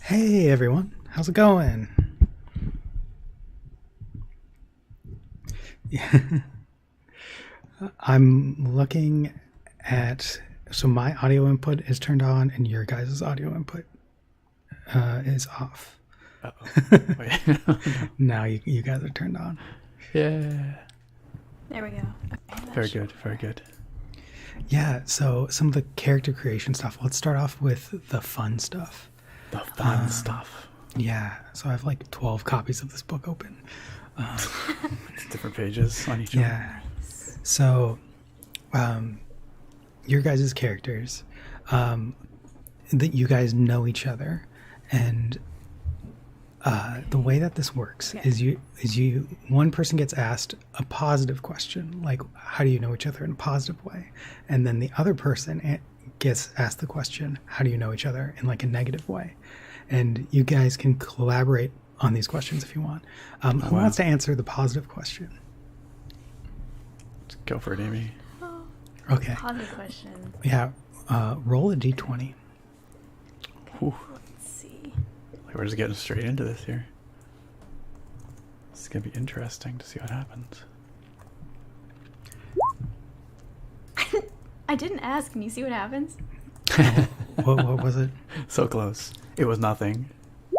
Hey everyone, how's it going? I'm looking at, so my audio input is turned on and your guys' audio input is off. Uh-oh. Wait. No. Now you guys are turned on. Yeah. There we go. Okay, Very good. Very good. Yeah, so some of the character creation stuff. Let's start off with the fun stuff. The fun stuff. Yeah, so I have like 12 copies of this book open. It's different pages on each one. Yeah. So, your guys' characters, that you guys know each other, and the way that this works is you one person gets asked a positive question, like how do you know each other in a positive way, and then the other person gets asked the question, how do you know each other in like a negative way, and you guys can collaborate on these questions if you want. Who wants to answer the positive question? Go for it, Amy. Okay. Positive question. Yeah. Roll a d20. Ooh. Let's see. Like, we're just getting straight into this here. It's going to be interesting to see what happens. I didn't ask. Can you see what happens? What was it? So close. It was nothing.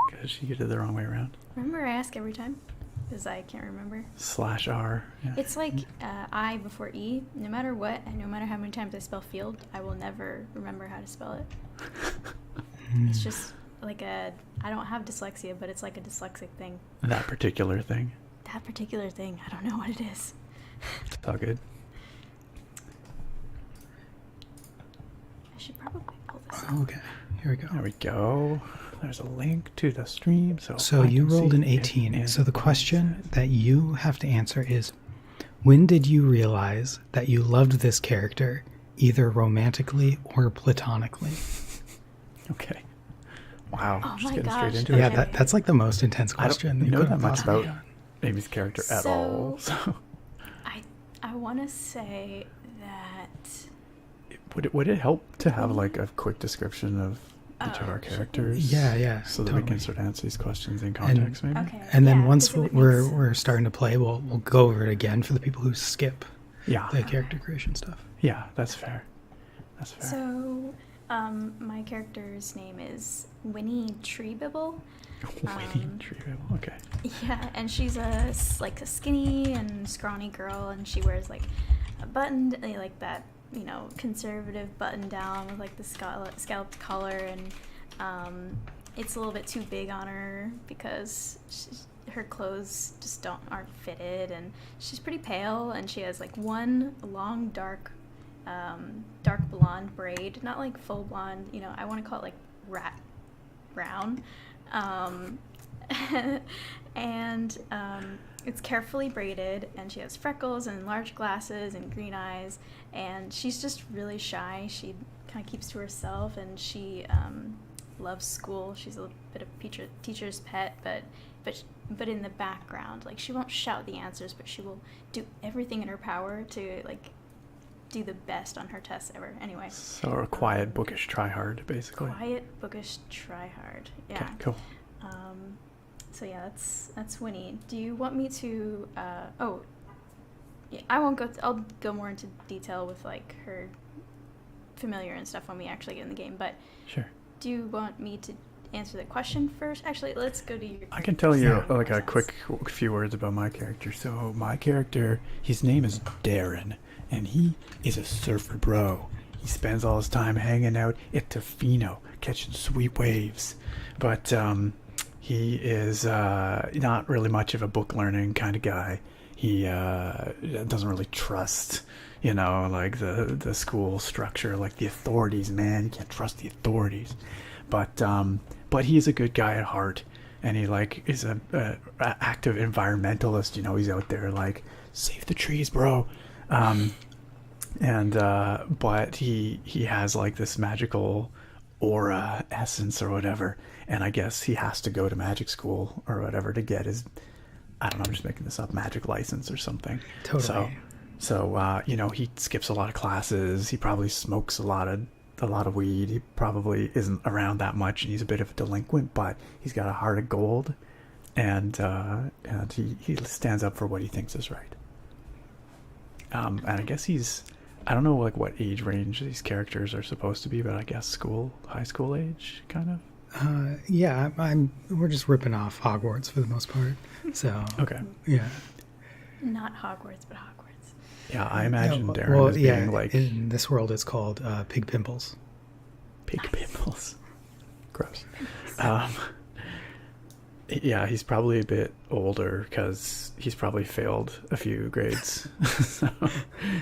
Because she did it the wrong way around. Remember, I ask every time because I can't remember. /R. Yeah. It's like I before E. No matter what, and no matter how many times I spell field, I will never remember how to spell it. It's just like I don't have dyslexia, but it's like a dyslexic thing. That particular thing. That particular thing, I don't know what it is. It's all good. I should probably pull this up. Okay. Here we go. There we go. There's a link to the stream. So you rolled an 18. So the question that you have to answer is, when did you realize that you loved this character, either romantically or platonically? Okay. Wow. Oh Just my getting gosh. straight into Yeah, it. that's like the most intense I question. don't you know could that much possibly about done. Amy's character at all. So I want to say that. would it help to have like a quick description of each of our characters? Yeah, So that totally. we can sort of answer these questions in context, maybe. Okay. And then yeah, once 'cause it we're makes we're sense. starting to play, we'll go over it again for the people who skip Yeah. the character creation stuff. Yeah, that's fair. That's fair. So, my character's name is Winnie Treebibble. Winnie Treeville. Okay. Yeah, and she's a skinny and scrawny girl, and she wears like a buttoned, like that, conservative button down with like the scalloped collar, and it's a little bit too big on her because her clothes just aren't fitted, and she's pretty pale, and she has like one long dark blonde braid, not like full blonde, I want to call it like rat brown. And it's carefully braided, and she has freckles and large glasses and green eyes, and she's just really shy. She kind of keeps to herself, and she loves school. She's a little bit of teacher's pet, but in the background, like, she won't shout the answers, but she will do everything in her power to like do the best on her tests ever. Anyway. So a quiet, bookish tryhard, basically. Quiet, bookish, tryhard. Yeah. Okay, cool. So yeah, that's Winnie. Do you want me to? Yeah, I won't go. I'll go more into detail with like her familiar and stuff when we actually get in the game. But Sure. do you want me to answer the question first? Actually, let's go to your. I can tell you like a process. quick few words about my character. So my character, his name is Darren, and he is a surfer bro. He spends all his time hanging out at Tofino, catching sweet waves. But he is not really much of a book learning kind of guy. He doesn't really trust, like the school structure, like the authorities, man. You can't trust the authorities. But he's a good guy at heart, and he like is a active environmentalist. He's out there like, save the trees, bro. But he has like this magical aura essence or whatever, and I guess he has to go to magic school or whatever to get his, I don't know, I'm just making this up, magic license or something. Totally. So he skips a lot of classes. He probably smokes a lot of a lot of weed. He probably isn't around that much, and he's a bit of a delinquent, but he's got a heart of gold, and he stands up for what he thinks is right. And I guess I don't know like what age range these characters are supposed to be, but I guess high school age, kind of. Yeah, we're just ripping off Hogwarts for the most part. So Okay. yeah. Not Hogwarts, but Hogwarts. Yeah, I imagine Darren as being like in this world it's called pig pimples. Pig pimples. Gross. Yeah, he's probably a bit older because he's probably failed a few grades. So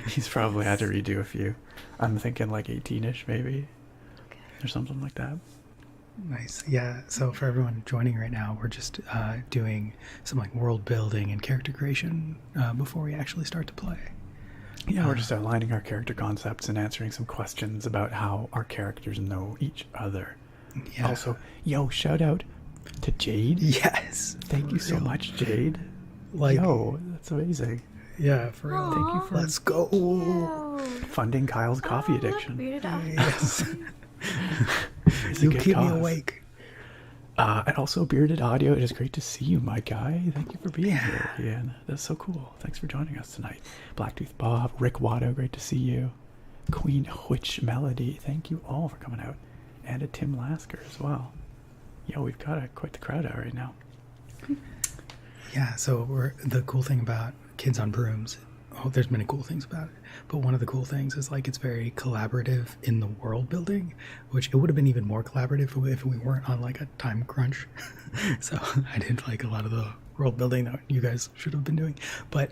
he's probably had to redo a few. I'm thinking like 18-ish maybe, or something like that. Nice. Yeah. So for everyone joining right now, we're just doing some like world building and character creation before we actually start to play. Yeah, we're just outlining our character concepts and answering some questions about how our characters know each other. Yeah. Also, shout out to Jade. Yes. Thank you so much, Jade. Like, that's amazing. Yeah, for real. Aww. Thank you for Let's go. funding Kyle's coffee addiction. Yes. You keep me awake. And also Bearded Audio, it is great to see you, my guy. Thank you for being here, Ian. That's so cool. Thanks for joining us tonight. Blacktooth Bob, Rick Watto, great to see you. Queen Witch Melody, thank you all for coming out. And a Tim Lasker as well. We've got quite the crowd out right now. Yeah, so the cool thing about Kids on Brooms, there's many cool things about it, but one of the cool things is like it's very collaborative in the world building, which it would have been even more collaborative if we weren't on like a time crunch. So I did like a lot of the world building that you guys should have been doing, but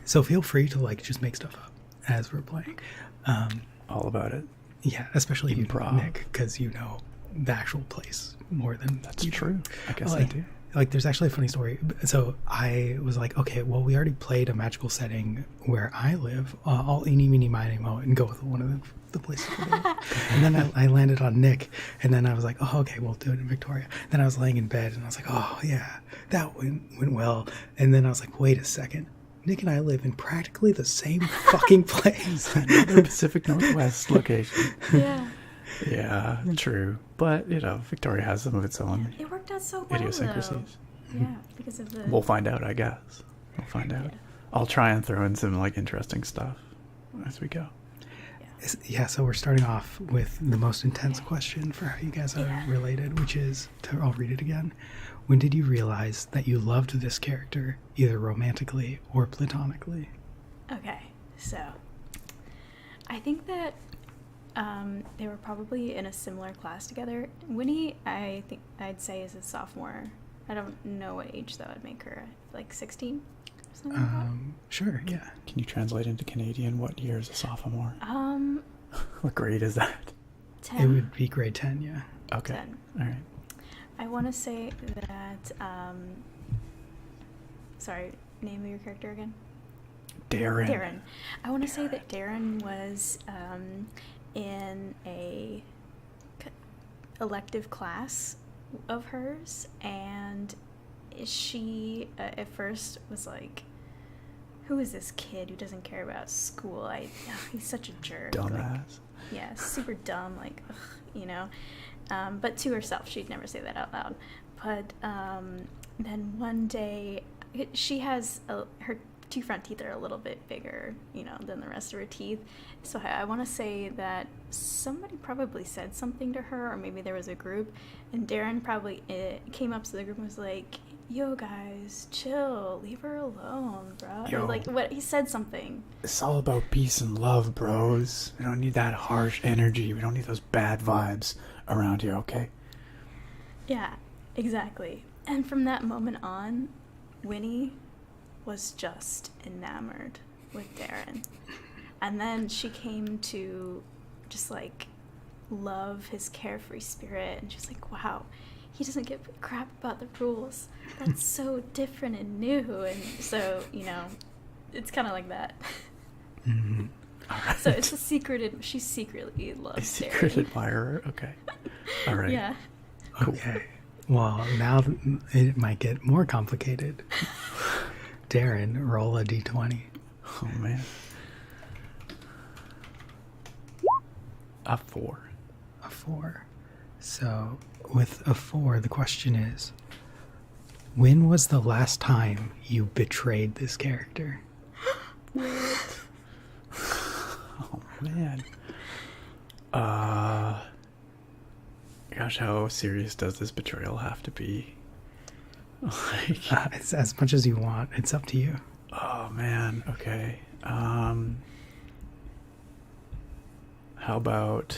so feel free to like just make stuff up as we're playing. All about it. Yeah, especially Improv. you, Nick, because you know the actual place more than That's true. I guess I like, do. Like, there's actually a funny story. So I was like, okay, well, we already played a magical setting where I live. I'll eeny, meeny, miny, moe, and go with one of the places. And then I landed on Nick, and then I was like, oh, okay, we'll do it in Victoria. Then I was laying in bed, and I was like, oh, yeah, that went well. And then I was like, wait a second. Nick and I live in practically the same fucking place. Another Pacific Northwest location. Yeah. Yeah, true. But, Victoria has some of its own It worked out so well, idiosyncrasies. though. Yeah, because of the... We'll find out, I guess. We'll find out. Yeah. I'll try and throw in some, like, interesting stuff as we go. Yeah, so we're starting off with the most intense question for how you guys are related, which is, I'll read it again. When did you realize that you loved this character, either romantically or platonically? Okay, so I think that they were probably in a similar class together. Winnie, I think I'd say, is a sophomore. I don't know what age that would make her, like 16 or something like that. Sure, yeah. Can you translate into Canadian? What year is a sophomore? What grade is that? 10. It would be grade 10, yeah. Okay. 10. All right. I want to say that, sorry, name of your character again? Darren. I want to say that Darren was in a elective class of hers, and she at first was like, who is this kid who doesn't care about school? He's such a jerk. Dumbass. Yeah, super dumb, like, ugh, but to herself, she'd never say that out loud. But then one day, she has her two front teeth are a little bit bigger, than the rest of her teeth. So I want to say that somebody probably said something to her, or maybe there was a group, and Darren probably came up to the group and was like, yo guys, chill, leave her alone, bro. Yo. Or like, what, he said something. It's all about peace and love, bros. We don't need that harsh energy. We don't need those bad vibes around here, okay? Yeah, exactly. And from that moment on, Winnie was just enamored with Darren. And then she came to just like love his carefree spirit, and she's like, wow, he doesn't give a crap about the rules. That's so different and new. And so, it's kind of like that. Mm-hmm. All right. So it's she secretly loves A secret Darren. admirer? Okay. All right. Yeah. Cool. Okay. Well, now it might get more complicated. Darren, roll a d20. Oh, man. A 4. A 4. So with a 4, the question is, when was the last time you betrayed this character? Oh man. Gosh, how serious does this betrayal have to be? Like, It's as much as you want. It's up to you. oh man. Okay. How about?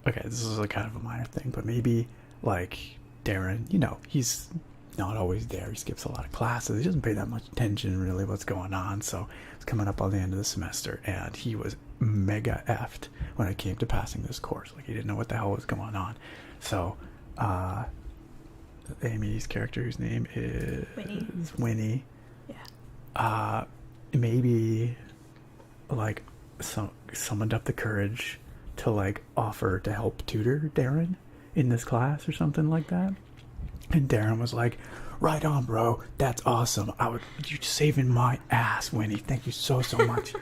Okay, this is like kind of a minor thing, but maybe like Darren. You know, he's not always there. He skips a lot of classes. He doesn't pay that much attention really what's going on. So it's coming up on the end of the semester, and he was mega effed when it came to passing this course. Like he didn't know what the hell was going on. So Amy's character, whose name is Winnie. Yeah. Maybe like summoned up the courage to like offer to help tutor Darren in this class or something like that. And Darren was like, right on, bro. That's awesome. You're saving my ass, Winnie. Thank you so much.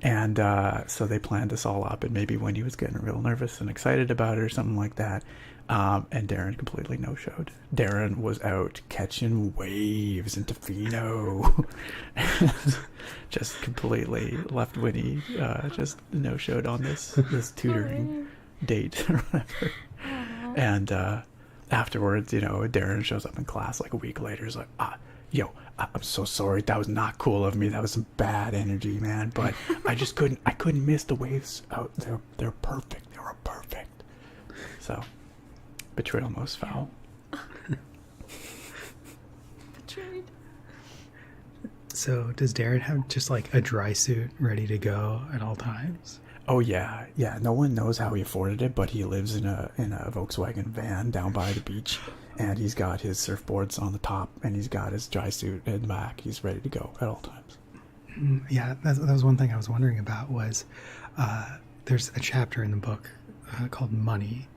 And so they planned this all up, and maybe Winnie was getting real nervous and excited about it or something like that. And Darren completely no-showed. Darren was out catching waves in Tofino. Just completely left Winnie just no-showed on this tutoring date or whatever. And afterwards, you know, Darren shows up in class like a week later. He's like, I'm so sorry. That was not cool of me. That was some bad energy, man. But I couldn't miss the waves out. They're perfect. They were perfect. So, betrayal most foul. Betrayed. So does Darren have just like a dry suit ready to go at all times? Oh yeah. No one knows how he afforded it, but he lives in a Volkswagen van down by the beach, and he's got his surfboards on the top, and he's got his dry suit in the back. He's ready to go at all times. Yeah, that was one thing I was wondering about was there's a chapter in the book called Money,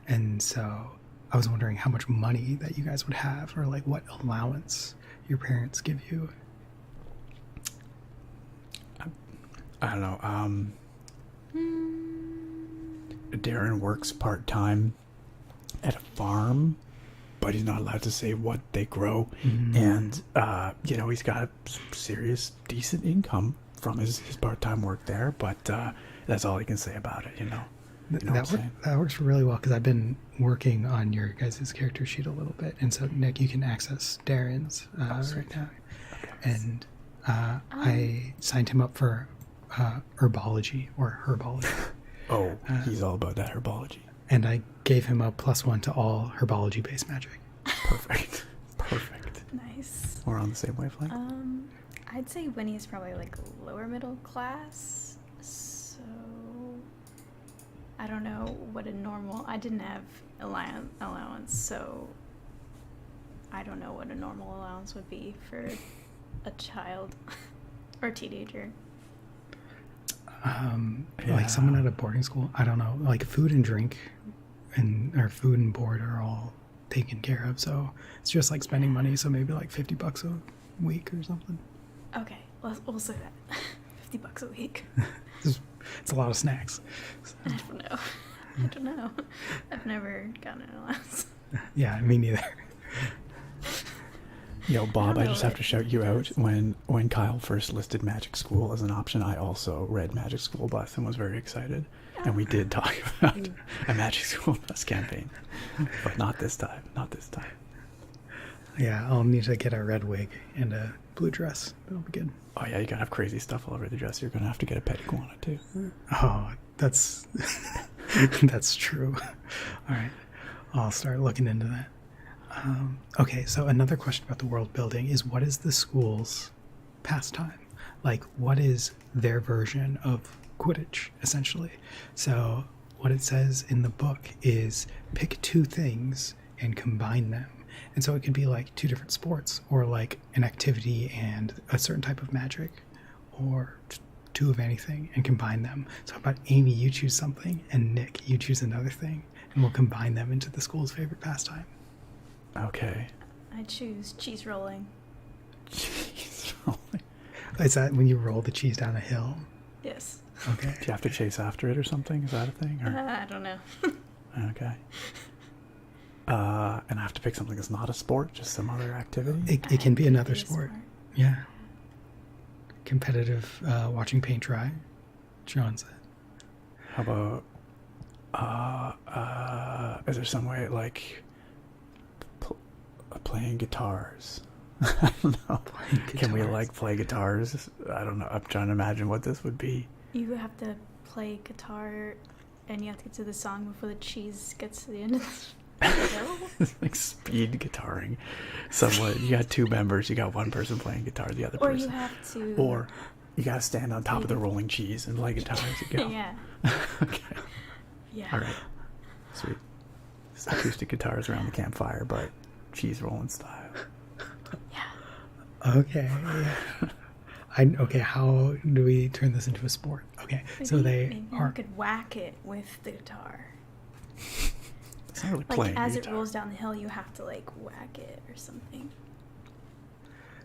and so I was wondering how much money that you guys would have, or like what allowance your parents give you. I don't know. Darren works part-time at a farm, but he's not allowed to say what they grow. Mm-hmm. And, you know, he's got a serious, decent income from his part-time work there, but that's all he can say about it, you know. That works really well, because I've been working on your guys' character sheet a little bit, and so, Nick, you can access Darren's right now. Okay. And I signed him up for herbology. Oh, he's all about that herbology. And I gave him a +1 to all herbology-based magic. Perfect. Nice. We're on the same wavelength. I'd say Winnie's probably like lower middle class, so I don't know what a normal. I didn't have allowance, so I don't know what a normal allowance would be for a child or a teenager. Like someone at a boarding school, I don't know, like food and drink or food and board are all taken care of, so it's just like spending money, so maybe like $50 a week or something. Okay, we'll say that. $50 a week. It's a lot of snacks. I don't know. I've never gotten an allowance. Yeah, me neither. Yo, Bob, I just have to shout you out. When Kyle first listed Magic School as an option, I also read Magic School Bus and was very excited. And we did talk about a Magic School Bus campaign. But not this time. Yeah, I'll need to get a red wig and a blue dress. That'll be good. Oh yeah, you gotta have crazy stuff all over the dress. You're gonna have to get a pet iguana too. Oh, that's that's true. All right, I'll start looking into that. Okay, so another question about the world building is, what is the school's pastime? Like, what is their version of Quidditch, essentially? So what it says in the book is pick 2 things and combine them. And so it could be like 2 different sports, or like an activity and a certain type of magic, or 2 of anything and combine them. So how about Amy, you choose something, and Nick, you choose another thing, and we'll combine them into the school's favorite pastime. Okay. I choose cheese rolling. Cheese rolling. Is that when you roll the cheese down a hill? Yes. Okay. Do you have to chase after it or something? Is that a thing? Or? I don't know. Okay. And I have to pick something that's not a sport, just some other activity? It can be another Be a sport. Yeah. Competitive watching paint dry. John said. How about, is there some way, like, playing guitars? I don't know. Can we, like, play guitars? I don't know. I'm trying to imagine what this would be. You have to play guitar, and you have to get to the song before the cheese gets to the end of the hill. It's like speed guitaring. Someone, you got two members, you got one person playing guitar, the other Or person. you have to... Or you gotta stand on top of the rolling cheese and play guitar as you go. Yeah. Okay. Yeah. All right. Sweet. It's acoustic guitars around the campfire, but cheese rolling style. Yeah. Okay. Yeah. Okay, how do we turn this into a sport? Okay, so Maybe are... you could whack it with the guitar. It's not really Like, playing as guitar. it rolls down the hill, you have to, like, whack it or something.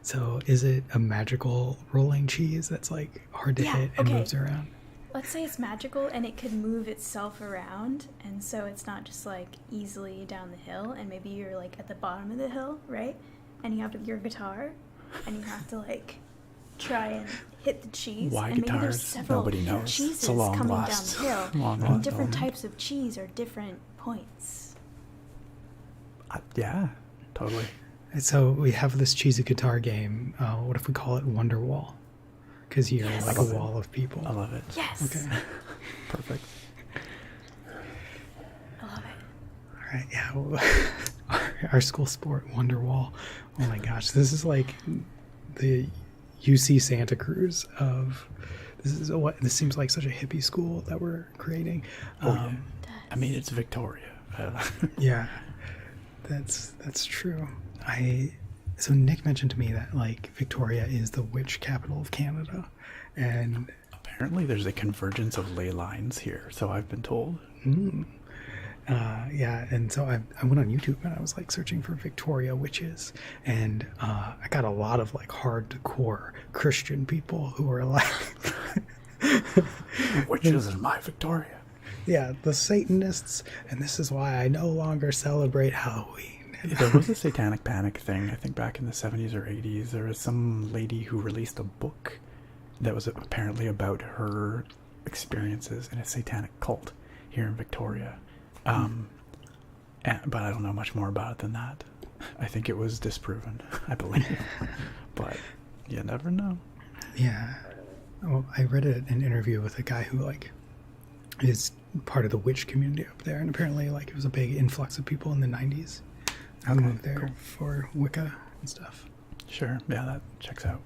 So is it a magical rolling cheese that's like hard to hit and moves around? Let's say it's magical and it could move itself around, and so it's not just like easily down the hill, and maybe you're like at the bottom of the hill, right? And you have your guitar, and you have to like try and hit the cheese. Why and maybe there's guitars? several Nobody knows. cheeses It's a long coming last. down the hill, Long and last different element. types of cheese are different points. Yeah, totally. And so we have this cheesy guitar game. What if we call it Wonderwall? Because you're Yes. like I a love it. wall of people. I love it. Yes. Okay. Perfect. I love it. All right. Yeah. Well, our school sport, Wonderwall. Oh my gosh, this is like the UC Santa Cruz of. This seems like such a hippie school that we're creating. Oh, yeah. I mean, it's Victoria. Yeah, that's true. So Nick mentioned to me that like Victoria is the witch capital of Canada, and Apparently there's a convergence of ley lines here, so I've been told. yeah, and so I went on YouTube and I was like searching for Victoria witches, and I got a lot of like hardcore Christian people who were like, Witches in my Victoria. yeah, the Satanists, and this is why I no longer celebrate Halloween. There was a satanic panic thing, I think back in the 70s or 80s. There was some lady who released a book that was apparently about her experiences in a satanic cult here in Victoria. But I don't know much more about it than that. I think it was disproven, I believe. But you never know. Yeah. Well, I read an interview with a guy who like is part of the witch community up there, and apparently like it was a big influx of people in the 90s who Okay, moved there cool. for Wicca and stuff. Sure, yeah, that checks out.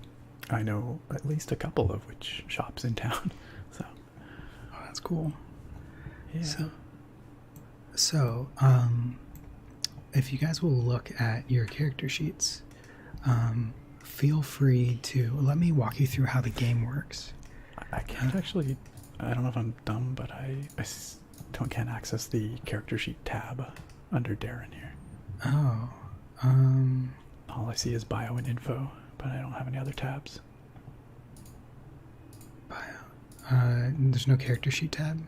I know at least a couple of witch shops in town. So, Oh, that's cool. yeah. So, if you guys will look at your character sheets, feel free to let me walk you through how the game works. I can't actually, I don't know if I'm dumb, but can't access the character sheet tab under Darren here. Oh, All I see is bio and info, but I don't have any other tabs. there's no character sheet tab.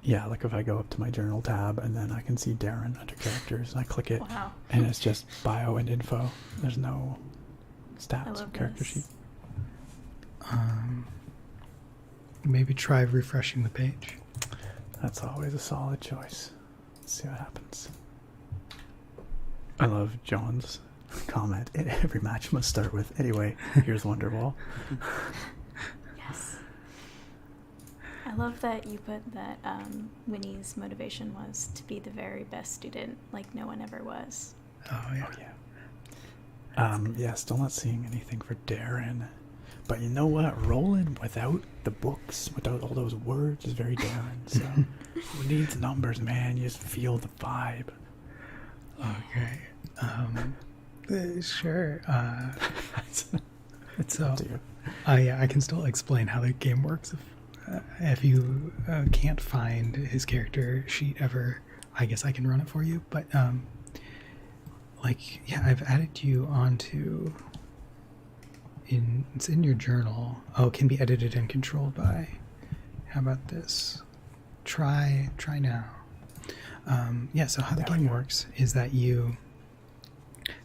Yeah, like if I go up to my journal tab and then I can see Darren under characters and I click it Wow. and it's just bio and info. There's no I stats or love character this. sheet. Maybe try refreshing the page. That's always a solid choice. Let's see what happens. I love John's comment. Every match must start with, anyway, here's Wonderwall. Yes. I love that you put that Winnie's motivation was to be the very best student, like no one ever was. Oh yeah. Oh, yeah. Yeah, still not seeing anything for Darren. But you know what? Rolling without the books, without all those words is very Darren. So who needs numbers, man? You just feel the vibe. Okay. Sure. It's So, up to you. yeah, I can still explain how the game works. If you can't find his character sheet ever, I guess I can run it for you. But like, yeah, I've added you onto. It's in your journal. Oh, it can be edited and controlled by. How about this? Try now. Yeah, so how the game works is that you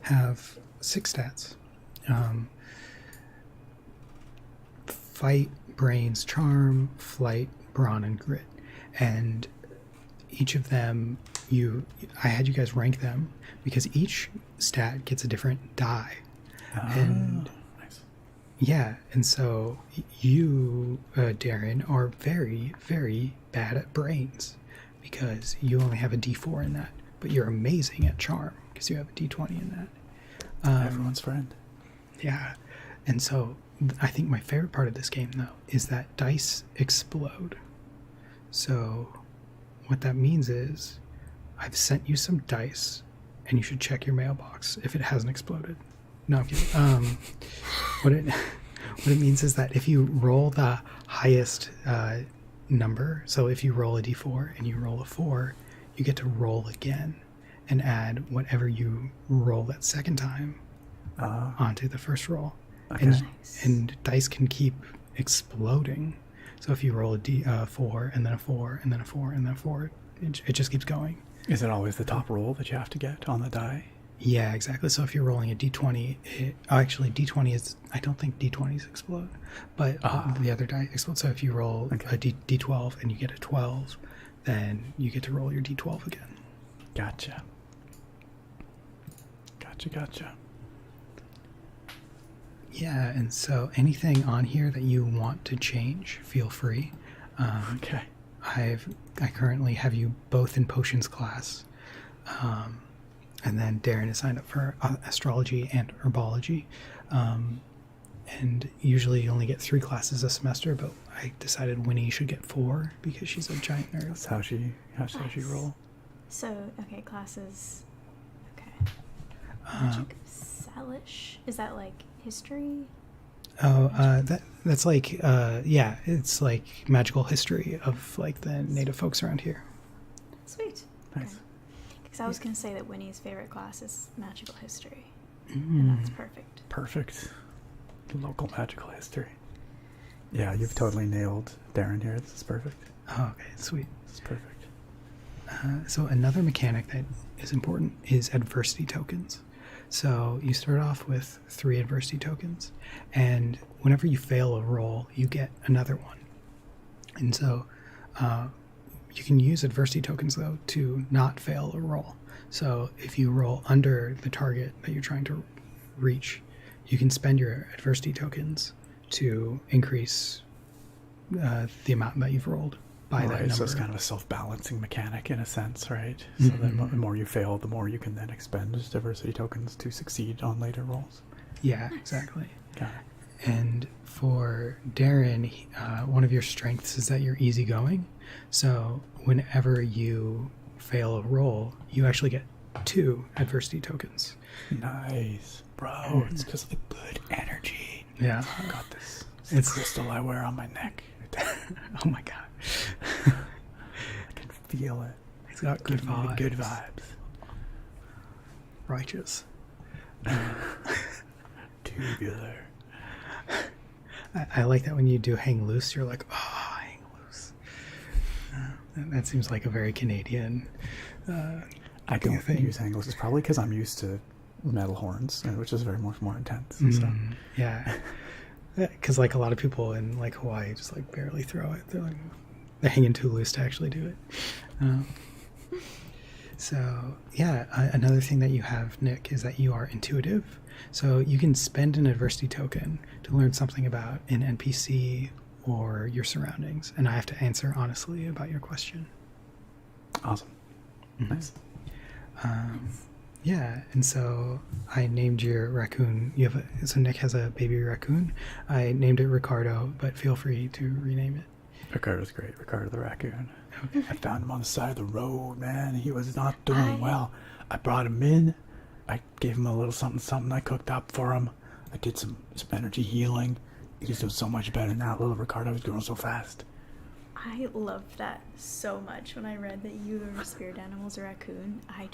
have 6 stats. Fight, brains, charm, flight, brawn, and grit. And each of them, I had you guys rank them because each stat gets a different die. And nice. yeah, and so you, Darren, are very, very bad at brains because you only have a D4 in that, but you're amazing at charm because you have a D20 in that. Everyone's friend. Yeah, and so I think my favorite part of this game, though, is that dice explode. So what that means is I've sent you some dice, and you should check your mailbox if it hasn't exploded. No, I'm kidding. What it means is that if you roll the highest number, so if you roll a d4 and you roll a 4, you get to roll again and add whatever you roll that second time onto the first roll. Okay. And dice can keep exploding. So if you roll a d4 and then a 4 and then a 4 and then a 4, it just keeps going. Is it always the top roll that you have to get on the die? Yeah, exactly. So if you're rolling a d20, actually d20 is, I don't think d20s explode, but the other die explodes. So if you roll a d12 and you get a 12, then you get to roll your d12 again. Gotcha. Yeah, and so anything on here that you want to change, feel free. Okay. I currently have you both in potions class. And then Darren is signed up for astrology and herbology. And usually you only get 3 classes a semester, but I decided Winnie should get 4 because she's a giant nerd. That's how she roll. So, okay, classes. Okay. Magic Salish? Is that like history? Oh, that's like, yeah, it's like magical history of like the native folks around here. Sweet. Nice. Okay. Because I was going to say that Winnie's favorite class is magical history. And that's perfect. Perfect. Local magical history. Yeah, you've totally nailed Darren here. This is perfect. Oh, okay, sweet. This is perfect. So another mechanic that is important is adversity tokens. So you start off with 3 adversity tokens, and whenever you fail a roll, you get another one. And so you can use adversity tokens, though, to not fail a roll. So if you roll under the target that you're trying to reach, you can spend your adversity tokens to increase the amount that you've rolled by that number. So it's kind of a self-balancing mechanic in a sense, right? So then the more you fail, the more you can then expend diversity tokens to succeed on later rolls. Yeah, exactly. Got it. And for Darren, one of your strengths is that you're easygoing. So whenever you fail a roll, you actually get 2 adversity tokens. Nice. Bro, it's because of the good energy. Yeah. I got this. It's the crystal I wear on my neck. Oh my god. I can feel it. He's got good vibes. Good vibes. Righteous. Tubular. I like that when you do hang loose, you're like, oh, hang loose. That seems like a very Canadian I don't thing. use hang loose. It's probably because I'm used to metal horns, which is very much more intense. So. Yeah. Because like a lot of people in like Hawaii just like barely throw it. They're hanging too loose to actually do it. So yeah, another thing that you have, Nick, is that you are intuitive. So you can spend an adversity token to learn something about an NPC or your surroundings, and I have to answer honestly about your question. Awesome. Nice. Yeah, and so I named your raccoon. So Nick has a baby raccoon. I named it Ricardo, but feel free to rename it. Ricardo's great. Ricardo the raccoon. Okay. I found him on the side of the road, man. He was not doing well. I brought him in. I gave him a little something I cooked up for him. I did some energy healing. He's doing so much better now. Little Ricardo is growing so fast. I loved that so much when I read that you were spirit animals a raccoon. I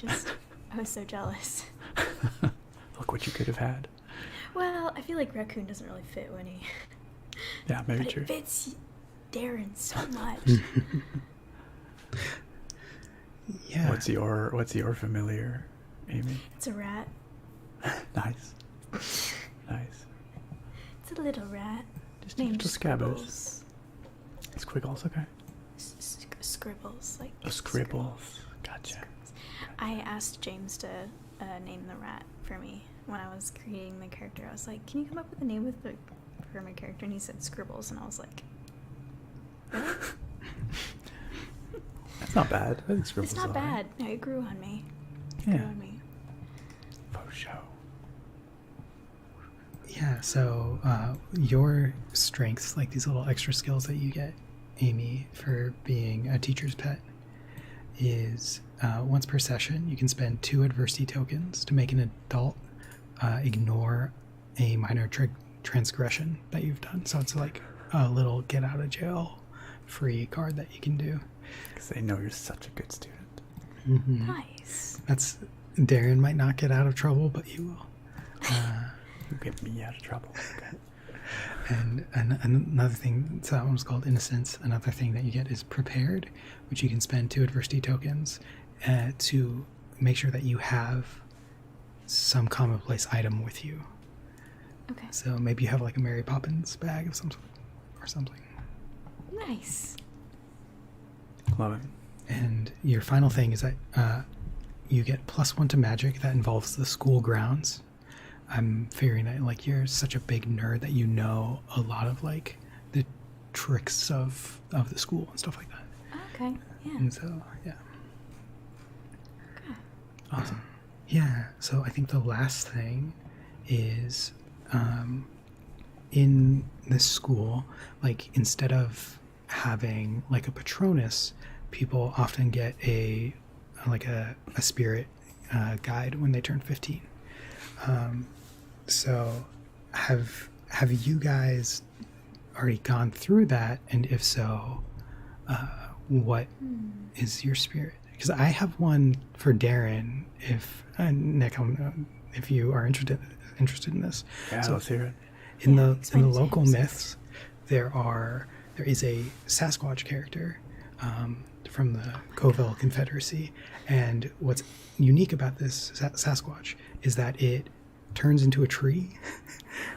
was so jealous. Look what you could have had. Well, I feel like raccoon doesn't really fit Winnie. Yeah, maybe but true. It fits Darren so much. Yeah. What's your familiar, Amy? It's a rat. Nice. Nice. It's a little rat. Just named Scabbers. Scribbles. Squiggles, okay. Scribbles, like Scribbles. Gotcha. I asked James to name the rat for me when I was creating my character. I was like, "Can you come up with a name for my character?" And he said Scribbles, and I was like, "Really?" That's not bad. I think Scribbles It's not is all right. bad. No, it grew on me. Yeah. Grew on me. For sure. Yeah, so your strengths, like these little extra skills that you get, Amy, for being a teacher's pet, is once per session, you can spend 2 adversity tokens to make an adult ignore a minor transgression that you've done. So it's like a little get out of jail free card that you can do. Because they know you're such a good student. Mm-hmm. Nice. That's Darren might not get out of trouble, but you will. You get me out of trouble. Okay. And another thing, so that one was called Innocence. Another thing that you get is Prepared, which you can spend 2 adversity tokens to make sure that you have some commonplace item with you. Okay. So maybe you have like a Mary Poppins bag of some sort or something. Nice. Love it. And your final thing is that you get +1 to magic that involves the school grounds. I'm figuring that like you're such a big nerd that you know a lot of like the tricks of the school and stuff like that. Okay. Yeah. And so yeah. Okay. Awesome. Yeah. So I think the last thing is in this school, like instead of having like a Patronus, people often get a spirit guide when they turn 15. So have you guys already gone through that? And if so, what is your spirit? Because I have one for Darren. If Nick, if you are interested in this, Yeah, so let's hear it. in the explain it to local him. myths, there is a Sasquatch character from the Covell Confederacy, and what's unique about this Sasquatch is that it turns into a tree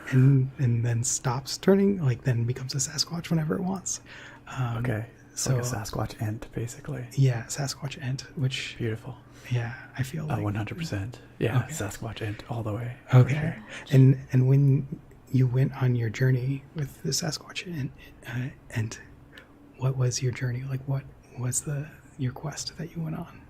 and then stops turning, like then becomes a Sasquatch whenever it wants. Okay. So Like a Sasquatch ent, basically. yeah, Sasquatch ent, which Beautiful. yeah, I feel like 100%. Yeah, Okay. Sasquatch ent all the way. for okay. sure. And when you went on your journey with the Sasquatch ent, what was your journey like? What was your quest that you went on?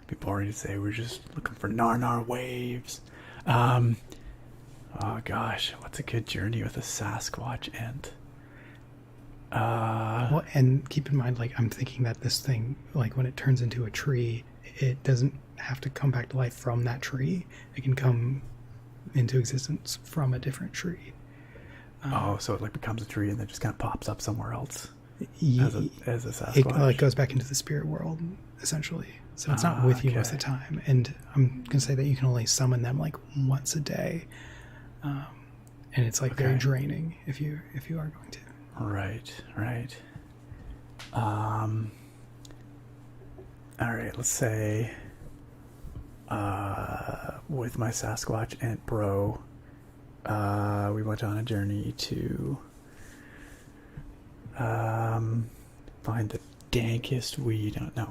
Be boring to say we're just looking for Narnar waves. Oh gosh, what's a good journey with a Sasquatch ent? Well, and keep in mind, like, I'm thinking that this thing, like, when it turns into a tree, it doesn't have to come back to life from that tree. It can come into existence from a different tree. So it like becomes a tree and then just kind of pops up somewhere else Ye- as a it Sasquatch. like goes back into the spirit world, essentially. So it's not with you most of the okay. time. And I'm gonna say that you can only summon them like once a day, and it's like very Okay. draining if you are going to. Right. All right, let's say with my Sasquatch ent bro, we went on a journey to find the dankest weed. No,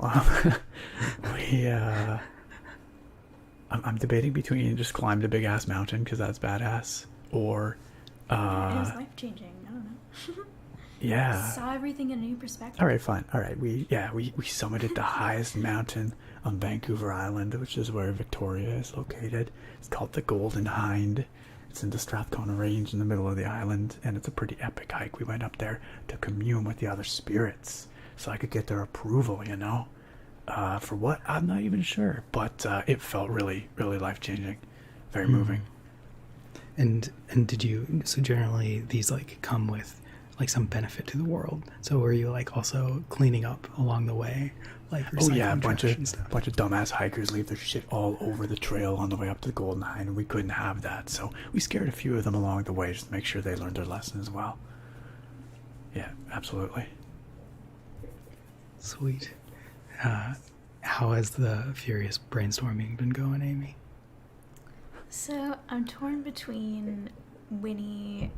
I'm debating between just climb the big ass mountain because that's badass, or It was life changing. I don't know. yeah. Saw everything in a new perspective. All right, fine. All right, we summited the highest mountain on Vancouver Island, which is where Victoria is located. It's called the Golden Hind. It's in the Strathcona Range in the middle of the island, and it's a pretty epic hike. We went up there to commune with the other spirits, so I could get their approval. For what I'm not even sure, but it felt really, really life changing, very moving. And did you, so generally these like come with like some benefit to the world? So were you like also cleaning up along the way, like Oh yeah, a recycling bunch trash of and stuff? dumbass hikers leave their shit all over the trail on the way up to the Golden Hind, and we couldn't have that. So we scared a few of them along the way just to make sure they learned their lesson as well. Yeah, absolutely. Sweet. How has the furious brainstorming been going, Amy? So I'm torn between Winnie.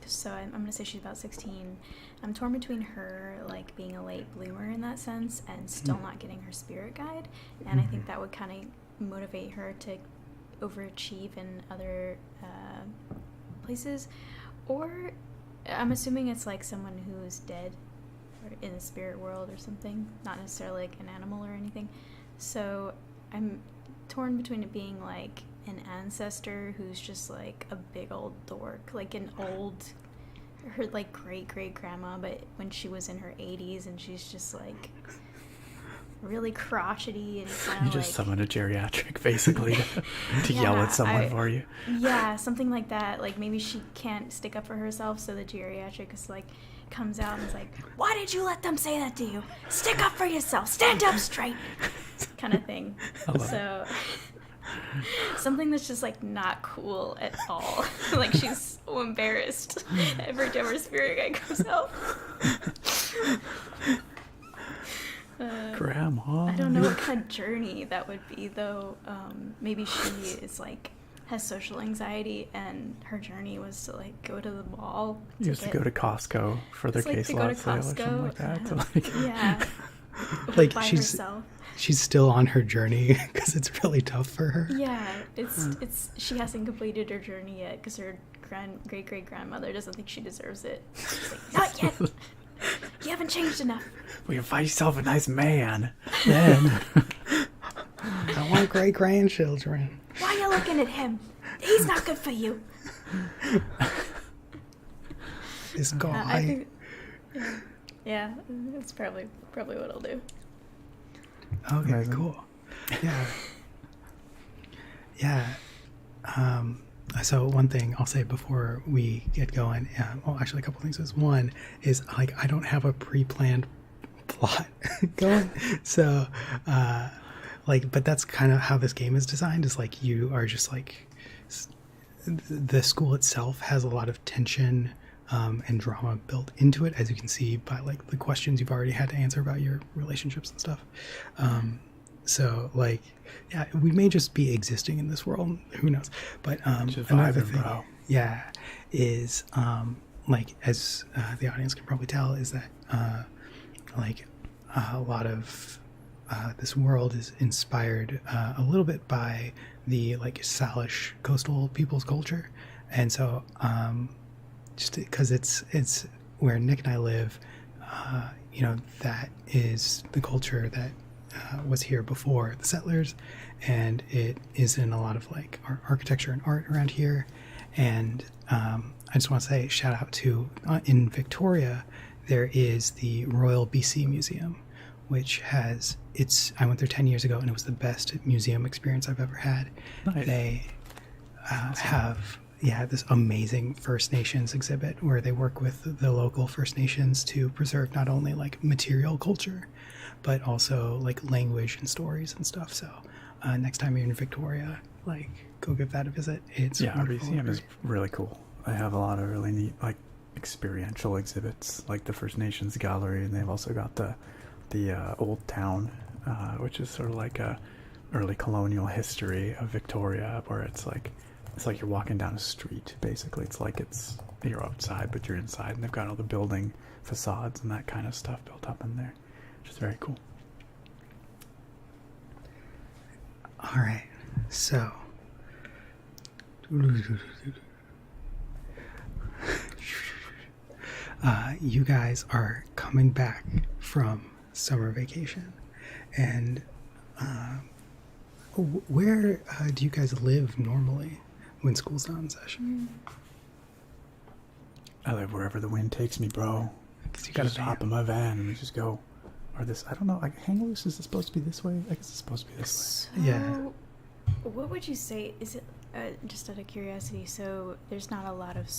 So I'm going to say she's about 16. I'm torn between her like being a late bloomer in that sense and still not getting her spirit guide, and I think that would kind of motivate her to overachieve in other places. Or I'm assuming it's like someone who's dead or in the spirit world or something, not necessarily like an animal or anything. So I'm torn between it being like an ancestor who's just like a big old dork, like an old, her like great grandma, but when she was in her 80s, and she's just like really crotchety and kind You of just like, summon a geriatric basically to yell Yeah, at someone for you. yeah, something like that. Like maybe she can't stick up for herself, so the geriatric is like comes out and is like, "Why did you let them say that to you? Stick up for yourself. Stand up straight," kind of thing. So something that's just like not cool at all. Like she's so embarrassed every time her spirit guide comes out. Grandma. I don't know what kind of journey that would be though. Maybe she is like has social anxiety, and her journey was to like go to the mall. Used to go to Costco for their case lot sale or something like that. To, like, yeah. Like by she's herself. she's still on her journey because it's really tough for her. Yeah, it's she hasn't completed her journey yet because her great grandmother doesn't think she deserves it. She's like, not yet. You haven't changed enough. well, you find yourself a nice man, then. I want great grandchildren. Why are you looking at him? He's not good for you. This guy. I think, yeah, that's probably what I'll do. Okay, Amazing. cool. Yeah. Yeah. So one thing I'll say before we get going, well, actually a couple things is one is like I don't have a pre-planned plot going. So but that's kind of how this game is designed, is like you are just like the school itself has a lot of tension and drama built into it, as you can see by like the questions you've already had to answer about your relationships and stuff. So like, yeah, we may just be existing in this world, who knows? But Just another vibing, thing, bro. yeah, is like as the audience can probably tell, is that like a lot of this world is inspired a little bit by the like Salish coastal people's culture, and so just because it's where Nick and I live, that is the culture that was here before the settlers, and it is in a lot of like architecture and art around here. And I just want to say shout out to in Victoria there is the Royal BC Museum, which has I went there 10 years ago and it was the best museum experience I've ever had. Nice. They have this amazing First Nations exhibit where they work with the local First Nations to preserve not only like material culture but also like language and stories and stuff. So next time you're in Victoria, like go give that a visit. It's Yeah, wonderful. RBCM is really cool. They have a lot of really neat like experiential exhibits, like the First Nations Gallery, and they've also got the Old Town, which is sort of like a early colonial history of Victoria, where it's like you're walking down a street. Basically, it's like you're outside, but you're inside, and they've got all the building facades and that kind of stuff built up in there, which is very cool. All right, so you guys are coming back from summer vacation, and where do you guys live normally when school's not in session? I live wherever the wind takes me, bro. Because you got Just hop in my van and we just go. Or this, I don't know, like Hang Loose, is it supposed to be this way? I guess it's supposed to be this way. So, Yeah. what would you say? Is it just out of curiosity? So there's not a lot of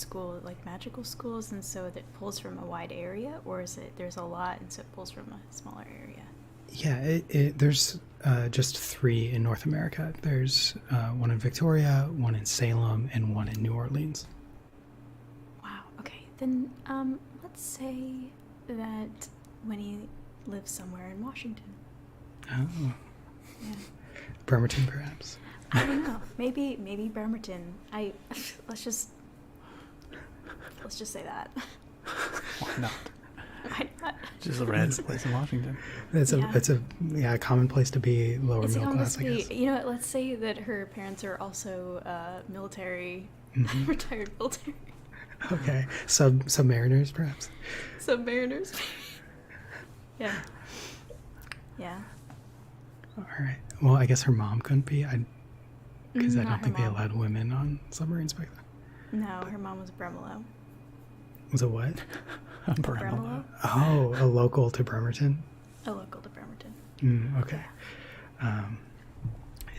magical schools, and so that pulls from a wide area, or is it there's a lot and so it pulls from a smaller area? Yeah, there's just 3 in North America. There's one in Victoria, one in Salem, and one in New Orleans. Wow. Okay, then let's say that Winnie lives somewhere in Washington. Oh, Yeah. Bremerton, perhaps. I don't know. Maybe Bremerton. Let's just say that. Why not? Why not? Just a random place in Washington. It's a common place to be lower It's middle class, almost I guess. you know what? Let's say that her parents are also military, Mhm. retired military. Okay, submariners, perhaps. Submariners. Yeah. Yeah. All right. Well, I guess her mom couldn't be. Because I Not don't her think they mom. allowed women on submarines back then. No, her mom was Bremolo. Was it what? Bremolo? Oh, a local to Bremerton. A local to Bremerton. Okay.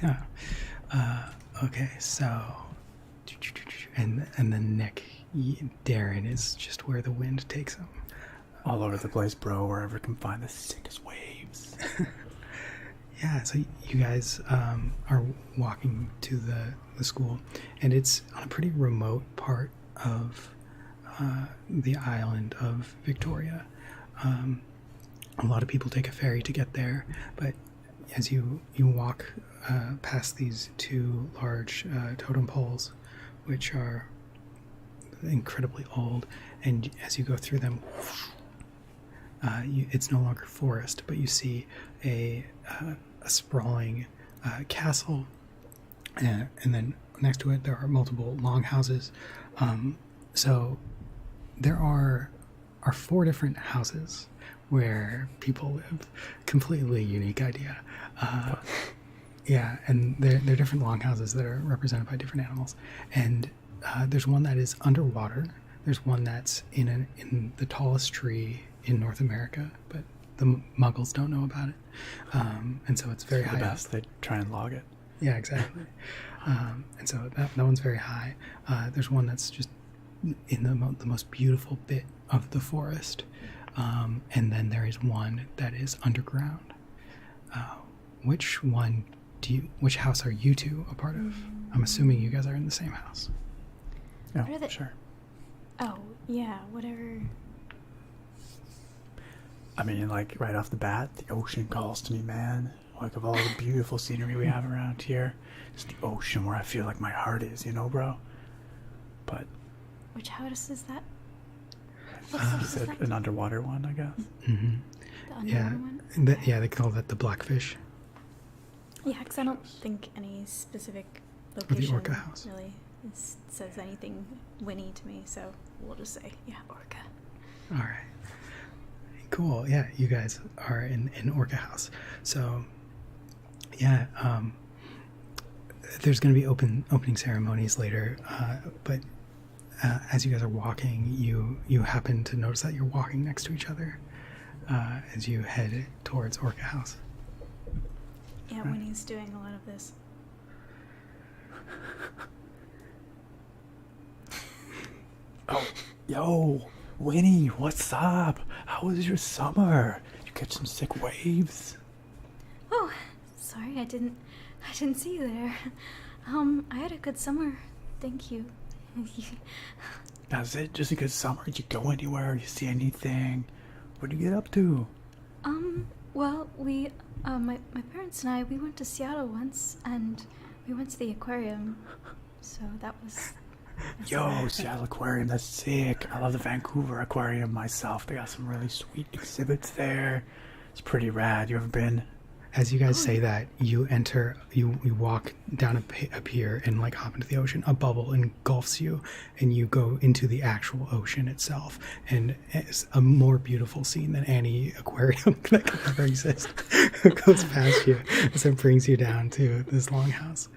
Yeah. Okay. So, and then Nick, Darren is just where the wind takes him. All over the place, bro. Wherever can find the sickest waves. Yeah, so you guys are walking to the school, and it's on a pretty remote part of the island of Victoria. A lot of people take a ferry to get there, but as you walk past these two large totem poles, which are incredibly old, and as you go through them, it's no longer forest, but you see a sprawling castle, and then next to it there are multiple longhouses. So there are 4 different houses where people live. Completely unique idea. Yeah, and they're different longhouses that are represented by different animals. And there's one that is underwater. There's one that's in the tallest tree in North America, but the Muggles don't know about it, and so it's very high. The best. They try and log it. Yeah, exactly. And so that one's very high. There's one that's just in the most beautiful bit of the forest, and then there is one that is underground. Which house are you two a part of? I'm assuming you guys are in the same house. Oh, What are they- sure. Oh, yeah, whatever. I mean, like, right off the bat, the ocean calls to me, man. Like, of all the beautiful scenery we have around here, it's the ocean where I feel like my heart is, you know, bro? But Which house is that? you said an underwater one, I guess. Mm-hmm. The underwater Yeah, one? yeah, they call that the Blackfish. Yeah, because I don't think any specific the location Orca house. really says anything Winnie to me, so we'll just say, yeah, Orca. All right. Cool. Yeah, you guys are in Orca House. So, yeah, there's going to be opening ceremonies later, but as you guys are walking, you happen to notice that you're walking next to each other as you head towards Orca House. Yeah, Winnie's doing a lot of this. Oh, yo, Winnie, what's up? How was your summer? You catch some sick waves? Oh, sorry, I didn't see you there. I had a good summer. Thank you. That's it? Just a good summer? Did you go anywhere? You see anything? What did you get up to? Well, we, my parents and I, we went to Seattle once, and we went to the aquarium. So that's Yo, about it. Seattle Aquarium, that's sick. I love the Vancouver Aquarium myself. They got some really sweet exhibits there. It's pretty rad. You ever been? As you guys say that, you walk down a pier and like hop into the ocean. A bubble engulfs you, and you go into the actual ocean itself. And it's a more beautiful scene than any aquarium that could ever exist. It goes past you as it brings you down to this longhouse.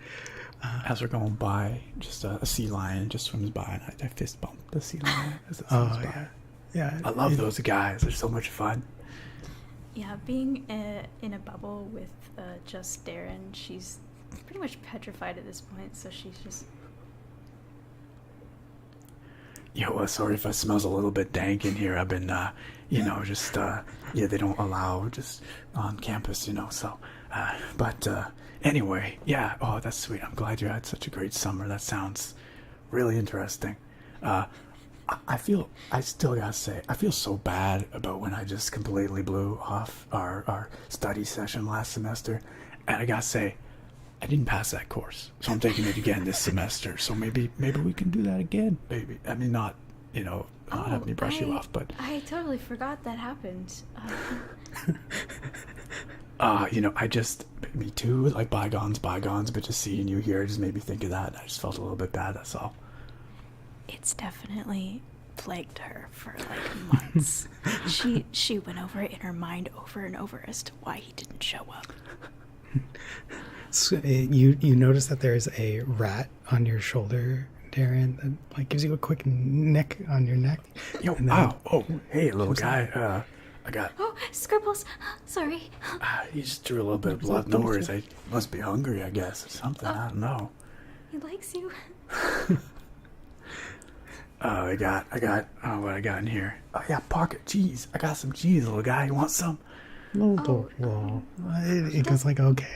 As we're going by, just a sea lion just swims by, and I fist bump the sea lion as it Oh swims by. yeah. I love those guys. They're so much fun. Yeah, being in a bubble with just Darren, she's pretty much petrified at this point, so she's just... Yo, sorry if I smells a little bit dank in here. I've been, they don't allow just on campus, so, anyway, yeah, oh, that's sweet. I'm glad you had such a great summer. That sounds really interesting. I still gotta say, I feel so bad about when I just completely blew off our study session last semester. And I gotta say, I didn't pass that course. So I'm taking it again this semester. So maybe we can do that again, baby. I mean, not have me brush you off, but I totally forgot that happened. me too, like bygones, but just seeing you here just made me think of that. I just felt a little bit bad, that's all. It's definitely plagued her for like months. she went over it in her mind over and over as to why he didn't show up. So, you notice that there's a rat on your shoulder, Darren, that like gives you a quick nick on your neck. Yo, hey, little guy. I got. Oh, Scribbles. Sorry. He just drew a little bit of blood. No worries. I must be hungry, I guess, or something. I don't know. He likes you. I got. What I got in here? Oh yeah, pocket cheese. I got some cheese, little guy. You want some? No, it goes like okay.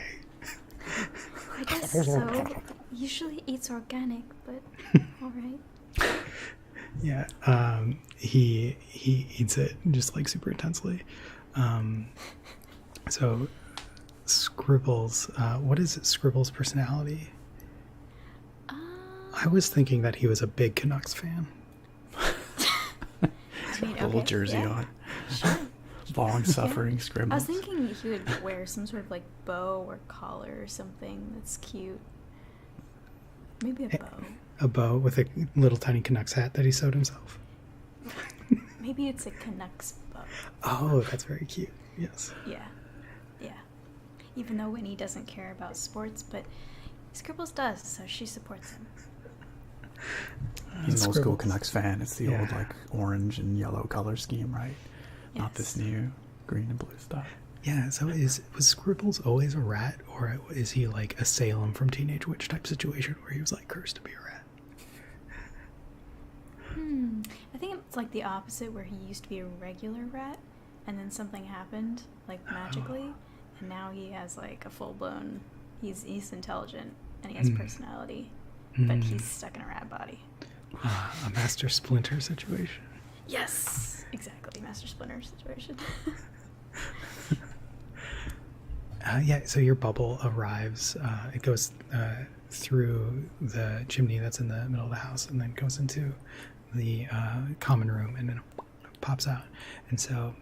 I guess so. Usually eats organic, but all right. Yeah, he eats it just like super intensely. So Scribbles, what is Scribbles' personality? I was thinking that he was a big Canucks fan. Little jersey on. Sure. Long-suffering Scribbles. I was thinking he would wear some sort of like bow or collar or something that's cute. Maybe a bow. A bow with a little tiny Canucks hat that he sewed himself. Maybe it's a Canucks bow. Oh, that's very cute. Yes. Yeah. Even though Winnie doesn't care about sports, but Scribbles does, so she supports him. He's an old school Canucks fan. It's the old like orange and yellow color scheme, right? Yes. Not this new green and blue stuff. Yeah, so was Scribbles always a rat, or is he like a Salem from Teenage Witch type situation where he was like cursed to be a rat? I think it's like the opposite, where he used to be a regular rat, and then something happened, like magically, and now he has like a full-blown, he's intelligent, and he has personality, but he's stuck in a rat body. A Master Splinter situation. Yes, exactly, Master Splinter situation. Yeah, so your bubble arrives. It goes through the chimney that's in the middle of the house, and then goes into the common room, and then pops out. And so,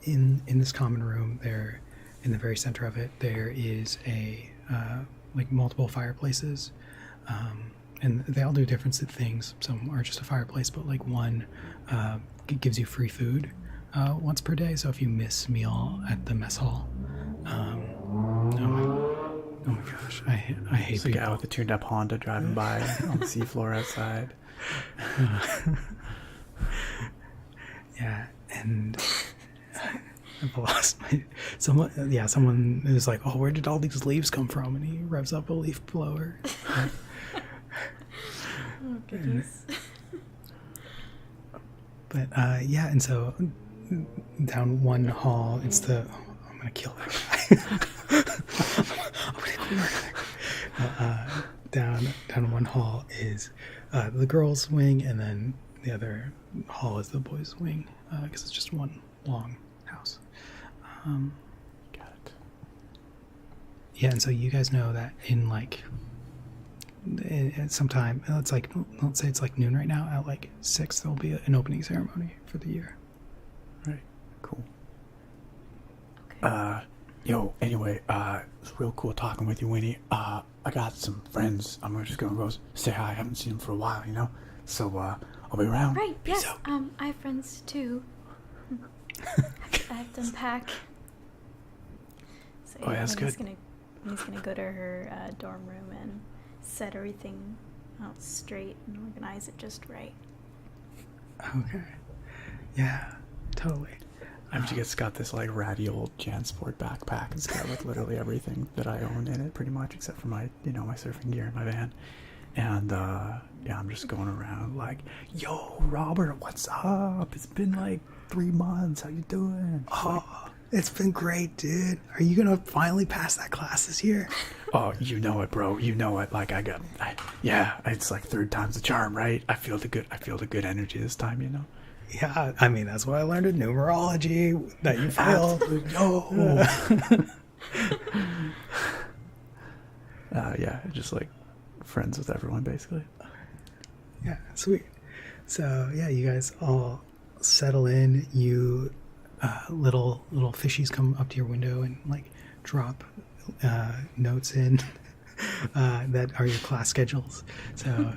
in this common room, there, in the very center of it, there is a like multiple fireplaces, and they all do different things. Some are just a fireplace, but like one gives you free food once per day. So if you miss meal at the mess hall. Oh my gosh, I hate It's the guy with the tuned up Honda driving by on the seafloor outside. Yeah, and I've lost my someone is like, oh, where did all these leaves come from? And he revs up a leaf blower. Oh, goodness. But yeah, and so down one hall, it's the I'm gonna kill that guy. I'm gonna kill that guy. Down one hall is the girls' wing, and then the other hall is the boys' wing, because it's just one long house. Got it. Yeah, and so you guys know that in like sometime, it's like, let's say it's like noon right now, at like 6 there'll be an opening ceremony for the year. Right. Cool. Okay. Anyway, it's real cool talking with you, Winnie. I got some friends. I'm just gonna go say hi. I haven't seen them for a while, So, I'll be around. Right, Peace yes. out. I have friends too. I have to unpack. So Oh, yeah, that's good. He's gonna go to her dorm room and set everything out straight and organize it just right. Okay. Yeah, totally. It's got this like ratty old JanSport backpack. It's got like literally everything that I own in it, pretty much, except for my my surfing gear in my van. And I'm just going around like, yo, Robert, what's up? It's been like 3 months. How you doing? Oh, it's been great, dude. Are you gonna finally pass that class this year? Oh, you know it, bro. You know it. Like yeah, it's like third time's the charm, right? I feel the good energy this time, you know. Yeah, I mean, that's what I learned in numerology, that you failed. Yo. Yeah, just like friends with everyone, basically. Yeah, sweet. So, yeah, you guys all settle in. You little fishies come up to your window and like drop notes in that are your class schedules. So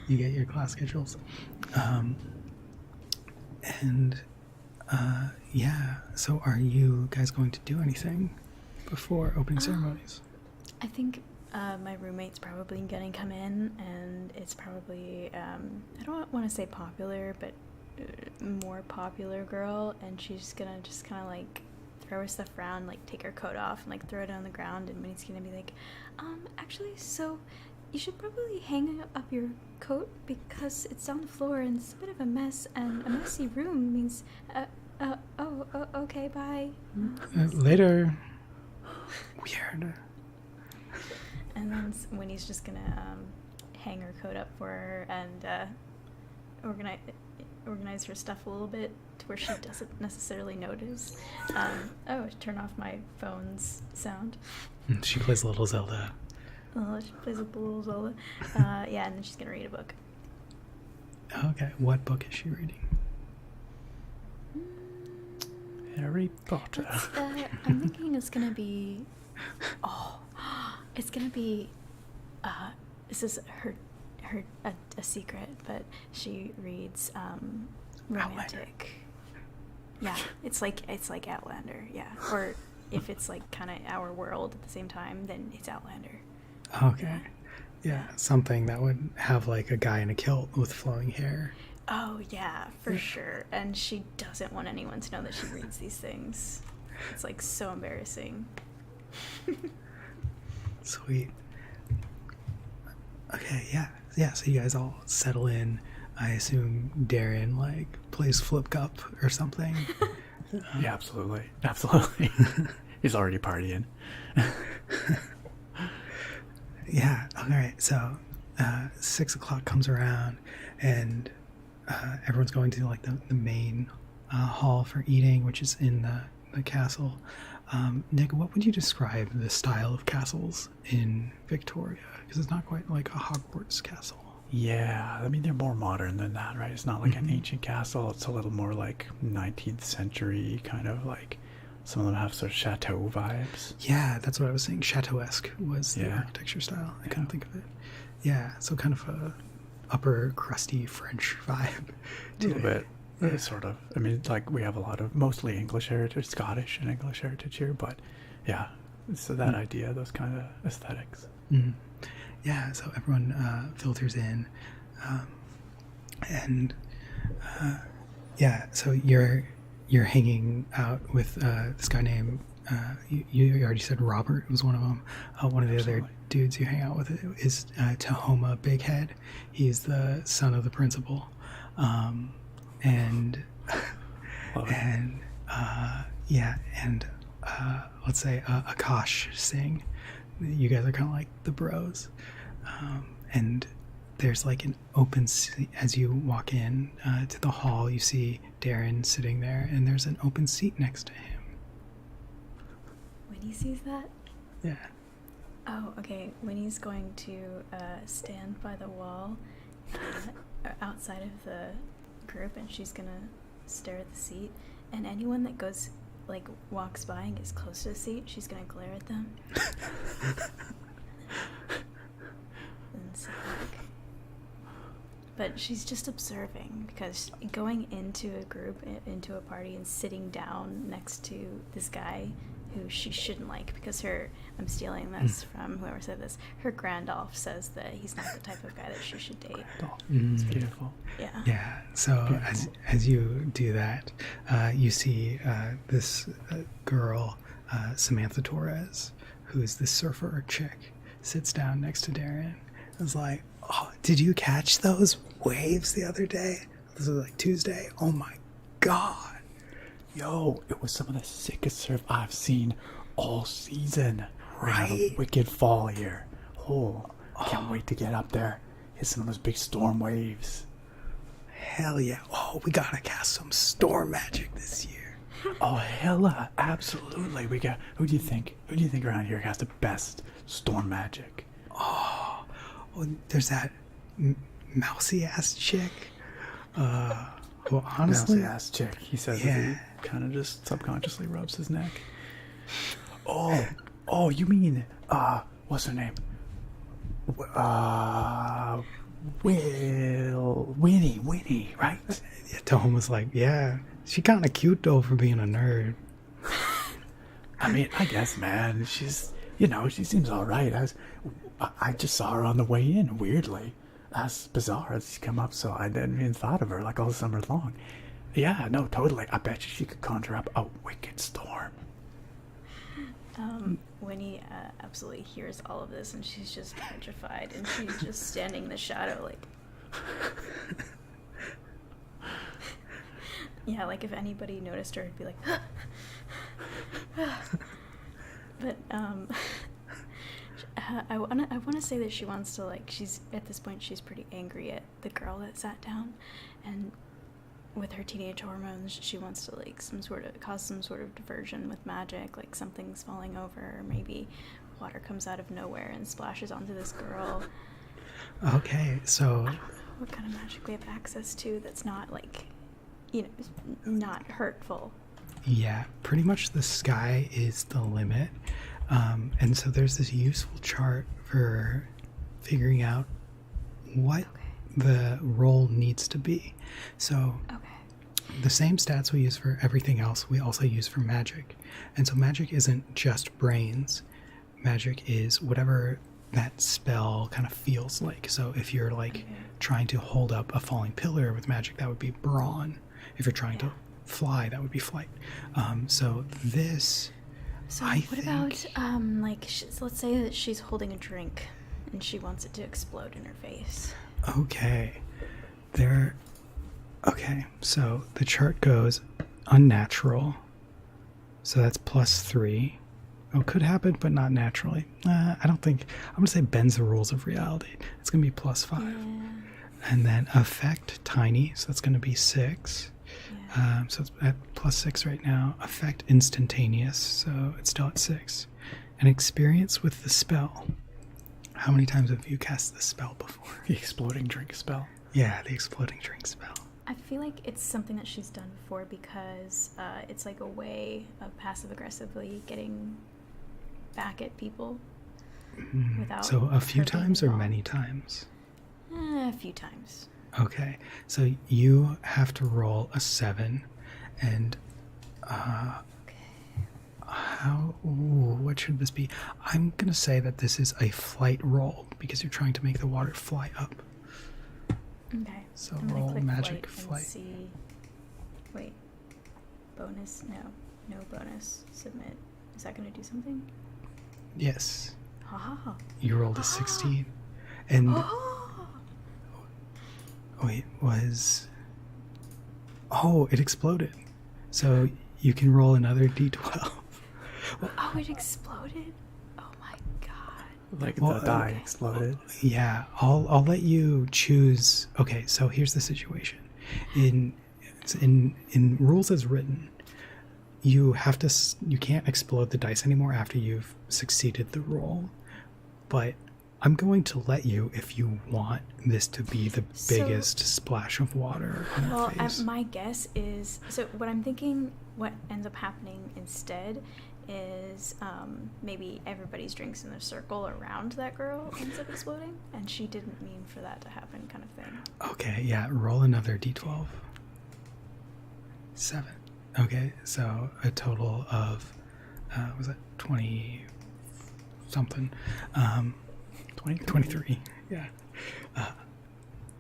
you get your class schedules. And yeah, so are you guys going to do anything before opening ceremonies? I think my roommate's probably gonna come in, and it's probably I don't want to say popular, but more popular girl, and she's gonna just kind of like throw her stuff around, like take her coat off and like throw it on the ground, and Minnie's gonna be like, actually, so you should probably hang up your coat because it's on the floor and it's a bit of a mess, and a messy room means okay, bye. Later. Weird. And then Winnie's just gonna hang her coat up for her and organize her stuff a little bit to where she doesn't necessarily notice. Turn off my phone's sound. She plays Little Zelda. Oh, she plays a little Zelda. Yeah, and then she's gonna read a book. Okay, what book is she reading? Harry Potter. I'm thinking it's gonna be. It's gonna be. This is a secret, but she reads romantic. Yeah, it's like Outlander. Yeah, or if it's like kind of our world at the same time, then it's Outlander. Okay. Yeah, something that would have like a guy in a kilt with flowing hair. Oh yeah, for sure. And she doesn't want anyone to know that she reads these things. It's like so embarrassing. Sweet. Okay, yeah. So you guys all settle in. I assume Darren like plays flip cup or something. Yeah, absolutely. He's already partying. Yeah. All right. So 6 o'clock comes around, and everyone's going to like the main hall for eating, which is in the castle. Nick, what would you describe the style of castles in Victoria? Because it's not quite like a Hogwarts castle. Yeah, I mean, they're more modern than that, right? It's not like an ancient castle. It's a little more like 19th century, kind of like some of them have sort of chateau vibes. Yeah, that's what I was saying. Chateau-esque was the architecture style. I couldn't think of it. Yeah, so kind of a upper crusty French vibe. A little bit. Yeah. Sort of. I mean, like we have a lot of mostly English heritage, Scottish and English heritage here, but yeah, so that idea, those kind of aesthetics. Yeah, so everyone filters in, and yeah, so you're hanging out with this guy named you already said Robert was one of them. One of the other dudes you hang out with is Tahoma Bighead. He's the son of the principal. And let's say Akash Singh. You guys are kind of like the bros, and there's like an open seat as you walk in to the hall. You see Darren sitting there, and there's an open seat next to him. Winnie sees that? Yeah. Oh, okay. Winnie's going to stand by the wall outside of the group, and she's gonna stare at the seat, and anyone that walks by and gets close to the seat, she's gonna glare at them. And so, but she's just observing, because going into a group, into a party, and sitting down next to this guy who she shouldn't like, because I'm stealing this from whoever said this, her Grandolph says that he's not the type of guy that she should date. It's beautiful. Yeah. Yeah. So as you do that, you see this girl, Samantha Torres, who's the surfer chick, sits down next to Darren. I was like, "Oh, did you catch those waves the other day? This was like Tuesday. Oh my god." Yo, it was some of the sickest surf I've seen all season. We're gonna have a wicked fall here. Oh, can't wait to get up there. Hit some of those big storm waves. Hell yeah. Oh, we gotta cast some storm magic this year. Oh, hella, absolutely. Who do you think around here has the best storm magic? Oh, there's that mousy ass chick. Well, honestly, Mousy ass chick. He says yeah. as he kind of just subconsciously rubs his neck. Oh, you mean what's her name? Winnie, right? Yeah, Tom was like, yeah, she kind of cute though for being a nerd. I mean, I guess, man, she's, she seems all right. I just saw her on the way in, weirdly. That's bizarre. She's come up, so I didn't even thought of her like all summer long. Yeah, no, totally. I bet you she could conjure up a wicked storm. Winnie absolutely hears all of this, and she's just petrified, and she's just standing in the shadow, like... Yeah, like if anybody noticed her, it'd be like... But, I want to say that she wants to, like, at this point, she's pretty angry at the girl that sat down, and with her teenage hormones, she wants to, like, cause some sort of diversion with magic, like something's falling over, or maybe water comes out of nowhere and splashes onto this girl. Okay, so... I don't know what kind of magic we have access to that's not, like, not hurtful. Yeah, pretty much the sky is the limit. And so there's this useful chart for figuring out what the role needs to be. So the same stats we use for everything else, we also use for magic. And so magic isn't just brains. Magic is whatever that spell kind of feels like. So if you're like trying to hold up a falling pillar with magic, that would be brawn. If you're trying to fly, that would be flight. So what about let's say that she's holding a drink and she wants it to explode in her face. Okay, so the chart goes unnatural, so that's +3. Oh, could happen, but not naturally. I don't think, I'm gonna say bends the rules of reality. It's gonna be +5. And then effect tiny, so that's gonna be 6. So it's at +6 right now. Effect instantaneous, so it's still at 6. And experience with the spell. How many times have you cast this spell before? The exploding drink spell. Yeah, the exploding drink spell. I feel like it's something that she's done before because it's like a way of passive-aggressively getting back at people without... So a few times or many times? A few times. Okay, so you have to roll a 7, and what should this be? I'm gonna say that this is a flight roll because you're trying to make the water fly up. Okay. So I'm roll magic flight. flight. Wait. Bonus? No bonus. Submit. Is that gonna do something? Yes. Ha. You rolled a 16, and it exploded. So you can roll another d12. Oh, it exploded? Oh my god. Like the die exploded. Yeah, I'll let you choose. Okay, so here's the situation. In rules as written, you can't explode the dice anymore after you've succeeded the roll. But I'm going to let you if you want this to be the biggest splash of water in your face. My guess is, so what I'm thinking, what ends up happening instead is maybe everybody's drinks in a circle around that girl ends up exploding, and she didn't mean for that to happen, kind of thing. Okay, yeah, roll another d12. 7. Okay, so a total of, was that 20 something? 23. Yeah.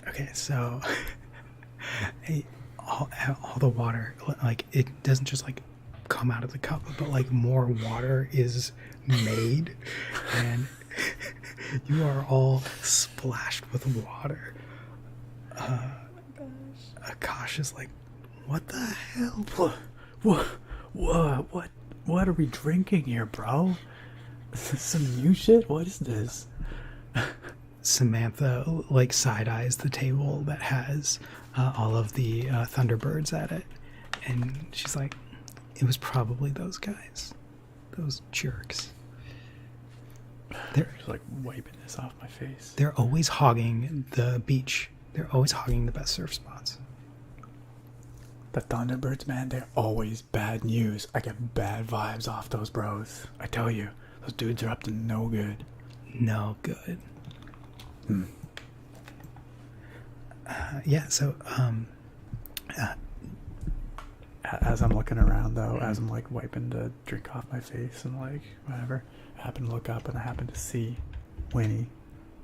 Okay, so all the water, like, it doesn't just like come out of the cup, but like more water is made, and you are all splashed with water. Akash is like, what the hell? What are we drinking here, bro? Some new shit? What is this? Samantha like side eyes the table that has all of the Thunderbirds at it, and she's like, "It was probably those guys, those jerks. Just like wiping this off my face. They're always hogging the beach. They're always hogging the best surf spots." The Thunderbirds, man, they're always bad news. I get bad vibes off those bros. I tell you, those dudes are up to no good. No good. Hmm. Yeah. So As I'm looking around, though, as I'm like wiping the drink off my face and like whatever, I happen to look up and I happen to see Winnie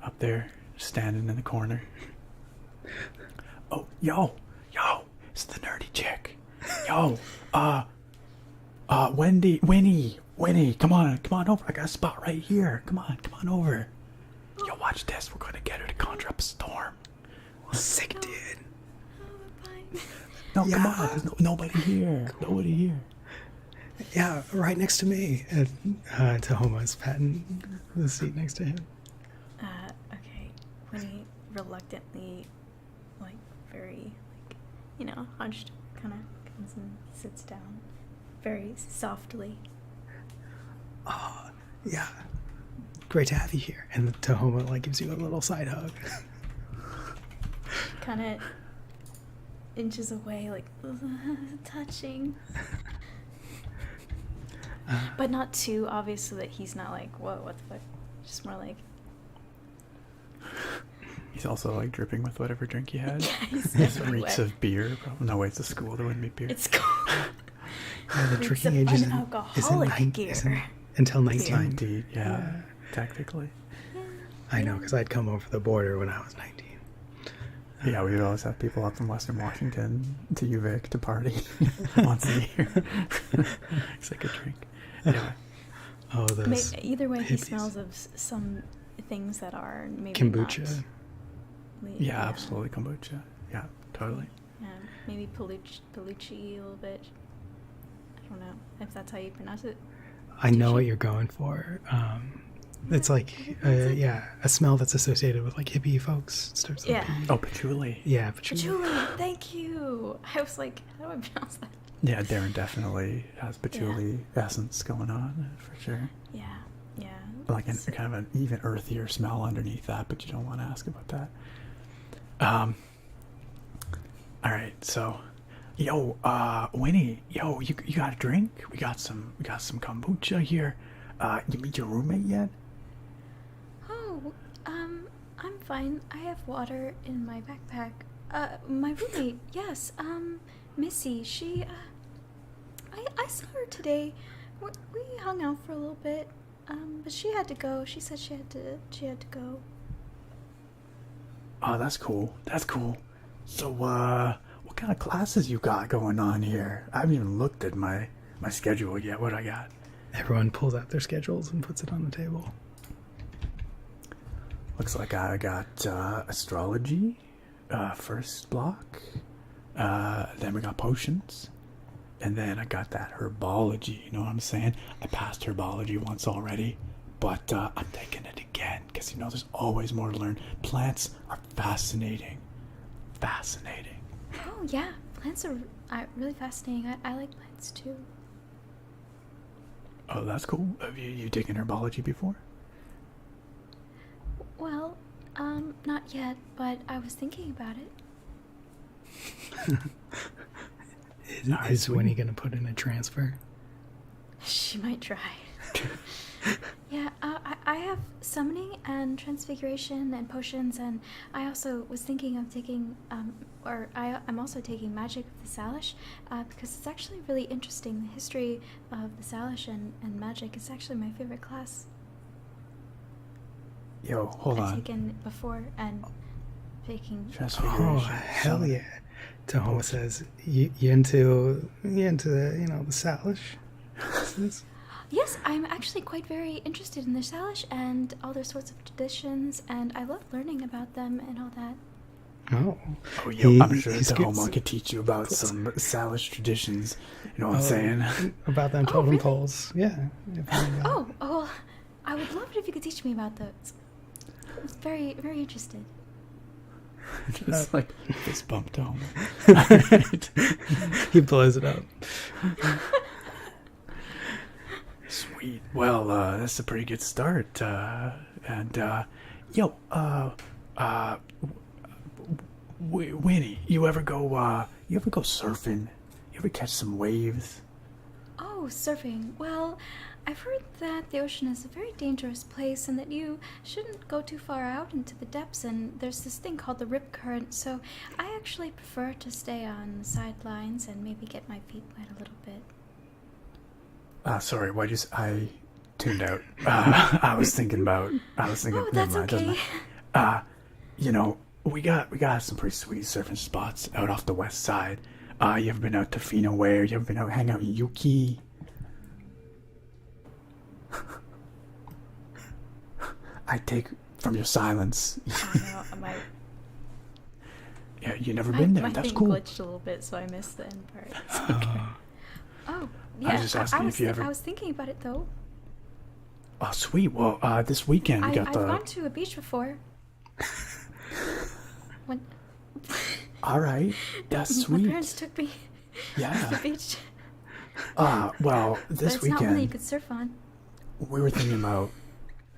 up there standing in the corner. Oh, yo, it's the nerdy chick. Yo, Winnie, come on over. I got a spot right here. Come on over. Yo, watch this. We're gonna get her to conjure up a storm. sick, dude. Fine. No, Yeah. come on. There's nobody here. Nobody here. Yeah, right next to me. Tahoma's patting the seat next to him. Okay. Winnie reluctantly, like, very, like, hunched, kind of comes and sits down very softly. Oh, yeah. Great to have you here. And Tahoma like gives you a little side hug. Kind of inches away, like, touching. But not too obvious so that he's not like, whoa, what the fuck? Just more like... He's also like dripping with whatever drink he had. Yeah, he's It definitely reeks wet. of beer. No, wait, it's a school. There wouldn't be beer. It's cold. Yeah, the Reeks drinking of age isn't unalcoholic gear. until Yeah, 19. indeed, yeah, technically. I know, because I'd come over the border when I was 19. Yeah, we would always have people up from Western Washington to UVic to party once a year. It's like a drink. Anyway, Oh, those Either way, he hippies. smells of some things that are maybe kombucha. not... yeah, absolutely kombucha. Yeah, totally. Yeah, maybe Palucci a little bit. I don't know if that's how you pronounce it. I know what you're going for. It's like, a smell that's associated with like hippie folks. It starts with Yeah. P. Oh, patchouli. Yeah, patchouli. Patchouli, thank you. I was like, how do I pronounce that? Yeah, Darren definitely has patchouli essence going on for sure. Yeah. Like kind of an even earthier smell underneath that, but you don't want to ask about that. All right, so, yo, Winnie, yo, you got a drink? We got some kombucha here. You meet your roommate yet? Oh, I'm fine. I have water in my backpack. My roommate, yes, Missy, she, I saw her today. We hung out for a little bit, but she had to go. She said she had to go. Oh, that's cool. So, what kind of classes you got going on here? I haven't even looked at my schedule yet. What I got? Everyone pulls out their schedules and puts it on the table. Looks like I got astrology, first block. Then we got potions. And then I got that herbology, you know what I'm saying? I passed herbology once already, but I'm taking it again because, there's always more to learn. Plants are fascinating. Oh, yeah, plants are really fascinating. I like plants, too. Oh, that's cool. Have you taken herbology before? Well, not yet, but I was thinking about it. Is Winnie going to put in a transfer? She might try. Yeah, I have summoning and transfiguration and potions, and I also was thinking of taking, I'm also taking magic of the Salish, because it's actually really interesting. The history of the Salish and magic is actually my favorite class. Yo, hold I've on. taken before and taking. Transfiguration. Oh, hell Summon. yeah. Tahoma says, you into the Salish? Yes, I'm actually quite very interested in the Salish and all their sorts of traditions, and I love learning about them and all that. Oh. Oh, yo, I'm sure he's Tahoma good- could teach you about some Salish traditions. You know what I'm saying? About them totem really? poles. Yeah. Oh, I would love it if you could teach me about those. I was very, very interested. Just like fist bump dome. He blows it up. Sweet. Well, that's a pretty good start. Winnie, you ever go surfing? You ever catch some waves? Oh, surfing. Well, I've heard that the ocean is a very dangerous place and that you shouldn't go too far out into the depths, and there's this thing called the rip current, so I actually prefer to stay on the sidelines and maybe get my feet wet a little bit. Sorry, I tuned out. I was thinking, Oh, that's never mind, okay. we got some pretty sweet surfing spots out off the west side. You ever been out to Fino Ware? You ever been out hang out in Yuki? I take from your silence. I know, my Yeah, you never been there. my That's thing cool. glitched a little bit, so I missed the end part. Oh, yeah. I was just asking if you ever. I was thinking about it though. Oh, sweet. Well, this weekend we got I've gone to a beach before. When All right, that's sweet. my parents took me to the Yeah. beach. Well, But this it's not one that you weekend could surf on. we were thinking about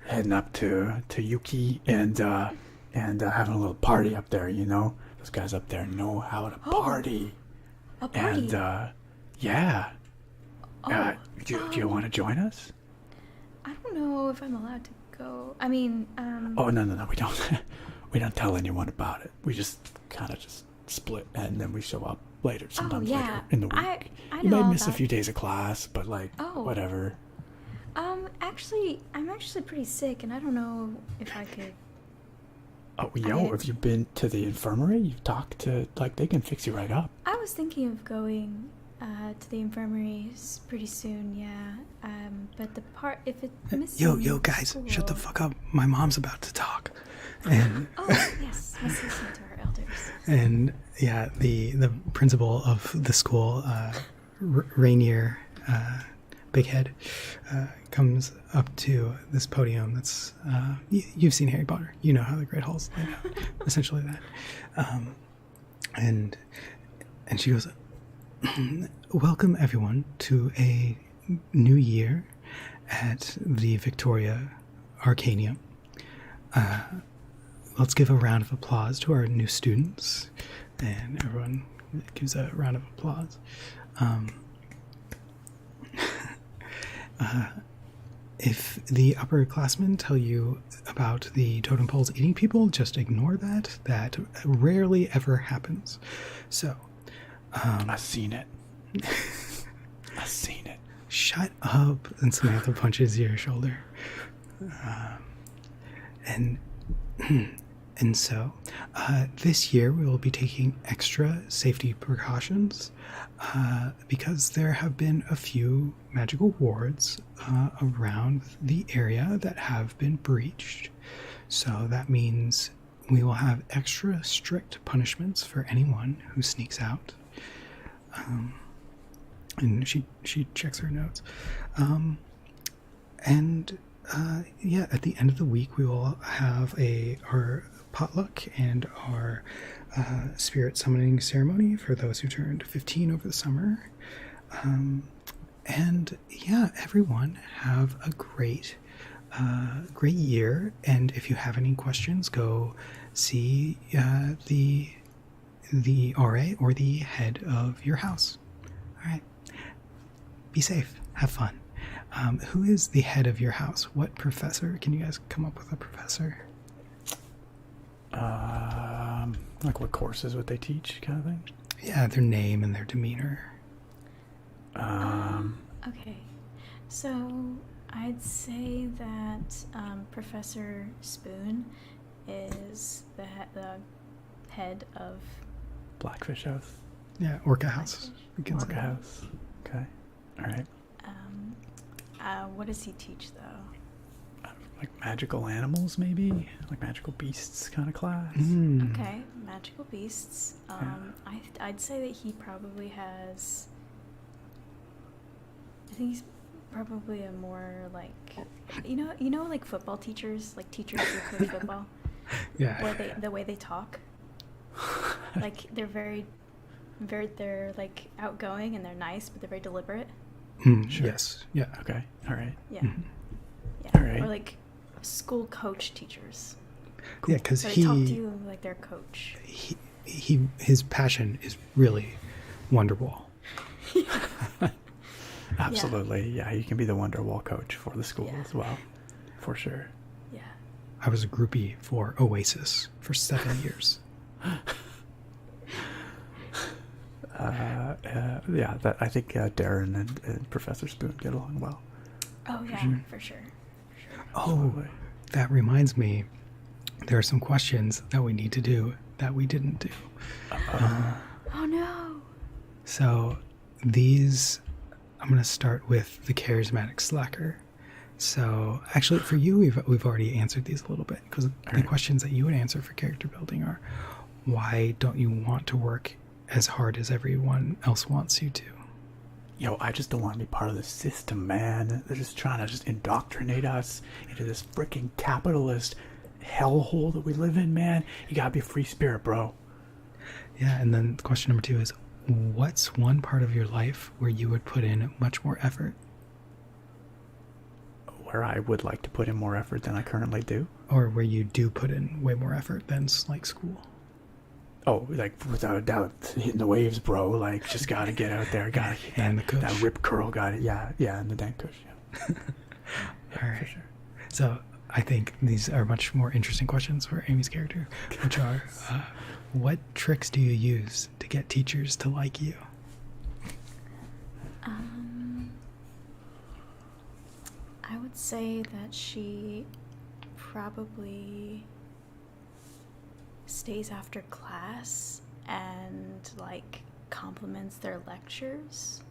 heading up to Yuki and having a little party up there. Those guys up there know how to party. A party. And yeah. Oh, Do you want to join us? I don't know if I'm allowed to go. I mean, Oh no, we don't. We don't tell anyone about it. We just kind of just split, and then we show up later, sometimes yeah. later in the week. I You know might all miss a about few days of class, but whatever. Actually, I'm actually pretty sick, and I don't know if I could. Oh, I- have you been to the infirmary? You've talked to they can fix you right up. I was thinking of going to the infirmary pretty soon, yeah. But the part, if it's missing. Yo, guys, shut the fuck up. My mom's about to talk. And Oh, yes, let's listen to our elders. and yeah, the principal of the school, Rainier, Big Head, comes up to this podium. That's you've seen Harry Potter. You know how the Great Hall's laid out, essentially that. And she goes, "Welcome everyone to a new year at the Victoria Arcanium. Let's give a round of applause to our new students." And everyone gives a round of applause. If the upperclassmen tell you about the totem poles eating people, just ignore that. That rarely ever happens. So, I've seen it. I've seen it. shut up. And Samantha punches your shoulder. And so, this year we will be taking extra safety precautions because there have been a few magical wards around the area that have been breached. So that means we will have extra strict punishments for anyone who sneaks out. And she checks her notes. Yeah, at the end of the week, we will have our potluck and our spirit summoning ceremony for those who turned 15 over the summer. And yeah, everyone have a great year. And if you have any questions, go see the RA or the head of your house. All right. Be safe. Have fun. Who is the head of your house? What professor? Can you guys come up with a professor? Like what courses would they teach, kind of thing? Yeah, their name and their demeanor. Okay, so I'd say that Professor Spoon is the head of Blackfish House. Yeah, Orca House. We can say Orca that. House. Okay. All right. What does he teach though? Like magical animals, maybe? Like magical beasts kind of class? Mm. Okay, magical beasts. I'd say that he probably has. I think he's Probably a more like, like football teachers, like teachers who coach football, Yeah. where the way they talk, like they're like outgoing and they're nice, but they're very deliberate. Sure. Yes. Yeah. Okay. All right. Yeah, Mhm. yeah. All right. Or like school coach teachers. Yeah, because So they talk to you like their coach. his passion is really Wonderwall. Absolutely. Yeah, you can be the Wonderwall coach for the school Yeah. as well, for sure. Yeah. I was a groupie for Oasis for 7 years. Yeah, that I think Darren and Professor Spoon get along well. Oh yeah, sure. for sure. Oh, Absolutely. that reminds me. There are some questions that we need to do that we didn't do. Oh no. So these, I'm going to start with the charismatic slacker. So actually, for you, we've already answered these a little bit, because the right. questions that you would answer for character building are, why don't you want to work as hard as everyone else wants you to? Yo, I just don't want to be part of the system, man. They're just trying to just indoctrinate us into this freaking capitalist hellhole that we live in, man. You gotta be a free spirit, bro. Yeah, and then question number 2 is, what's one part of your life where you would put in much more effort? Where I would like to put in more effort than I currently do. Or where you do put in way more effort than like school? Oh, like without a doubt, hitting the waves, bro. Like, just gotta get out there, gotta get And the that cush. rip curl, got it. Yeah, and the dank kush, yeah. All right. For sure. So I think these are much more interesting questions for Amy's character, which are, what tricks do you use to get teachers to like you? I would say that she probably stays after class and like compliments their lectures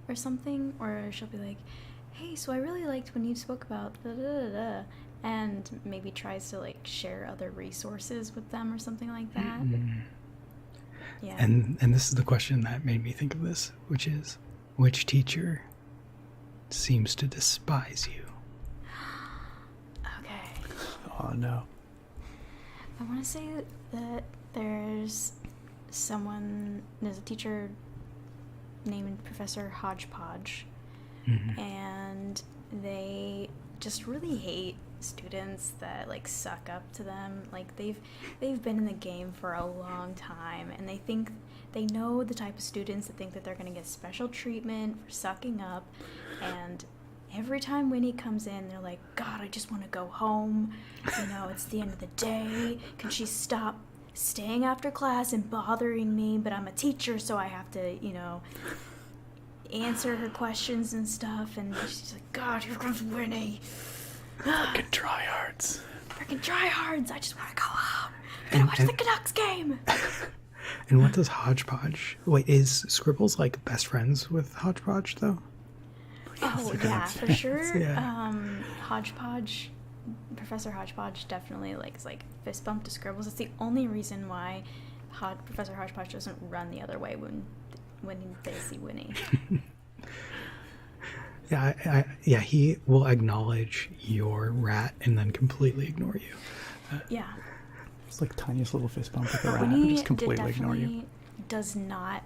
or something, or she'll be like, hey, so I really liked when you spoke about da da da da, and maybe tries to like share other resources with them or something like that. Yeah. And this is the question that made me think of this, which is, which teacher seems to despise you? Okay. Oh no. I want to say that there's a teacher named Professor Hodgepodge, and they just really hate students that like suck up to them. Like they've been in the game for a long time, and they know the type of students that think that they're going to get special treatment for sucking up, and every time Winnie comes in, they're like, God, I just want to go home. It's the end of the day. Can she stop staying after class and bothering me? But I'm a teacher, so I have to, answer her questions and stuff. And she's like, God, here comes Winnie. Fucking tryhards. Freaking tryhards. I just want to go home. And watch the Canucks game. And what does Hodgepodge... Wait, is Scribbles like best friends with Hodgepodge, though? Oh, yeah, for sure. Yeah. Hodgepodge, Professor Hodgepodge definitely is like fist bump to Scribbles. It's the only reason why Professor Hodgepodge doesn't run the other way when they see Winnie. Yeah, he will acknowledge your rat and then completely ignore you. Yeah. It's like tiniest little fist bump with a But rat and Winnie just completely ignore you. definitely does not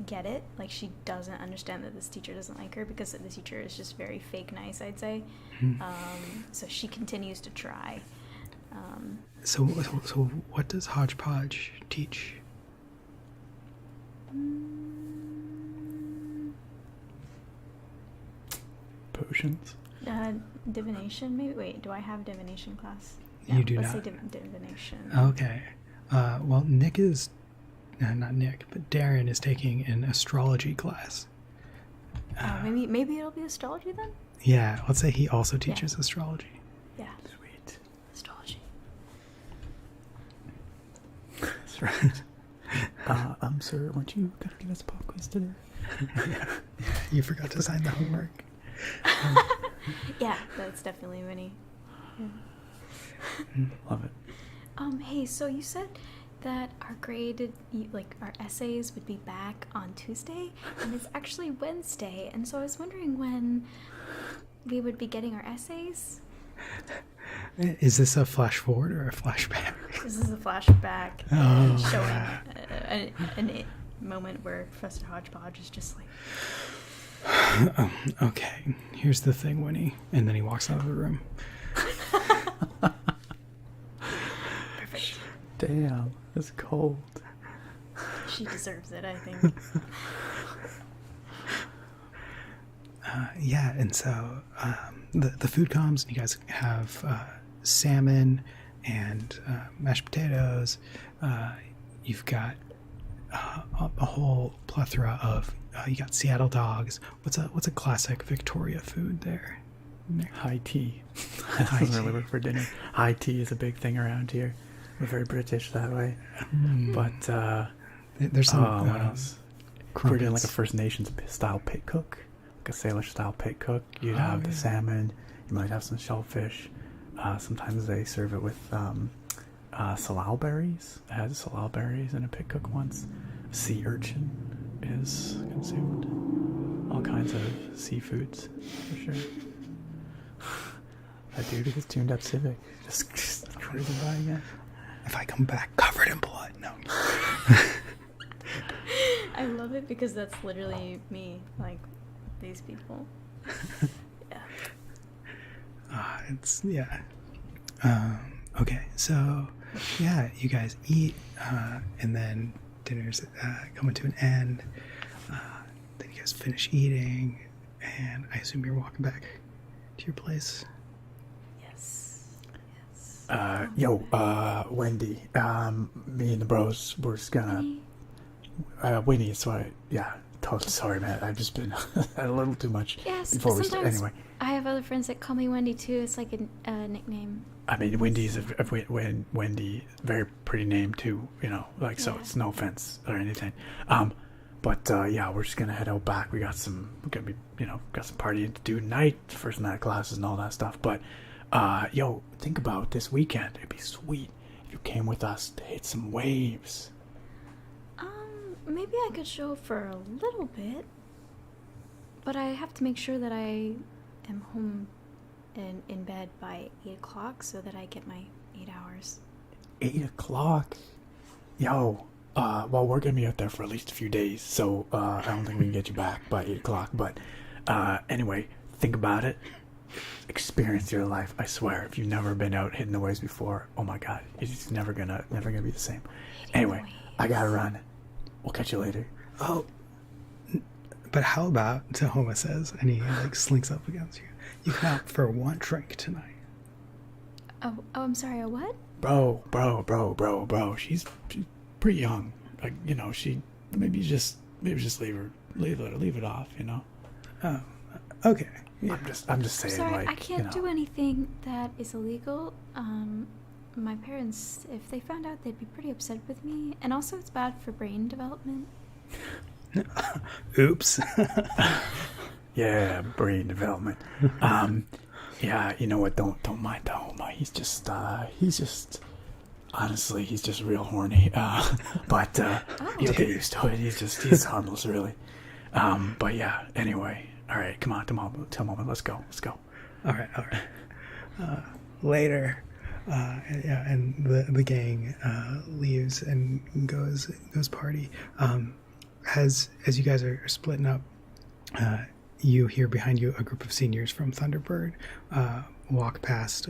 get it. Like, she doesn't understand that this teacher doesn't like her because the teacher is just very fake nice, I'd say. So she continues to try. So what does Hodgepodge teach? Potions. Divination, maybe? Wait, do I have divination class? You do let's not. say divination. Okay. Well, Nick is... not Nick, but Darren is taking an astrology class. Maybe it'll be astrology then? Yeah, let's say he also teaches astrology. Yeah. Sweet. Astrology. That's right. Sir, weren't you gonna give us a pop quiz today? Yeah, you forgot to sign the homework. Yeah, that's definitely Winnie. Yeah. Love it. Hey, so you said that our graded, like our essays would be back on Tuesday, and it's actually Wednesday, and so I was wondering when we would be getting our essays. Is this a flash forward or a flashback? This is a flashback showing Oh. a moment where Professor Hodgepodge is just like, Okay, here's the thing, Winnie. And then he walks out of the room. perfect. Damn, it's cold. She deserves it, I think. Yeah, and so the food comes, and you guys have salmon and mashed potatoes. You've got a whole plethora of. You got Seattle dogs. What's a classic Victoria food there? High tea. High Doesn't really tea. work for dinner. High tea is a big thing around here. We're very British that way. But There's some what else? If we're doing like a crumpets. First Nations style pit cook, like a Salish style pit cook. You'd have the salmon. You might have some shellfish. Sometimes they serve it with salal berries. I had salal berries in a pit cook once. Sea urchin is consumed. All kinds of seafoods, for sure. That dude with his tuned up Civic just cruising by again. If I come back covered in blood, no. I love it because that's literally me, like these people. Yeah. It's yeah. Okay, so yeah, you guys eat, and then dinner's coming to an end. Then you guys finish eating, and I assume you're walking back to your place. Yes. Yes. Wendy, me and the bros, we're just gonna, Winnie, sorry, yeah, totally sorry, man, I've just been a little too much Yes. before we Sometimes anyway. I have other friends that call me Wendy too. It's like a nickname. I mean, Wendy's Wendy, very pretty name too, you know, like, so Yeah. it's no offense or anything. But yeah, we're just gonna head out back. We're got some partying to do tonight, first night of classes and all that stuff. But, think about this weekend. It'd be sweet if you came with us to hit some waves. Maybe I could show for a little bit, but I have to make sure that I am home and in bed by 8 o'clock so that I get my 8 hours. 8 o'clock? Well, we're gonna be out there for at least a few days, so I don't think we can get you back by 8 o'clock. But anyway, think about it. Experience your life. I swear, if you've never been out hitting the waves before, oh my god, it's never gonna be the same. Anyway, I gotta run. We'll catch you later. Oh, but how about Tahoma says, and he like slinks up against you. You can out for one drink tonight. Oh, I'm sorry. A what? Bro. She's pretty young. Like, you know, maybe just leave it off. You know. Oh, okay. Yeah. I'm just saying. Sorry, like, I can't you know. do anything that is illegal. My parents, if they found out, they'd be pretty upset with me. And also, it's bad for brain development. Oops. Yeah, brain development. Yeah, you know what? Don't mind Tahoma. He's just honestly, he's just real horny. But you'll get used to it. He's harmless, really. But yeah. Anyway, all right. Come on, Tahoma. Let's go. All right. Later, yeah, and the gang leaves and goes party. As you guys are splitting up, you hear behind you a group of seniors from Thunderbird walk past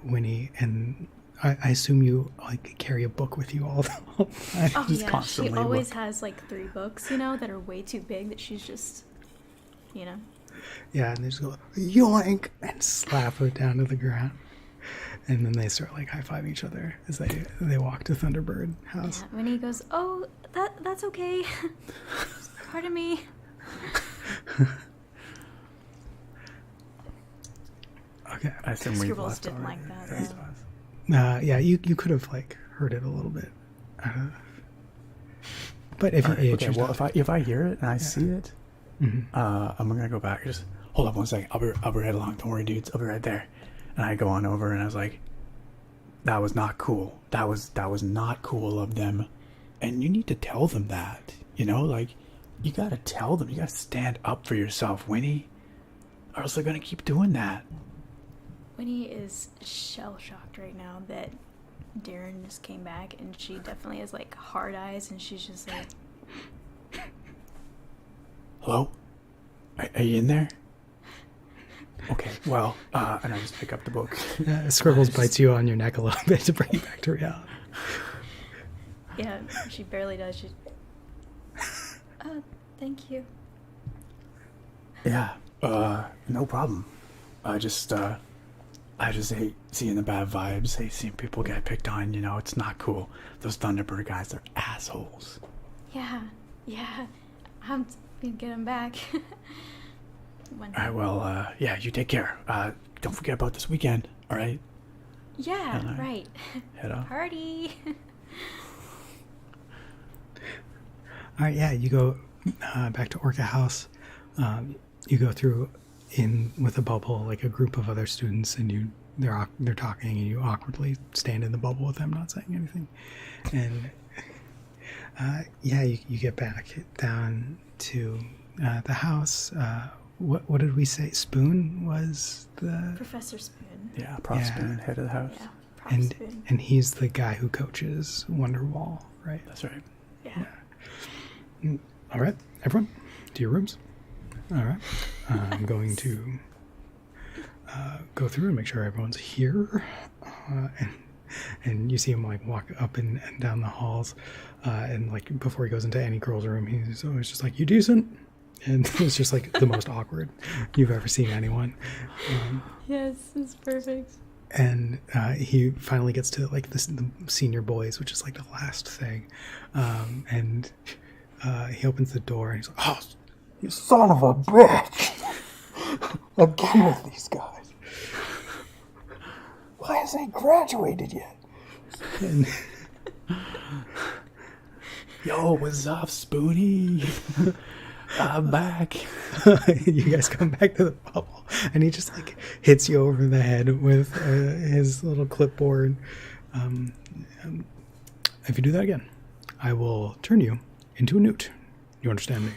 Winnie, and I assume you like carry a book with you all the time. Oh Just yeah, she constantly always look. has like 3 books, that are way too big that she's just, Yeah, and they just go yoink and slap her down to the ground, and then they start like high-fiving each other as they walk to Thunderbird house. Yeah, when he goes, oh, that's okay. Pardon me. Okay. I assume we've Scribbles left didn't already. like that, Right. though. Yeah, you could have like heard it a little bit, but if Alright, you okay, choose well, not if I hear it and I see it, Mhm. I'm gonna go back. Just hold up one second. I'll be right along. Don't worry, dudes. I'll be right there. And I go on over and I was like, that was not cool. That was not cool of them. And you need to tell them that. You know, like, you gotta tell them. You gotta stand up for yourself, Winnie. Or else they're gonna keep doing that. Winnie is shell-shocked right now that Darren just came back, and she definitely has, like, hard eyes, and she's just like... Hello? Are you in there? Okay, well, and I just pick up the book. Scribbles bites you on your neck a little bit to bring you back to reality. Yeah, she barely does. She... thank you. Yeah, no problem. I just hate seeing the bad vibes, hate seeing people get picked on, you know, it's not cool. Those Thunderbird guys, they're assholes. Yeah, I'm gonna get him back. Alright, well, yeah, you take care. Don't forget about this weekend, alright? Yeah, right. Head off. Party! All right, yeah, you go back to Orca House. You go through in with a bubble, like a group of other students, and they're talking, and you awkwardly stand in the bubble with them, not saying anything. And yeah, you get back down to the house. What did we say? Spoon was the Professor Spoon. Yeah, Prof Spoon, head of the house. Yeah, Prof Spoon. And he's the guy who coaches Wonderwall, right? That's right. Yeah. All right, everyone, to your rooms. All right, I'm going to go through and make sure everyone's here. And you see him like walk up and down the halls, and like before he goes into any girl's room, he's always just like, "You decent?" And it's just like the most awkward you've ever seen anyone. Yes, it's perfect. And he finally gets to like the senior boys, which is like the last thing, and he opens the door and he's like, "Oh, you son of a bitch! Again with these guys. Why hasn't he graduated yet?" And Yo, what's up, Spoonie? I'm back. you guys come back to the bubble, and he just like hits you over the head with his little clipboard. If you do that again, I will turn you into a newt. You understand me?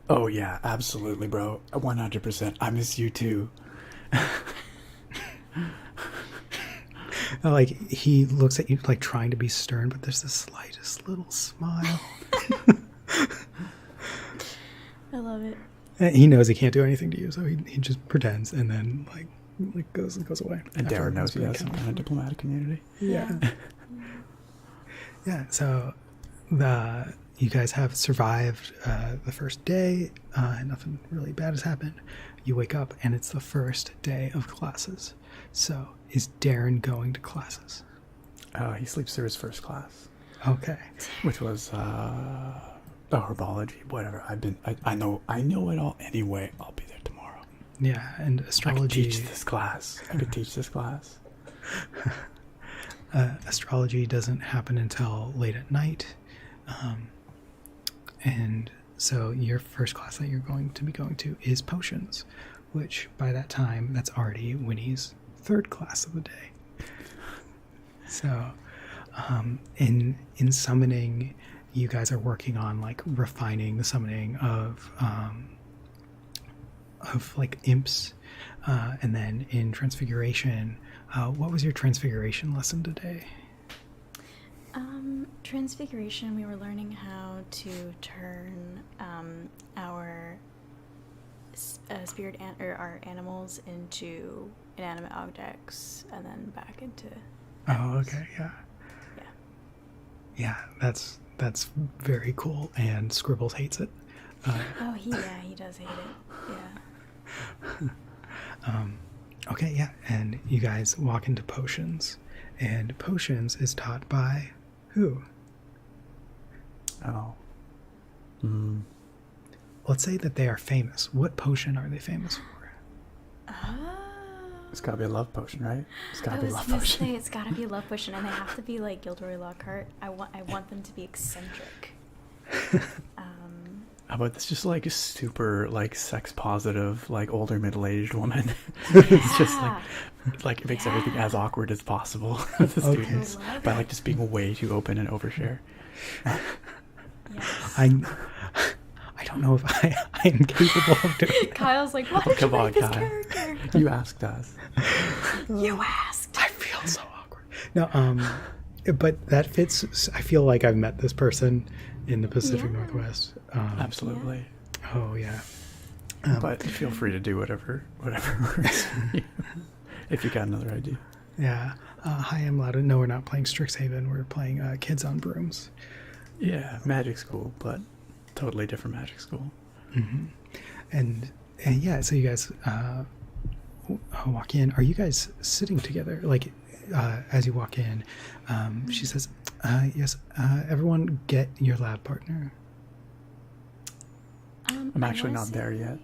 Oh yeah, absolutely, bro. 100%. I miss you too. Like he looks at you like trying to be stern, but there's the slightest little smile. I love it. And he knows he can't do anything to you, so he just pretends and then like goes away. And after Darren knows he everyone's has some been kind of diplomatic immunity. Yeah. Yeah, so you guys have survived the first day. Nothing really bad has happened. You wake up and it's the first day of classes. So is Darren going to classes? He sleeps through his first class, Okay. which was herbology, whatever. I know it all anyway. I'll be there tomorrow. Yeah, and I could astrology. teach this class. Astrology doesn't happen until late at night. And so your first class that you're going to be going to is potions, which by that time, that's already Winnie's third class of the day. So in summoning, you guys are working on like refining the summoning of like imps, and then in transfiguration, what was your transfiguration lesson today? Transfiguration, we were learning how to turn our spirit or our animals into inanimate objects and then back into animals. Oh, okay, yeah, that's very cool, and Scribbles hates it. He does hate it. Yeah. Okay, yeah, and you guys walk into potions, and potions is taught by who? Oh. Let's say that they are famous. What potion are they famous for? It's gotta be a love potion, right? It's gotta be a love I was potion. gonna say it's gotta be a love potion, and they have to be like Gilderoy Lockhart. I want them to be eccentric. How about this just like super like sex positive, like older middle-aged woman? It's just like it makes everything as awkward as possible with the Okay. students by like just being way too open and overshare. Yes. I don't know if I'm capable of doing that. Kyle's like, why did you Come on, write this Kyle. character? You asked us. You asked. I feel so awkward. No, but that fits. I feel like I've met this person in the Pacific Yeah. Northwest. Absolutely. Oh yeah. But feel free to do whatever works for you. If you got another idea. Yeah. Hi, I'm Loud. No, we're not playing Strixhaven. We're playing Kids on Brooms. Yeah, magic school, but totally different magic school. Mm-hmm. And yeah, so you guys walk in. Are you guys sitting together? Like, as you walk in, she says, yes, everyone get your lab partner. I'm actually not there yet.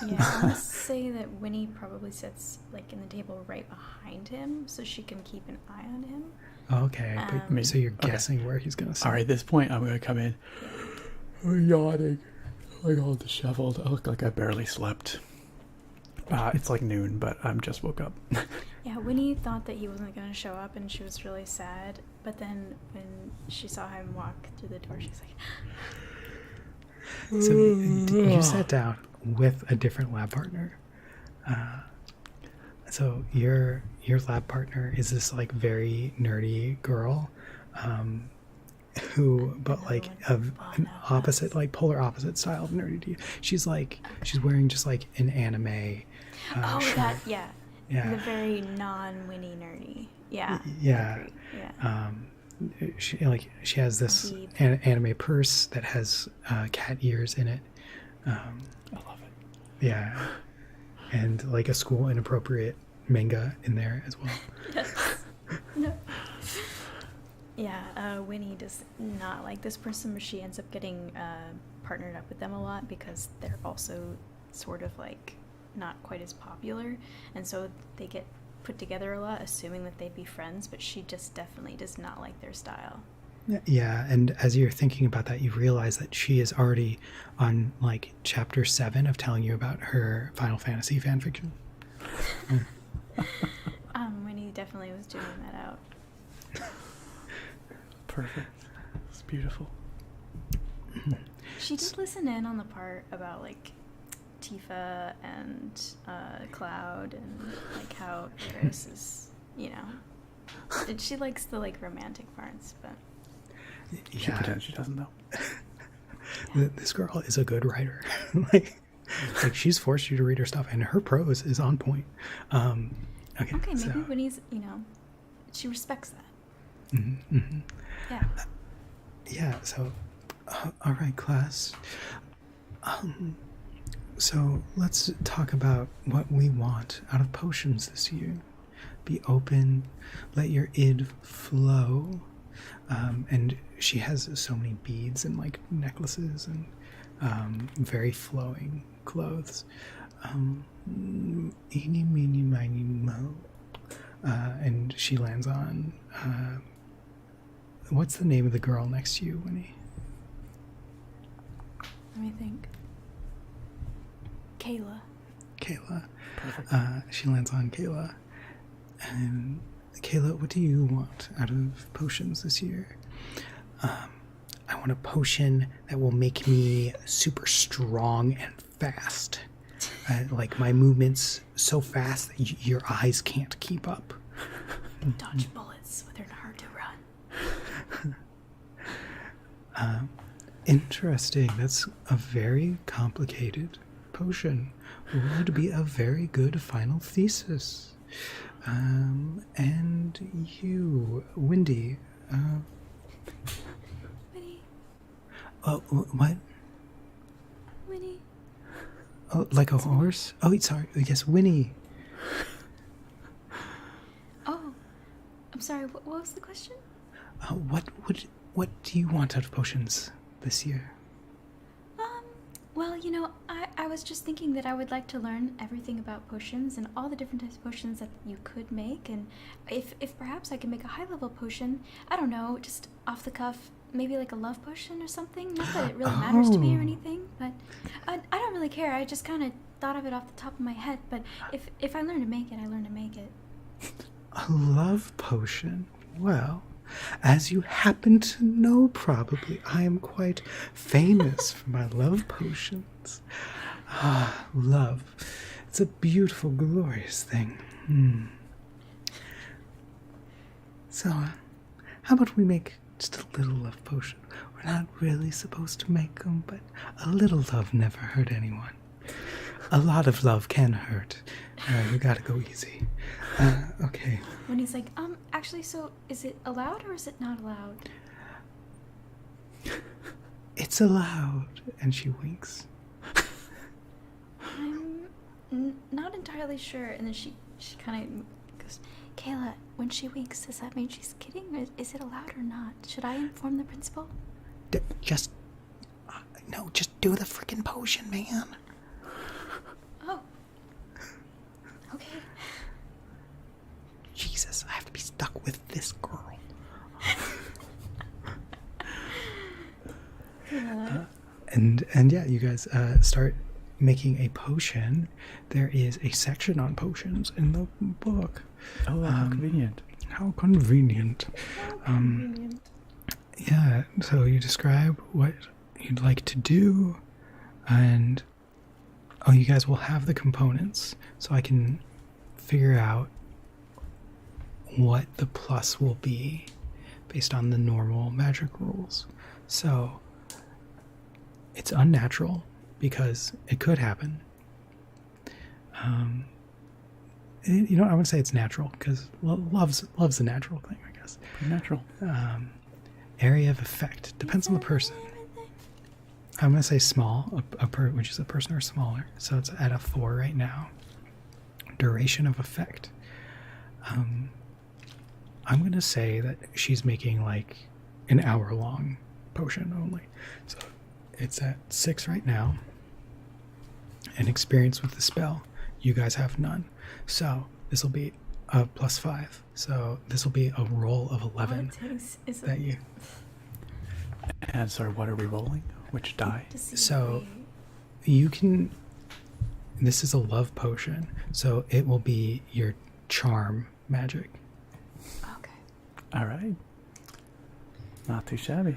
Yeah, I want to say that Winnie probably sits like in the table right behind him, so she can keep an eye on him. Okay, but so you're Okay. guessing where he's going to sit. All right, at this point, I'm going to come in. I'm yawning. Like all disheveled. I look like I barely slept. It's like noon, but I'm just woke up. Yeah, Winnie thought that he wasn't going to show up, and she was really sad. But then when she saw him walk through the door, she's like, So you sat down with a different lab partner. So your lab partner is this like very nerdy girl, who but like of an opposite, like polar opposite style of nerdy to you. She's wearing just like an anime. oh, shirt. that, yeah. Yeah. The very non-Winnie nerdy. Yeah. Yeah. Yeah. She has this Deep. anime purse that has cat ears in it. I love it. Yeah, and like a school inappropriate manga in there as well. Yes. No. Yeah, Winnie does not like this person, but she ends up getting partnered up with them a lot because they're also sort of like not quite as popular, and so they get put together a lot, assuming that they'd be friends, but she just definitely does not like their style. Yeah, and as you're thinking about that, you realize that she is already on like chapter 7 of telling you about her Final Fantasy fanfiction. Winnie definitely was doing that out. Perfect. It's beautiful. She did listen in on the part about like Tifa and Cloud and like how Iris is, and she likes the like romantic parts, but She pretends she doesn't know. This girl is a good writer. like she's forced you to read her stuff, and her prose is on point. Okay, maybe so, Winnie's, she respects that. mm-hmm, mm-hmm. Yeah. Yeah, so, all right, class. So let's talk about what we want out of potions this year. Be open, let your id flow. And she has so many beads and like necklaces and very flowing clothes. Eeny, meeny, miny, mo. And she lands on. What's the name of the girl next to you, Winnie? Let me think. Kayla. Kayla. Perfect. She lands on Kayla. And Kayla, what do you want out of potions this year? I want a potion that will make me super strong and fast. Like my movements so fast that your eyes can't keep up. Dodge bullets with her hard to run. Interesting. That's a very complicated potion. Would be a very good final thesis. And you, Wendy. Winnie. What? Winnie. Oh, like a horse? Oh, sorry. Yes, Winnie. Oh, I'm sorry. What was the question? What do you want out of potions this year? Well, I was just thinking that I would like to learn everything about potions and all the different types of potions that you could make, and if perhaps I could make a high-level potion, I don't know, just off the cuff, maybe like a love potion or something. Not that it really matters to me or Oh. anything, but I don't really care. I just kind of thought of it off the top of my head. But if I learn to make it, I learn to make it. A love potion? Well, as you happen to know, probably, I am quite famous for my love potions. Ah, love. It's a beautiful, glorious thing. So, how about we make just a little love potion? We're not really supposed to make them, but a little love never hurt anyone. A lot of love can hurt. We gotta go easy. Okay. When he's like, actually, so is it allowed or is it not allowed? It's allowed. And she winks. I'm not entirely sure. And then she kind of goes, Kayla, when she winks, does that mean she's kidding? Or is it allowed or not? Should I inform the principal? Just do the freaking potion, man. Oh. Okay. Jesus, I have to be stuck with this girl. And yeah, you guys start making a potion. There is a section on potions in the book. Oh, how convenient. How convenient. Convenient. Yeah, so you describe what you'd like to do, and you guys will have the components, so I can figure out what the plus will be based on the normal magic rules. So it's unnatural because it could happen. You know, I would say it's natural because love's a natural thing, I guess. Pretty natural. Area of effect depends on the person. I'm gonna say small, which is a person or smaller. So it's at a 4 right now. Duration of effect. I'm gonna say that she's making like an hour-long potion only. So it's at 6 right now. And experience with the spell, you guys have none. So this will be a +5. So this will be a roll of 11. All it takes is That you. And sorry, what are we rolling? Which die? to see So if we- you can. This is a love potion, so it will be your charm magic. Okay. All right. Not too shabby.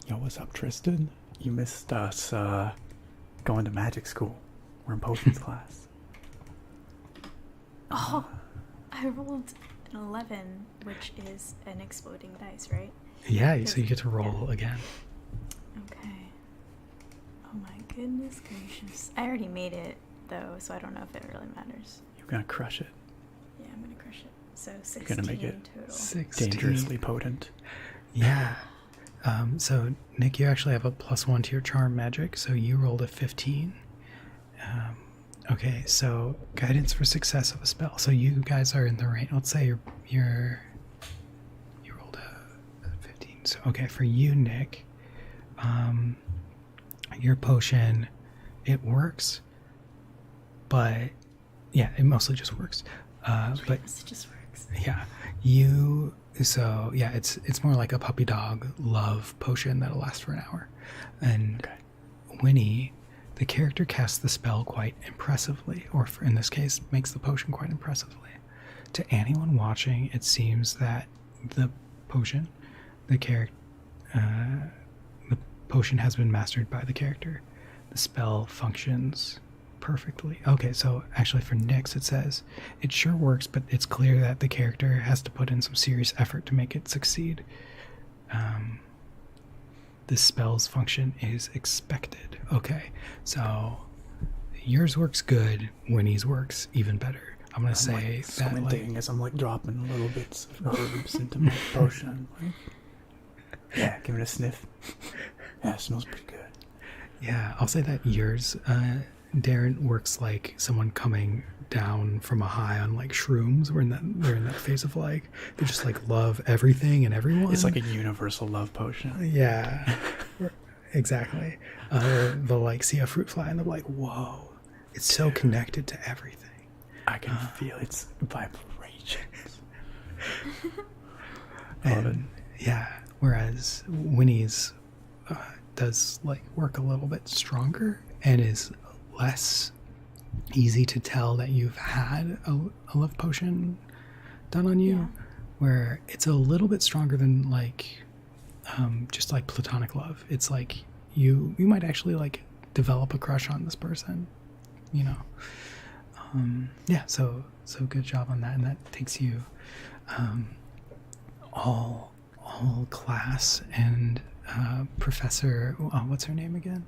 Yo, what's up, Tristan? You missed us going to magic school. We're in potions class. Oh, I rolled an 11, which is an exploding dice, right? Yeah, so you get to roll again. Okay. Oh my goodness gracious. I already made it, though, so I don't know if it really matters. You're gonna crush it. Yeah, I'm gonna crush it. So 16 gonna make it total. 16. Dangerously potent. Yeah. So Nick, you actually have a +1 to your charm magic, so you rolled a 15. Okay, so guidance for success of a spell. So you guys are in the range. Let's say you rolled a 15. So okay, for you, Nick, your potion, it works, but yeah, it mostly just works. But It just works. yeah, so yeah, it's more like a puppy dog love potion that'll last for an hour. And Okay. Winnie, the character casts the spell quite impressively, or in this case, makes the potion quite impressively. To anyone watching, it seems that the potion, the potion has been mastered by the character. The spell functions perfectly. Okay, so actually for Nyx it says, it sure works, but it's clear that the character has to put in some serious effort to make it succeed. The spell's function is expected. Okay, so yours works good, Winnie's works even better. I'm gonna say like that squinting as I'm like dropping little bits of herbs into my potion. Like, yeah, give it a sniff. Yeah, it smells pretty good. yeah, I'll say that yours, Darren, works like someone coming down from a high on like shrooms. They're in that phase of like they just like love everything and everyone. It's like a universal love potion. yeah, exactly. They'll like see a fruit fly and they're like, whoa, it's so connected to everything. I can feel its vibrations. Love it. And yeah, whereas Winnie's does like work a little bit stronger and is less easy to tell that you've had a love potion done on you, where it's a little bit stronger than like just like platonic love. It's like you might actually like develop a crush on this person, you know. Yeah, so good job on that, and that takes you all class and Professor, what's her name again?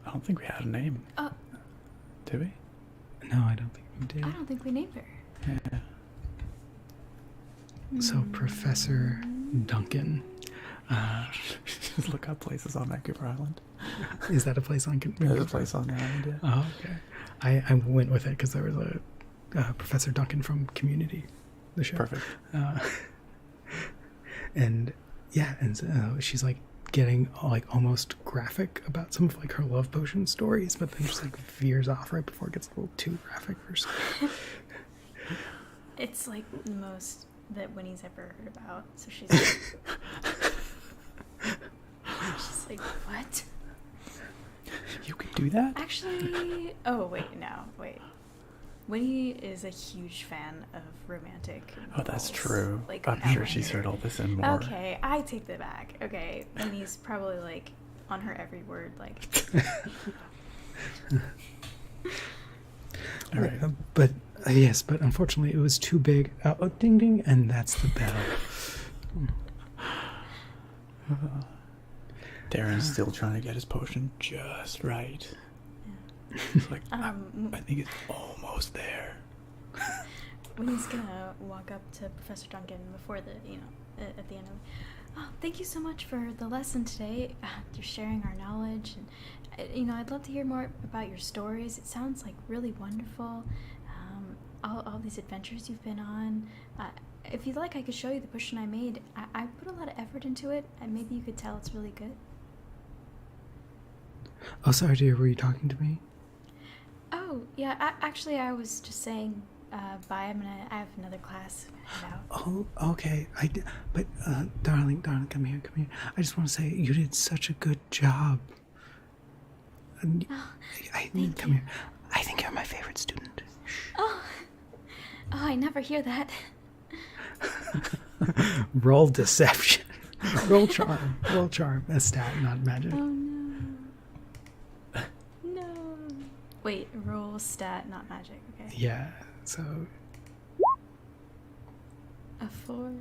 I don't think we had a name. Did we? No, I don't think we did. I don't think we named her. Yeah. So Professor Duncan. Just look up places on Vancouver Island. Is that a place on Vancouver? There's a place on the island, yeah. Oh, okay. I went with it because there was a Professor Duncan from Community, the show. Perfect. And yeah, and she's like getting like almost graphic about some of like her love potion stories, but then just like veers off right before it gets a little too graphic for some. It's like the most that Winnie's ever heard about. So she's like, she's like, what? You could do that? Actually, oh wait. Winnie is a huge fan of romantic Oh, that's novels. true. Like, I'm sure she's heard all this and more. Okay, I take that back. Okay, Winnie's probably like on her every word, like. All right. But yes, but unfortunately it was too big. Oh, ding ding, and that's the bell. Darren's still trying to get his potion just right. He's like, I think it's almost there. Winnie's gonna walk up to Professor Duncan before at the end of it. Oh, thank you so much for the lesson today. You're sharing our knowledge, and I'd love to hear more about your stories. It sounds like really wonderful. All these adventures you've been on. If you'd like, I could show you the potion I made. I put a lot of effort into it, and maybe you could tell it's really good. Oh, sorry, dear. Were you talking to me? Oh, yeah. Actually, I was just saying bye. I have another class. Head out. Oh, okay. But darling, come here. I just want to say you did such a good job. Come here. I think you're my favorite student. Oh, I never hear that. Roll deception. Roll charm. A stat, not magic. Oh no. No. Wait, roll stat, not magic. Okay. Yeah. So A 4.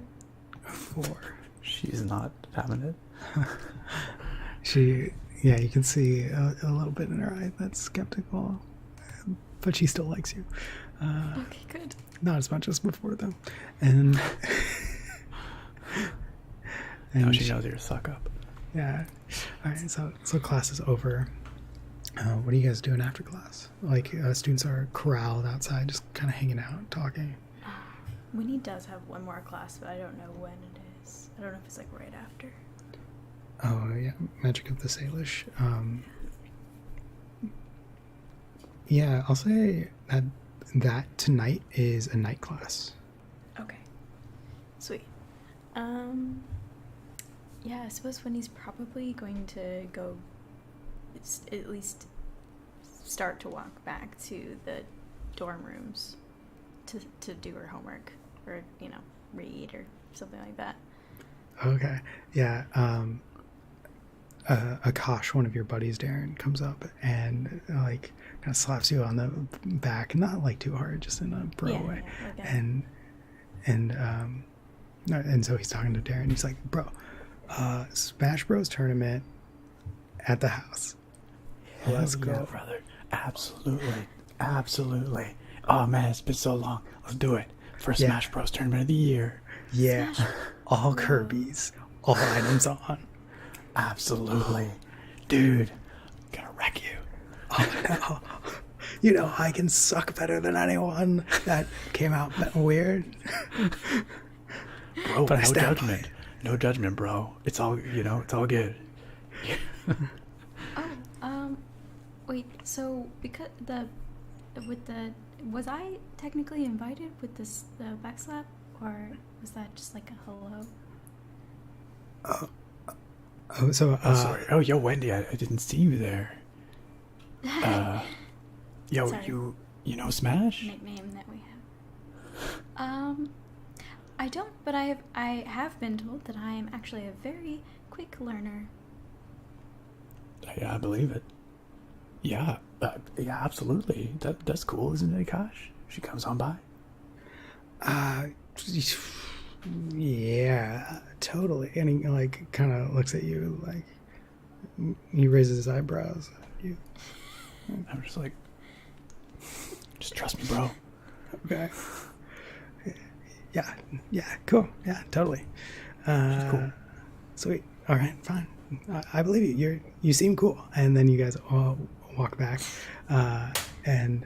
a 4. She's not having it. Yeah, you can see a little bit in her eye that's skeptical, but she still likes you. Okay, good. Not as much as before, though. And Now she knows you're a suck up. Yeah. All right. So class is over. What are you guys doing after class? Like students are corralled outside, just kind of hanging out, talking. Winnie does have one more class, but I don't know when it is. I don't know if it's like right after. Oh yeah, Magic of the Salish. Yeah, I'll say that tonight is a night class. Okay. Sweet. Yeah, I suppose Winnie's probably going to go at least start to walk back to the dorm rooms to do her homework or, read or something like that. Okay. Yeah. Akash, one of your buddies, Darren, comes up and like kind of slaps you on the back, not like too hard, just in a bro way. Yeah, And so he's talking to Darren. He's like, "Bro, Smash Bros tournament at the house. Let's go, yeah, brother. Absolutely. Oh man, it's been so long. Let's do it. First Smash Bros tournament of the year. Yeah, all Kirby's, all items on. Absolutely, dude. I'm gonna wreck you. Oh no. I can suck better than anyone. That came out weird. Bro, But I no stand judgment. No judgment, bro. It's all, it's all good. Wait, so because was I technically invited with the backslap, or was that just like a hello? Oh, so Oh, sorry. Oh, yo, Wendy, I didn't see you there. Yo, Sorry. you know Smash? Nickname that we have. I don't, but I have been told that I am actually a very quick learner. Yeah, I believe it. Yeah, yeah, absolutely. That's cool, isn't it, Akash? She comes on by. Yeah, totally. And he like kind of looks at you like he raises his eyebrows. You I'm just like, just trust me, bro. okay? Yeah, cool. Yeah, totally. She's cool. Sweet. All right, fine. I believe you. You seem cool. And then you guys all walk back, and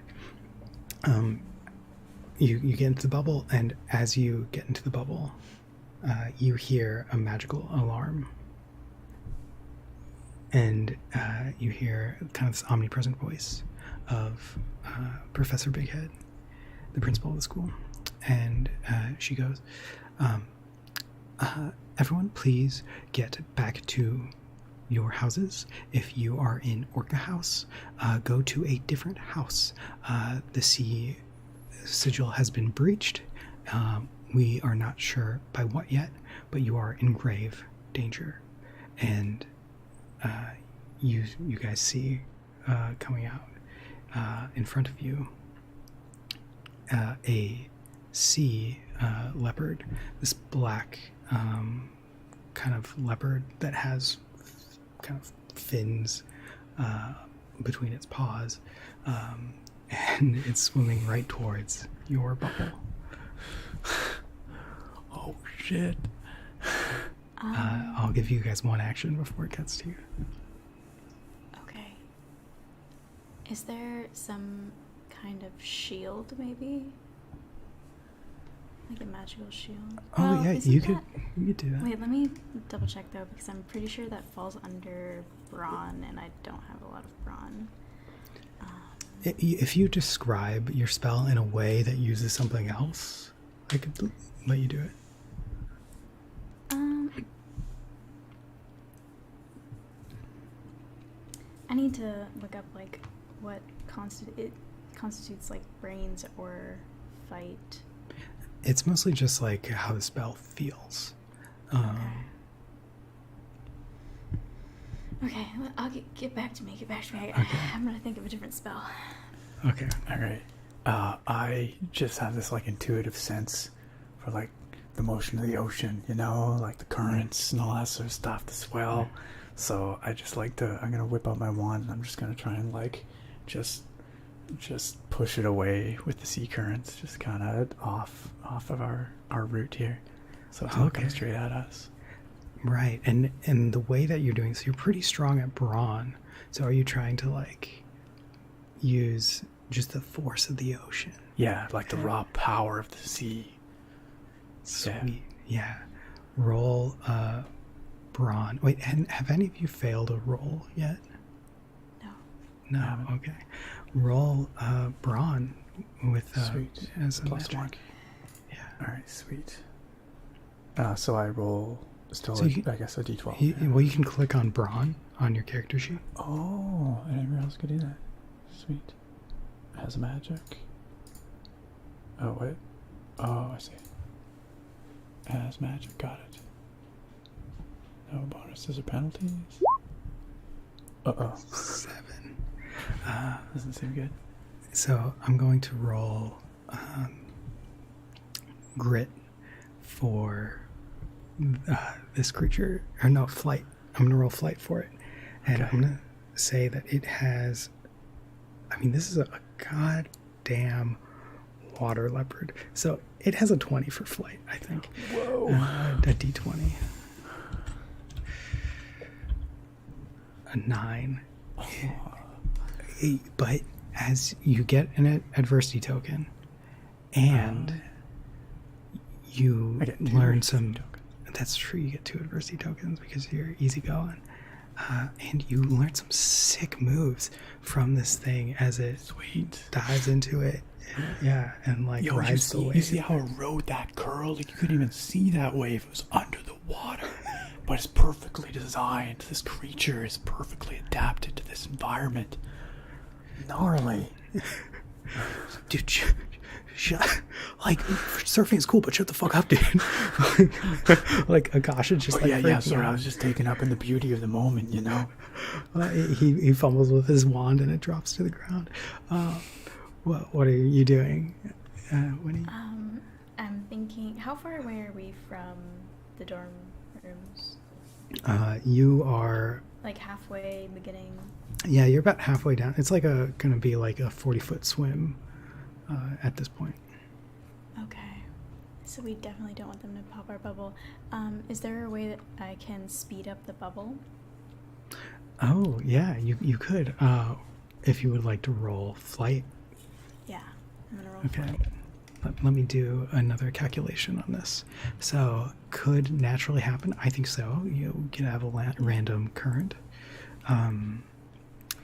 you get into the bubble. And as you get into the bubble, you hear a magical alarm, and you hear kind of this omnipresent voice of Professor Bighead, the principal of the school, and she goes, everyone, please get back to your houses. If you are in Orca House, go to a different house. The sea sigil has been breached. We are not sure by what yet, but you are in grave danger. And you guys see coming out in front of you a sea leopard, this black kind of leopard that has kind of fins between its paws, and it's swimming right towards your bubble. Oh shit! I'll give you guys one action before it gets to you. Okay. Is there some kind of shield, maybe? Like a magical shield? Oh Well, yeah, isn't you that- could do that. Wait, let me double check though, because I'm pretty sure that falls under brawn, and I don't have a lot of brawn. If you describe your spell in a way that uses something else, I could let you do it. I need to look up like what constitutes like brains or fight. It's mostly just like how the spell feels. Okay, I'll get back to me. Get back to me. Okay. I'm gonna think of a different spell. Okay. All right. I just have this like intuitive sense for like the motion of the ocean, you know, like the currents and all that sort of stuff, the swell. So I just like to. I'm gonna whip out my wand and I'm just gonna try and like just push it away with the sea currents, just kind of off of our route here, so it's not coming straight at us. Right, and the way that you're doing, so you're pretty strong at brawn. So are you trying to like use just the force of the ocean? Yeah, like the raw power of the sea. Sweet. Yeah. Roll brawn. Wait, and have any of you failed a roll yet? No. No. Okay. Roll brawn with Sweet. as a Plus magic. one. Yeah. All right, sweet. So I roll still, So I guess, a d12. Well, you can click on brawn on your character sheet. Oh, I didn't realize I could do that. Sweet. Has magic. Oh, wait. Oh, I see. Has magic. Got it. No bonuses or penalties. Uh-oh. 7. Doesn't seem good. So I'm going to roll grit for this creature. Or no, flight. I'm going to roll flight for it. And Okay. I'm going to say that it has... I mean, this is a goddamn water leopard. So it has a 20 for flight, I think. Whoa. A d20. A 9. But as you get an adversity token and you I get 2 learn adversity some... tokens. That's true, you get 2 adversity tokens because you're easygoing. And you learn some sick moves from this thing as it Sweet. dives into it. Yeah, and like Yo, rides the wave. you see how it rode that curl? Like you couldn't even see that wave. It was under the water. but it's perfectly designed. This creature is perfectly adapted to this environment. Gnarly. Dude, shut. Like, surfing is cool, but shut the fuck up, dude. Like, Akash is just Oh, like, yeah, freaking sorry, I out. was just taken up in the beauty of the moment, you know? He fumbles with his wand and it drops to the ground. What are you doing, Winnie? I'm thinking, how far away are we from the dorm rooms? You are, Like halfway, beginning? yeah, you're about halfway down. It's like gonna be like a 40-foot swim at this point. Okay. So we definitely don't want them to pop our bubble. Is there a way that I can speed up the bubble? Oh, yeah, you could. If you would like to roll flight. Yeah, I'm gonna roll Okay. flight. Let me do another calculation on this. So, could naturally happen? I think so. You can have a random current.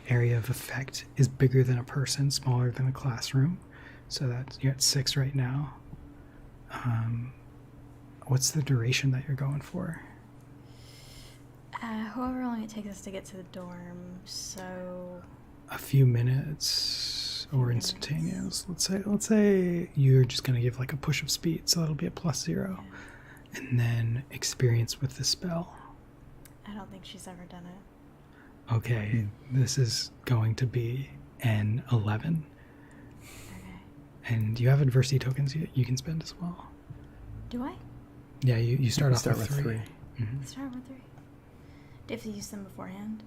Area of effect is bigger than a person, smaller than a classroom. So you're at 6 right now. What's the duration that you're going for? However long it takes us to get to the dorm, so... A few minutes or instantaneous. Let's say you're just gonna give like a push of speed, so that'll be a +0. And then experience with the spell. I don't think she's ever done it. Okay, this is going to be an 11. Okay. And you have adversity tokens you can spend as well. Do I? Yeah, you start off with with 3. 3. Mhm. Start with 3. Do you have to use them beforehand?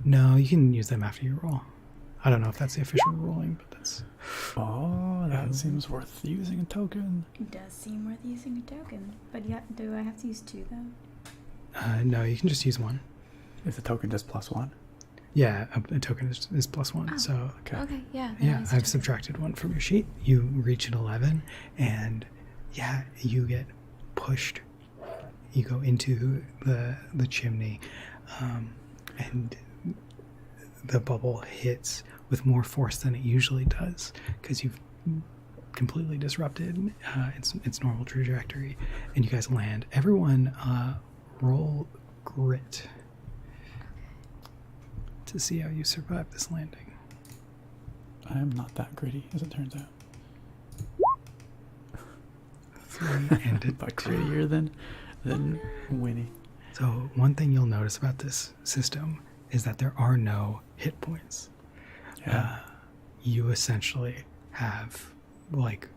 No, you can use them after you roll. I don't know if that's the official ruling, but that's... Oh, that seems worth using a token. It does seem worth using a token. But yeah, do I have to use 2 though? No, you can just use 1. Is the token just +1? Yeah, a token is +1, Oh. so... Okay. Okay, yeah. then Yeah, use a I've token. subtracted 1 from your sheet. You reach an 11, and yeah, you get pushed. You go into the chimney, and the bubble hits with more force than it usually does because you've completely disrupted its normal trajectory, and you guys land. Everyone, roll grit to see how you survive this landing. I am not that gritty, as it turns out. 3 and a But 2. grittier than Winnie. So one thing you'll notice about this system is that there are no hit points. Yeah. You essentially have like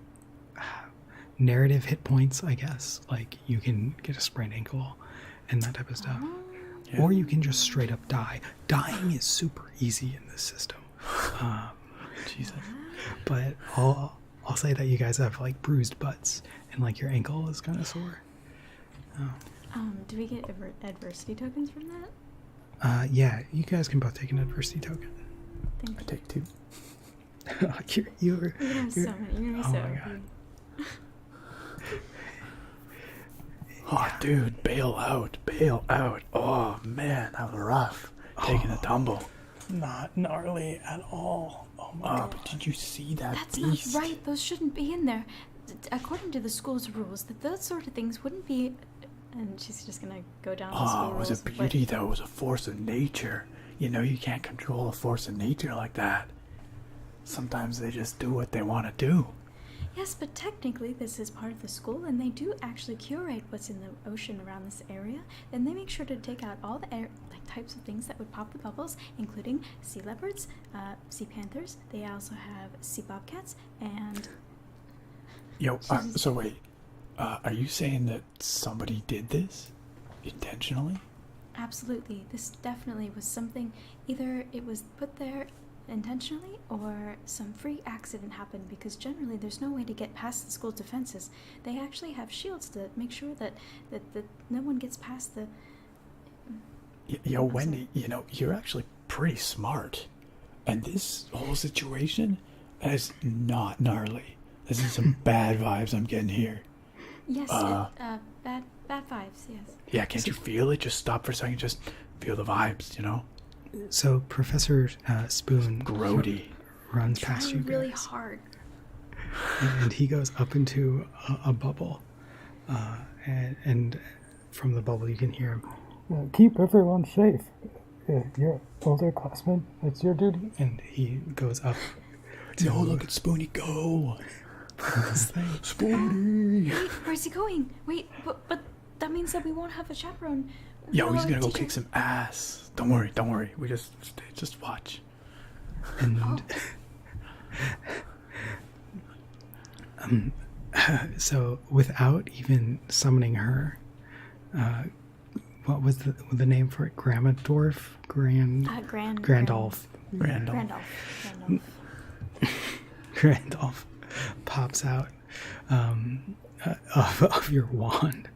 narrative hit points, I guess. Like you can get a sprained ankle and that type of stuff. Yeah. Or you can just straight up die. Dying is super easy in this system. Jesus. But I'll say that you guys have like bruised butts and like your ankle is kind of sore. Do we get adversity tokens from that? Yeah, you guys can both take an adversity token. Thank I you. take 2. you're You're gonna have so you're- many. You're gonna be oh so my happy. Oh, dude, bail out. Bail out. Oh, man, that was rough. Taking a tumble. Not gnarly at all. Oh my Oh, god. but did you see that That's beast? not right. Those shouldn't be in there. According to the school's rules, that those sort of things wouldn't be. And she's just gonna go down the Oh, school it was rules. a beauty, though. It was a force of nature. You know, you can't control a force of nature like that. Sometimes they just do what they want to do. Yes, but technically this is part of the school, and they do actually curate what's in the ocean around this area. And they make sure to take out all the types of things that would pop the bubbles, including sea leopards, sea panthers. They also have sea bobcats, and Yo, so wait. Are you saying that somebody did this intentionally? absolutely, this definitely was something. Either it was put there intentionally or some freak accident happened, because generally there's no way to get past the school's defenses. They actually have shields to make sure that no one gets past the... Yo, Wendy, you know, you're actually pretty smart. And this whole situation is not gnarly. This is some bad vibes I'm getting here. Yes, bad vibes, yes. Yeah, can't you feel it? Just stop for a second. Just feel the vibes, you know? So Professor Spoon Grody. runs past you Trying really guys, hard. and he goes up into a bubble, and from the bubble you can hear him. Keep everyone safe. You're older classmen. It's your duty. And he goes up. No, look at Spoony go. This thing. Spoony. Wait, where's he going? Wait, but that means that we won't have a chaperone. Yo, he's Our gonna go teacher- kick some ass. Don't worry. We just watch. And so without even summoning her, what was the name for it? Grandorf? Grandolph. Randolph. Grandolph pops out of your wand.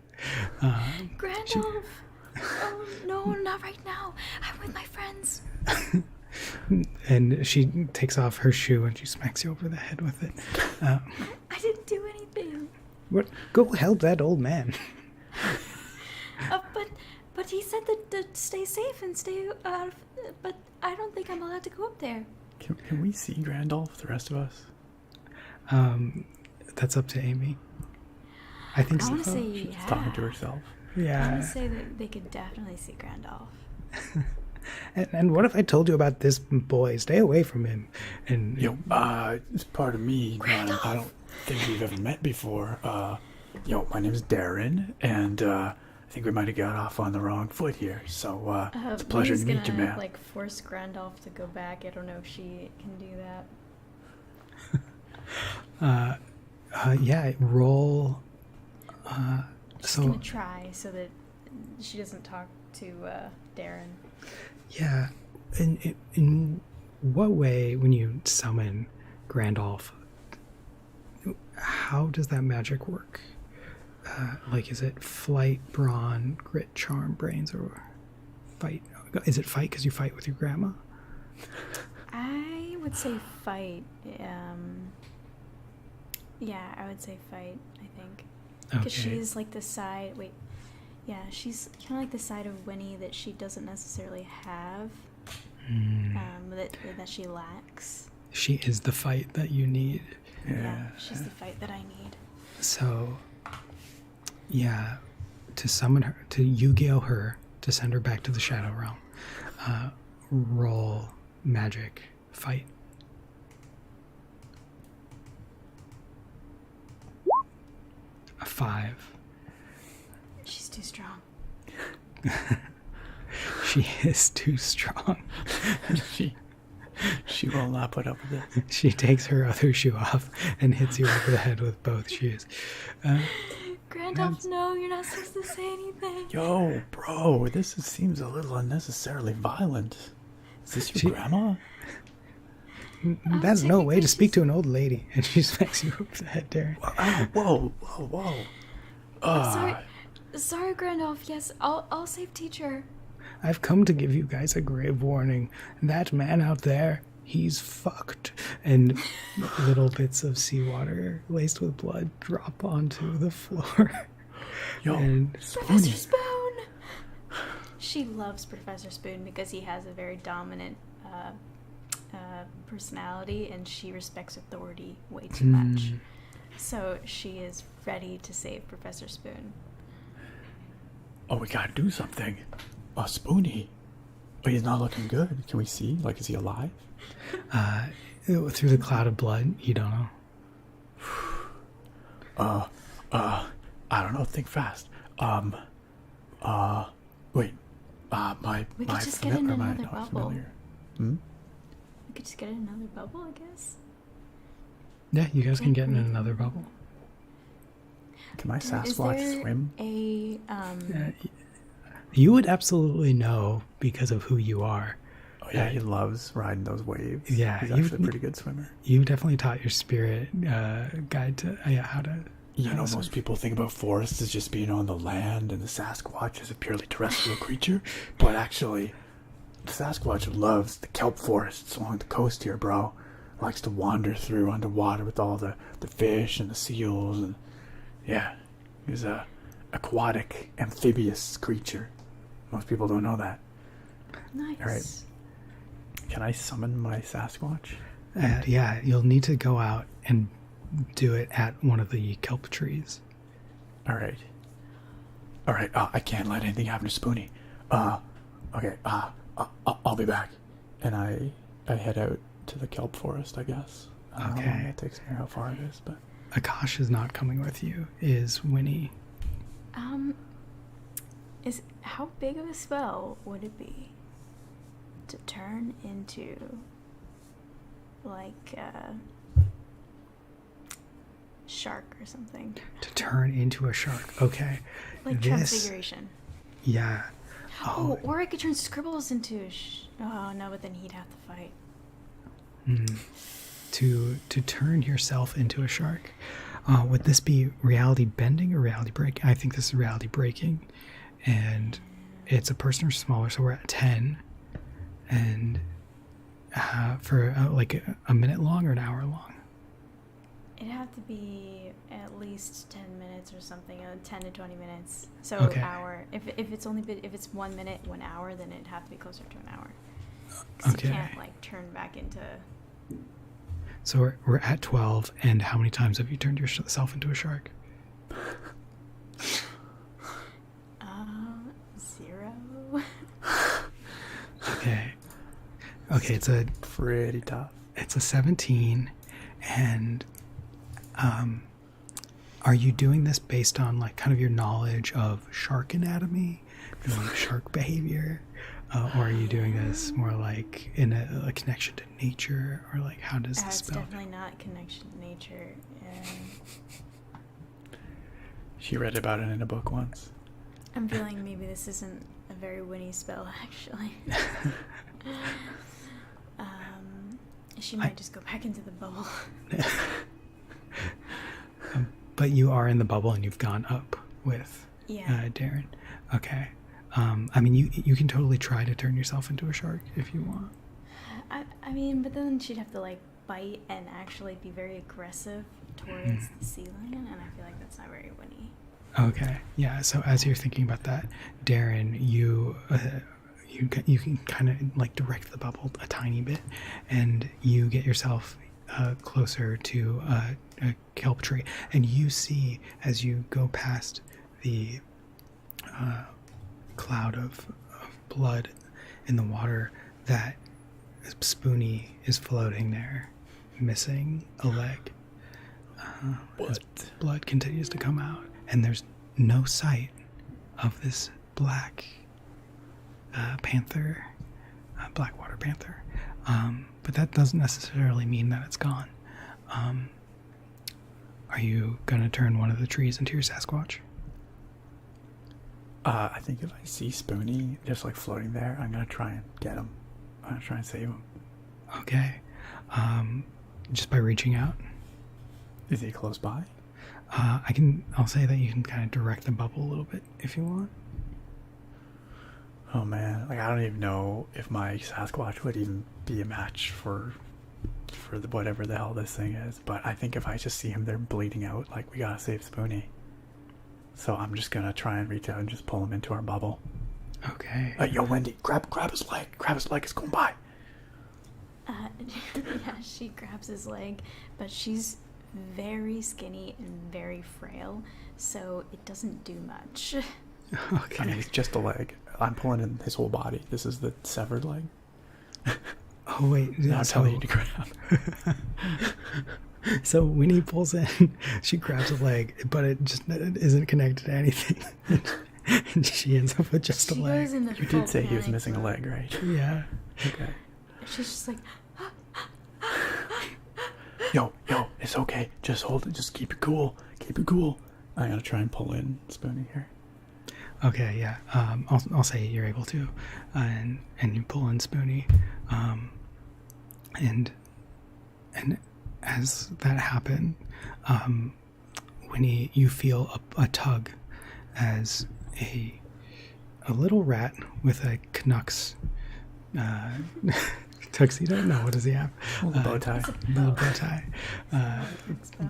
Randolph! Oh, no, not right now. I'm with my friends. And she takes off her shoe and she smacks you over the head with it. I didn't do anything. What? Go help that old man. But he said that to stay safe and stay out of... But I don't think I'm allowed to go up there. Can we see Grandolph, the rest of us? That's up to Amy. I think I so. want to say She's yeah. talking to herself. I want Yeah. to say that they could definitely see Randolph. And what if I told you about this boy? Stay away from him. And Yo, it's part of me. I don't think we've ever met before. Yo, my name's Darren, and I think we might have got off on the wrong foot here. So it's a pleasure to meet you, man. Like force Randolph to go back. I don't know if she can do that. yeah, roll. She's gonna try so that she doesn't talk to Darren. Yeah, in what way, when you summon Grandolph, how does that magic work? Like, is it flight, brawn, grit, charm, brains, or fight? Is it fight because you fight with your grandma? I would say fight. Yeah, I would say fight, I think. Because she's like the side... Wait. Yeah, she's kind of like the side of Winnie that she doesn't necessarily have. That she lacks. She is the fight that you need. Yeah, she's the fight that I need. So, yeah, to summon her, to Yu-Gi-Oh her, to send her back to the Shadow Realm, roll magic, fight. A 5. She's too strong. She is too strong. She will not put up with it. She takes her other shoe off and hits you over the head with both shoes. Randolph, no, you're not supposed to say anything. Yo, bro, seems a little unnecessarily violent. Is this your grandma? That's no way to speak to an old lady. And she smacks you over the head, Darren. Whoa. Sorry, Randolph. Yes, I'll save teacher. I've come to give you guys a grave warning. That man out there, he's fucked. And little bits of seawater laced with blood drop onto the floor. Yo, and Professor Spoon! She loves Professor Spoon because he has a very dominant personality, and she respects authority way too much. So she is ready to save Professor Spoon. Oh, we gotta do something. Spoony. Oh, he's not looking good. Can we see? Like, is he alive? Through the cloud of blood, you don't know. I don't know. Think fast. Wait. We could just get in another bubble. We could just get in another bubble, I guess. Yeah, you guys can get in another bubble. Can my Sasquatch swim? You would absolutely know because of who you are. Oh yeah, he loves riding those waves. Yeah, he's actually a pretty good swimmer. You definitely taught your spirit guide to how to. You know, most people think about forests as just being on the land, and the Sasquatch is a purely terrestrial creature. But actually, the Sasquatch loves the kelp forests along the coast here, bro. Likes to wander through underwater with all the fish and the seals, and yeah, he's a aquatic amphibious creature. Most people don't know that. Nice. All right. Can I summon my Sasquatch? Yeah, you'll need to go out and do it at one of the kelp trees. All right. I can't let anything happen to Spoony. Okay, I'll be back. And I head out to the kelp forest, I guess. I don't know how long Okay. that takes me or how far it is, but... Akash is not coming with you. Is Winnie? How big of a spell would it be to turn into like a shark or something? To turn into a shark. Okay. Like transfiguration. Yeah. Oh, or I could turn Scribbles into oh no, but then he'd have to fight. To turn yourself into a shark. Would this be reality bending or reality breaking? I think this is reality breaking. And it's a person or smaller, so we're at 10. And for like a minute long or an hour long? It'd have to be at least 10 minutes or something, 10 to 20 minutes. So Okay. hour. If it's 1 minute, 1 hour, then it'd have to be closer to an hour. 'Cause Okay. you can't like turn back into. So we're at 12, and how many times have you turned yourself into a shark? 0. Okay. Okay, it's a Pretty tough. 17, and are you doing this based on like kind of your knowledge of shark anatomy, like shark behavior, or are you doing this more like in a connection to nature, or like how does this It's spell? definitely not connection to nature. She read about it in a book once. I'm feeling maybe this isn't a very Winnie spell, actually. She might just go back into the bubble. But you are in the bubble, and you've gone up with Yeah. Darren. Okay. I mean, you can totally try to turn yourself into a shark if you want. I mean, but then she'd have to like bite and actually be very aggressive towards the ceiling, and I feel like that's not very Winnie. Okay. Yeah. So as you're thinking about that, Darren, you can kind of like direct the bubble a tiny bit, and you get yourself closer to a kelp tree, and you see as you go past the cloud of blood in the water that Spoonie is floating there, missing a leg. His blood continues to come out, and there's no sight of this black panther, blackwater panther. But that doesn't necessarily mean that it's gone. Are you gonna turn one of the trees into your Sasquatch? I think if I see Spoonie just like floating there, I'm gonna try and get him. I'm gonna try and save him. Okay. Just by reaching out. Is he close by? I'll say that you can kind of direct the bubble a little bit if you want. Oh man, like I don't even know if my Sasquatch would even be a match for the whatever the hell this thing is. But I think if I just see him there bleeding out, like we gotta save Spoonie. So I'm just gonna try and reach out and just pull him into our bubble. Okay. Yo, Wendy, grab his leg. Grab his leg. It's going by. Yeah, she grabs his leg, but she's very skinny and very frail, so it doesn't do much. Okay. I mean, it's just a leg. I'm pulling in his whole body. This is the severed leg. Oh wait. Now I'm So, telling you to grab. so when he pulls in, she grabs a leg, but it isn't connected to anything. And she ends up with just a She leg. goes in the You full did say he was panic missing a mode. leg, right? Yeah. Okay. She's just like, Yo, it's okay. Just hold it. Just keep it cool. Keep it cool. I'm gonna try and pull in Spoonie here. Okay, yeah. I'll say you're able to, and you pull in Spoonie, and as that happened, when you feel a tug, as a little rat with a Canucks tuxedo. No, what does he have? Bow tie. Little bow tie.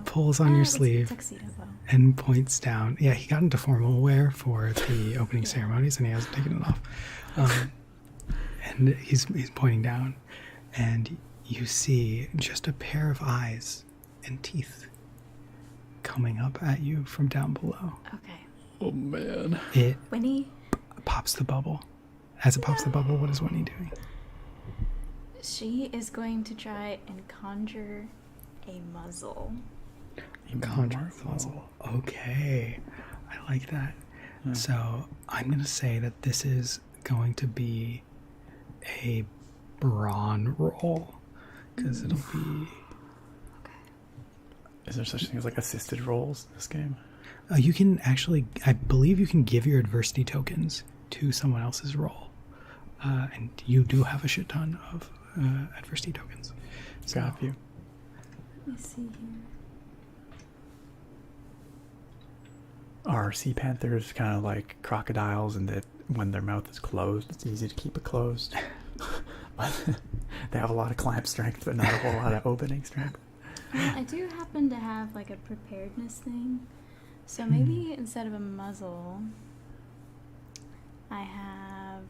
Pulls on your sleeve tuxedo bow. and points down. Yeah, he got into formal wear for the opening ceremonies, and he hasn't taken it off. And he's pointing down, and you see just a pair of eyes and teeth coming up at you from down below. Okay. Oh man. It Winnie, pops the bubble. As it pops the bubble, what is Winnie doing? She is going to try and conjure a muzzle. Conjure a muzzle. Okay. I like that. So I'm going to say that this is going to be a brawn roll. Because it'll be... Is there such thing as like assisted rolls in this game? You can actually... I believe you can give your adversity tokens to someone else's roll. And you do have a shit ton of adversity tokens. So, Got you. Let me see here. Are sea panthers kind of like crocodiles in that when their mouth is closed, it's easy to keep it closed? They have a lot of clamp strength, but not a whole lot of opening strength. I do happen to have like a preparedness thing. So maybe instead of a muzzle, I have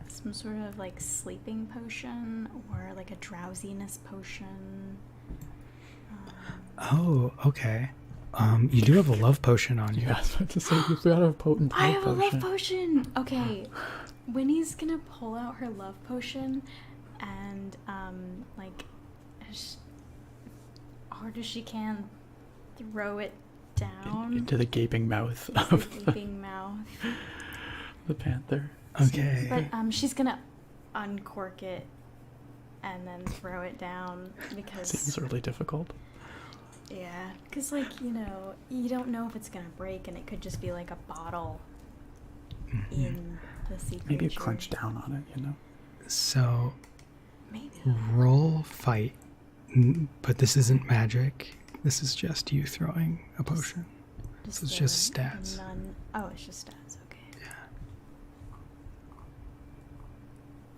some sort of like sleeping potion or like a drowsiness potion. Oh, okay. You do have a love potion on you. Yeah, I was about to say, you forgot a potent I love have a love potion. potion. Okay, Winnie's gonna pull out her love potion and like as hard as she can, throw it down Into the gaping mouth the of gaping mouth. the panther. Okay. But she's gonna uncork it and then throw it down because Seems really difficult. yeah, because like you don't know if it's gonna break and it could just be like a bottle in the sea creature. Maybe crunch down on it, you know? So, Maybe. roll fight. But this isn't magic. This is just you throwing a potion. So it's just stats. Oh, it's just stats. Okay. Yeah.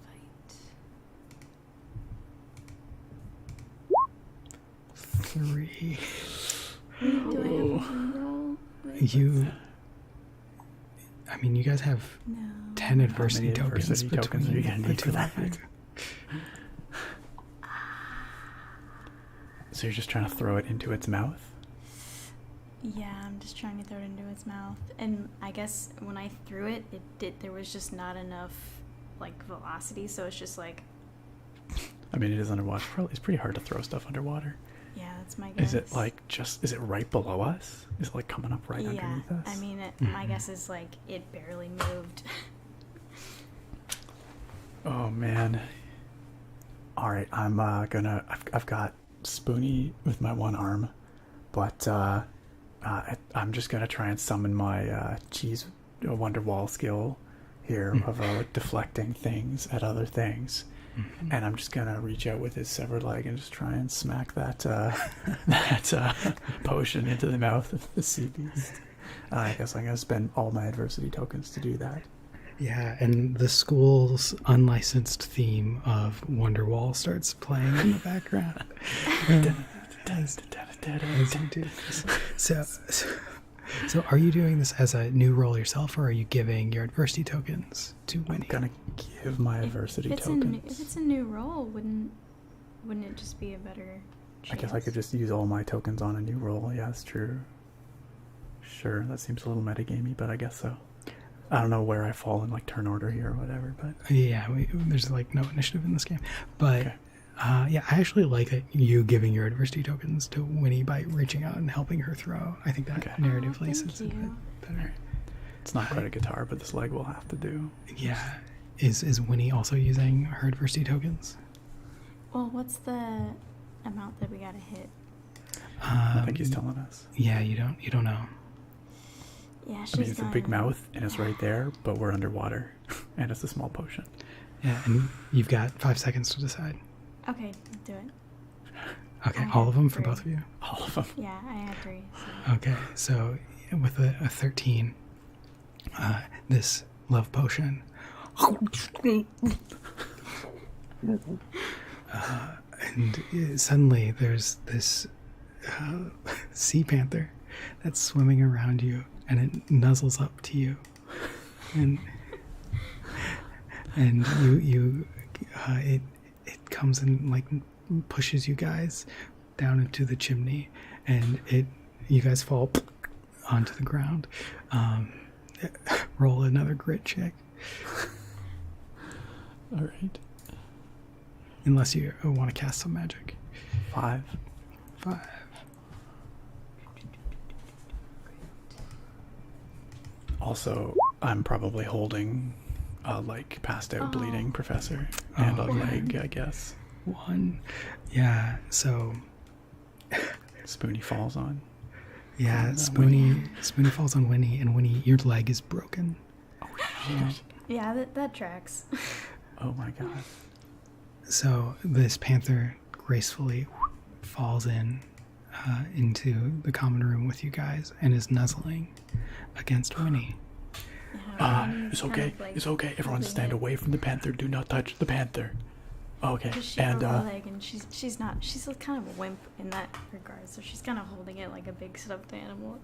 Fight. 3. Do I have a reroll? You... I mean, you guys have No. 10 adversity many tokens adversity tokens between are you gonna the need two for of you. that? So you're just trying to throw it into its mouth? Yeah, I'm just trying to throw it into its mouth, and I guess when I threw it, there was just not enough like velocity, so it's just like. I mean, it is underwater. Probably it's pretty hard to throw stuff underwater. Yeah, that's my guess. Is it like is it right below us? Is it like coming up right underneath us? I mean, my guess is like it barely moved. Oh man. All right, I'm gonna. I've got Spoonie with my one arm, but I'm just gonna try and summon my cheese wonder wall skill here of deflecting things at other things, and I'm just gonna reach out with his severed leg and just try and smack that potion into the mouth of the sea beast. I guess I'm gonna spend all my adversity tokens to do that. Yeah, and the school's unlicensed theme of Wonderwall starts playing in the background. As you do this. So are you doing this as a new role yourself, or are you giving your adversity tokens to I'm Winnie? gonna give my adversity tokens. If it's a new role, wouldn't it just be a better I chance? guess I could just use all my tokens on a new roll. Yeah, that's true. Sure, that seems a little metagamey, but I guess so. I don't know where I fall in like turn order here or whatever, but Yeah, there's like no initiative in this game. But okay. yeah, I actually like that you giving your adversity tokens to Winnie by reaching out and helping her throw. I think that narratively sits a bit better. It's not quite a guitar, but this leg will have to do. Yeah. Is Winnie also using her adversity tokens? Well, what's the amount that we gotta hit? I think he's telling us. Yeah, you don't know. Yeah, she's I mean, it's a big gonna- mouth, and it's right there, but we're underwater, and it's a small potion. Yeah, and you've got 5 seconds to decide. Okay, do it. Okay, I all had of them for 3. both of you. All of them. Yeah, I had 3. So. Okay, so with a 13, this love potion, and suddenly there's this sea panther that's swimming around you, and it nuzzles up to you, and it comes and like pushes you guys down into the chimney, and you guys fall onto the ground. Roll another grit check. All right. Unless you want to cast some magic. 5. 5. Also, I'm probably holding a like passed out bleeding professor and a Oh, leg, I guess. 1. Yeah, so Spoonie falls on. yeah, On, Spoonie falls on Winnie, and Winnie, your leg is broken. Oh shit. Yeah, that tracks. Oh my god. So this panther gracefully falls into the common room with you guys and is nuzzling against Winnie. Yeah, It's kind okay. of, like, It's okay. Everyone holding stand it. away from the panther. Do not touch the panther. Okay. Because she And broke her leg, and she's not. She's like kind of a wimp in that regard, so she's kind of holding it like a big stuffed animal.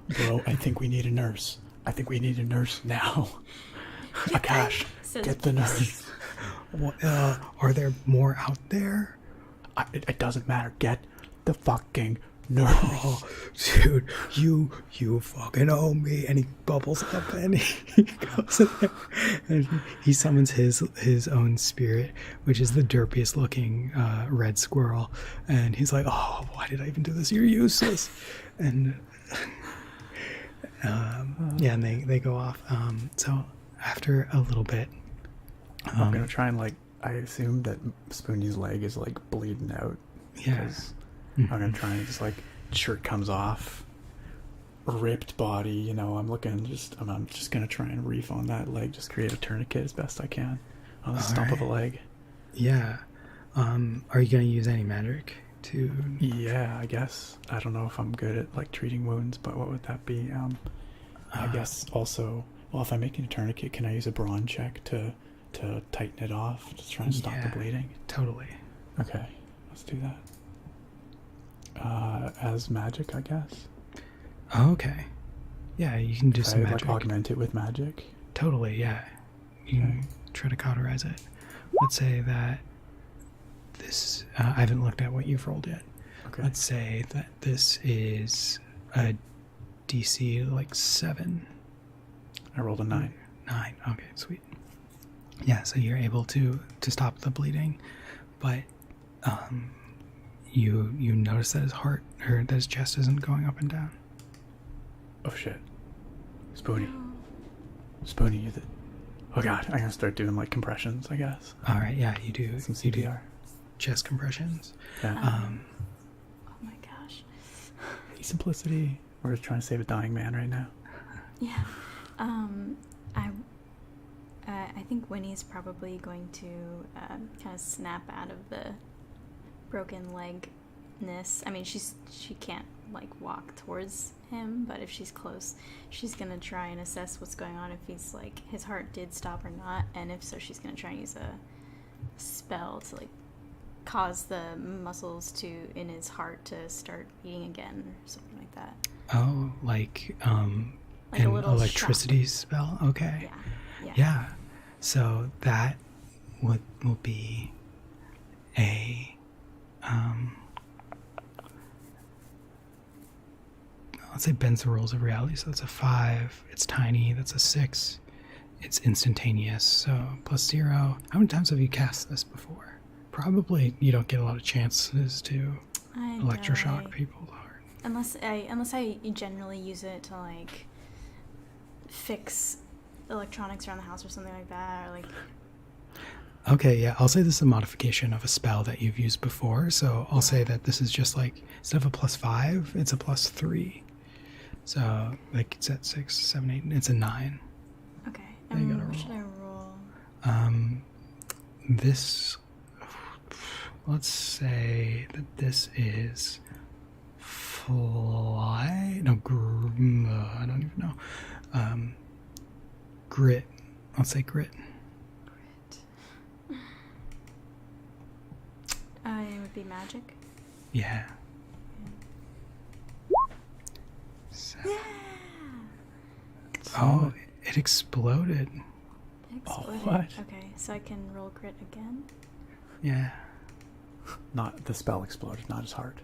bro, I think we need a nurse. I think we need a nurse now. Akash, Says- get the nurse. Are there more out there? It doesn't matter. Get the fucking nurse. Oh, dude, you fucking owe me. And he bubbles up and he goes in there and he summons his own spirit, which is the derpiest looking red squirrel. And he's like, oh, why did I even do this? You're useless. And yeah, and they go off. So after a little bit, I'm gonna try and like. I assume that Spoonie's leg is like bleeding out. yeah. 'Cause I'm gonna try and just like shirt comes off, ripped body. You know, I'm just gonna try and reef on that leg. Just create a tourniquet as best I can on the stump of a leg. Yeah. Are you gonna use any magic to? Yeah, I guess. I don't know if I'm good at like treating wounds, but what would that be? I guess also. Well, if I'm making a tourniquet, can I use a brawn check to tighten it off to try and stop the bleeding? Totally. Okay, let's do that. As magic, I guess. Oh, okay. Yeah, you can do some I magic. like augment it with magic. Totally, yeah. You can try to cauterize it. Let's say that this. I haven't looked at what you've rolled yet. Okay. Let's say that this is a DC like 7. I rolled a 9. 9. Okay, sweet. Yeah, so you're able to stop the bleeding, but you notice that his heart or that his chest isn't going up and down. Oh shit. Spoonie, you the. Oh god, I'm gonna start doing like compressions, I guess. All right, yeah, you do. Some You do CPR. chest compressions. Yeah. Oh my gosh. Simplicity. We're just trying to save a dying man right now. Yeah. I think Winnie's probably going to kind of snap out of the broken legness. I mean, she can't like walk towards him, but if she's close, she's gonna try and assess what's going on, if he's like his heart did stop or not, and if so, she's gonna try and use a spell to like cause the muscles in his heart to start beating again or something like that. Oh, like Like a an little electricity shock. spell. Okay. Yeah. Yeah. So that will be a let's say bends the rules of reality. So that's a 5. It's tiny. That's a 6. It's instantaneous. So +0. How many times have you cast this before? Probably you don't get a lot of chances to electroshock people hard. Unless I generally use it to like fix electronics around the house or something like that, or like. Okay, yeah, I'll say this is a modification of a spell that you've used before. So I'll say that this is just like, instead of a +5, it's a +3. So like it's at 6, 7, 8, it's a 9. Okay. You gotta What roll. should I roll? This, let's say that this is I don't even know. Grit. I'll say grit. It would be magic. Yeah. So- Yeah. Oh, it exploded. It exploded. what? Okay, so I can roll grit again. Yeah. Not the spell exploded, not his heart.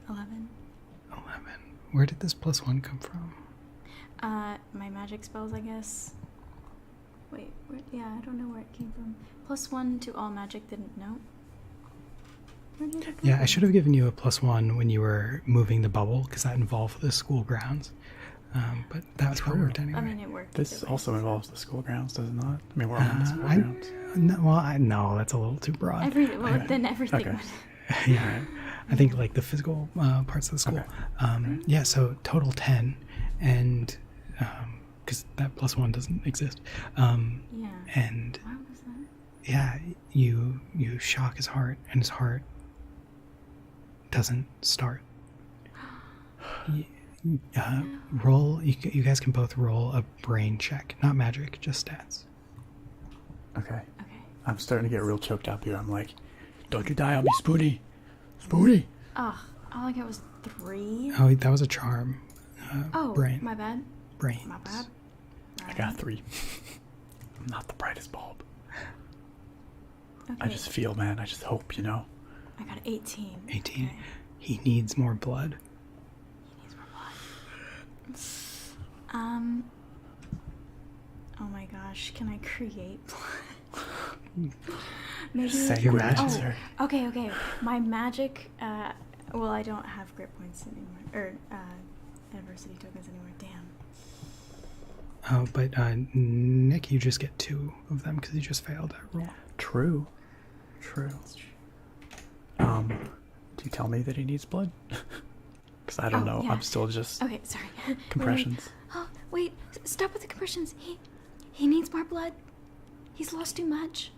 11. 11. Where did this +1 come from? My magic spells, I guess. Wait, yeah, I don't know where it came from. +1 to all magic didn't know. Where did it come Yeah, I from? should have given you a +1 when you were moving the bubble because that involved the school grounds. But that worked anyway. I mean, it worked. This either way, also so. involves the school grounds, does it not? I mean, we're all in the school grounds. No, that's a little too broad. Then everything Okay. would. Yeah, I think like the physical parts of the school. Okay. Yeah, so total 10, and because that +1 doesn't exist. Yeah. And Why was that? yeah, you shock his heart, and his heart doesn't start. Roll. You guys can both roll a brain check, not magic, just stats. Okay. Okay. I'm starting to get real choked up here. I'm like, don't you die on me, Spoony. Spoony. Ugh, all I got was 3. Oh, that was a charm. Oh, brain. my bad. Brains. My bad. I got 3. I'm not the brightest bulb. Okay. I just feel, man. I just hope, you know. I got 18. 18. Okay. He needs more blood. He needs more blood. Oh my gosh, can I create blood? Maybe. Say your your magic, magic, sir. sir. Okay. My magic. Well, I don't have grit points anymore, or adversity tokens anymore. Damn. Oh, but Nick, you just get 2 of them because you just failed that roll. True. Do you tell me that he needs blood? Because I don't know. Yeah. I'm still just Okay, sorry. compressions. Wait, stop with the compressions. He needs more blood. He's lost too much.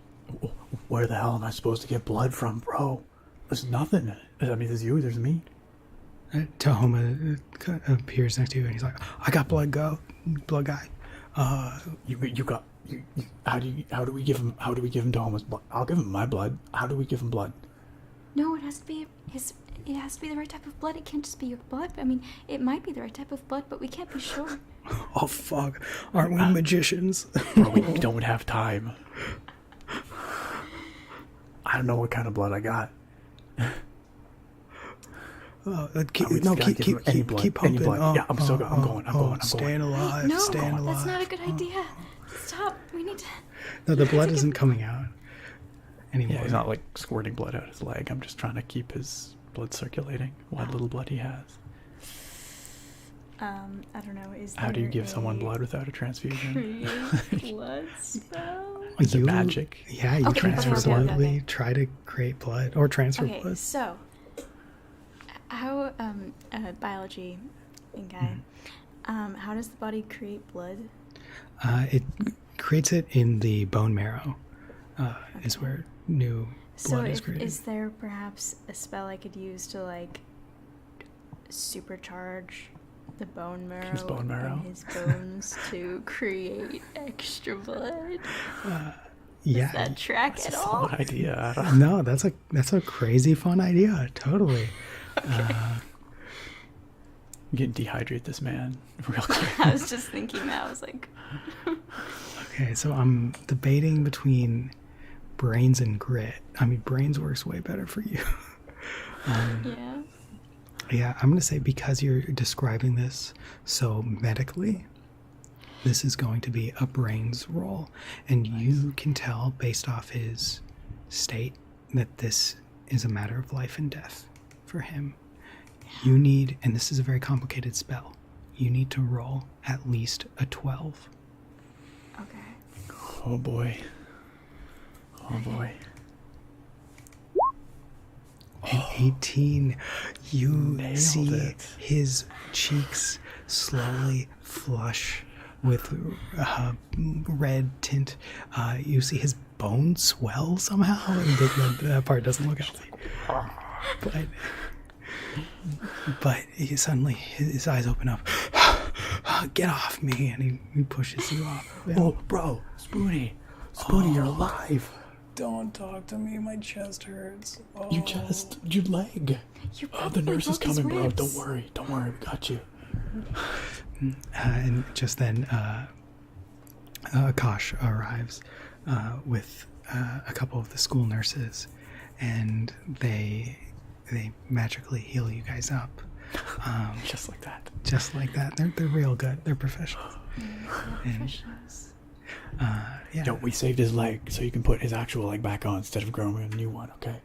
Where the hell am I supposed to get blood from, bro? There's nothing. I mean, there's you, there's me. Tahoma appears next to you and he's like, I got blood guy. You got. How do we give him Dahoma's blood? I'll give him my blood. How do we give him blood? No, it has to be it has to be the right type of blood. It can't just be your blood. I mean, it might be the right type of blood, but we can't be sure. Oh fuck, aren't we magicians? Bro, we don't have time. I don't know what kind of blood I got. Keep Any blood, keep any pumping. blood. Yeah, I'm still going. I'm going. Staying alive. No, staying alive. that's not a good idea. Stop. We need to. No, the blood isn't coming out anymore. Yeah, he's not like squirting blood out his leg. I'm just trying to keep his blood circulating. What little blood he has. I don't know. How do you give someone blood without a transfusion? Create blood spell? Is it magic? Yeah, you Okay, can okay, absolutely okay. try to create blood or transfer Okay, blood. so how biology guy, how does the body create blood? It creates it in the bone marrow. Is where new blood is created. Is there perhaps a spell I could use to like supercharge the bone marrow, in his bones to create extra blood? Yeah. Does that track That's at a all? solid idea. I don't No, that's a crazy fun idea. Totally. I'm getting dehydrate this man real quick. I was just thinking that. I was like, Okay, so I'm debating between brains and grit. I mean, brains works way better for you. yeah. Yeah, I'm going to say because you're describing this so medically, this is going to be a brains roll. And you can tell based off his state that this is a matter of life and death for him. You need, and this is a very complicated spell, you need to roll at least a 12. Okay. Oh boy. Oh boy. An 18. You Nailed see it. his cheeks slowly flush with red tint. You see his bones swell somehow. That part doesn't look healthy. But he suddenly, his eyes open up. Get off me. And he pushes you off. Oh, bro. Spoony, you're alive. Don't talk to me. My chest hurts. Oh. Your leg. You The nurse is broke his coming, bro. ribs. Don't worry. We got you. And just then, Akash arrives with a couple of the school nurses, and they magically heal you guys up. Just like that. Just like that. They're real good. They're professionals. Professionals. Yeah. Yo, we saved his leg so you can put his actual leg back on instead of growing a new one, okay?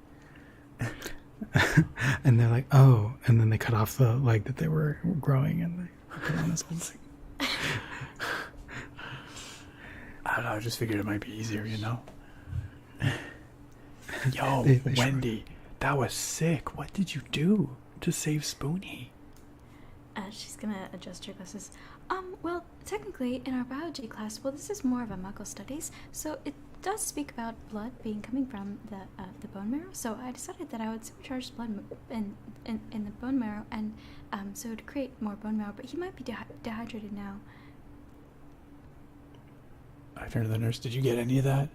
And they're like, oh, and then they cut off the leg that they were growing and they put on this old thing. I don't know, I just figured it might be easier, you know? Yo, They Wendy, that was sick. What did you do to save Spoonie? She's gonna adjust her glasses. Well, technically, in our biology class, well, this is more of a Muggle studies, so it does speak about blood being coming from the bone marrow. So I decided that I would supercharge blood in the bone marrow, and so to create more bone marrow. But he might be dehydrated now. I turned to the nurse. Did you get any of that?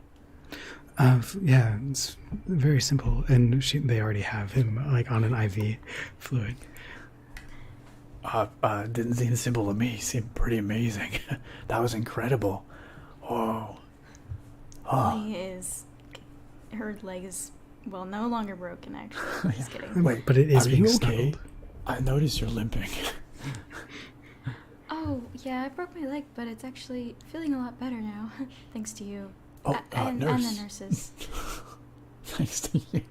Yeah, it's very simple. And they already have him like on an IV fluid. Didn't seem simple to me. Seemed pretty amazing. That was incredible. Whoa. Oh. Her leg is, well, no longer broken, actually. Just kidding. Wait, but it is Are being you snuggled. okay? I noticed you're limping. Oh, yeah, I broke my leg, but it's actually feeling a lot better now, thanks to you. Oh, and nurse. the nurses. Thanks to you.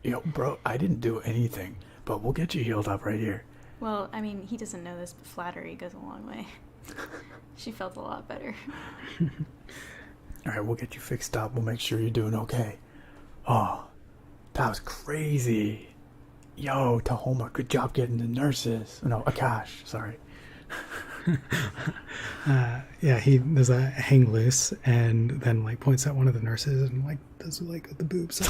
Yo, bro, I didn't do anything, but we'll get you healed up right here. Well, I mean, he doesn't know this, but flattery goes a long way. She felt a lot better. All right, we'll get you fixed up. We'll make sure you're doing okay. Oh, that was crazy. Yo, Tahoma, good job getting the nurses. No, Akash, sorry. Yeah, he does a hang loose and then like points at one of the nurses and like does like the boobs.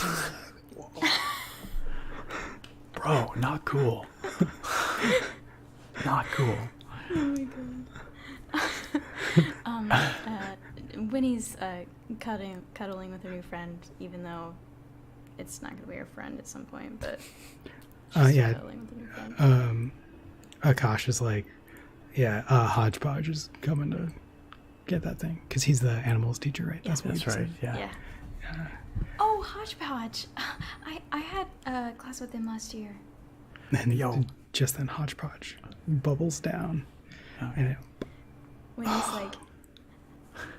Bro, not cool. Not cool. Oh my god. Winnie's cuddling with her new friend, even though it's not going to be her friend at some point, but she's yeah. cuddling with her new friend. Akash is like, yeah, Hodgepodge is coming to get that thing because he's the animals teacher, right? Yeah. That's what That's he right, said. yeah. Oh, Hodgepodge. I had a class with him last year. And Yo. just then Hodgepodge bubbles down. Okay. And Winnie's like,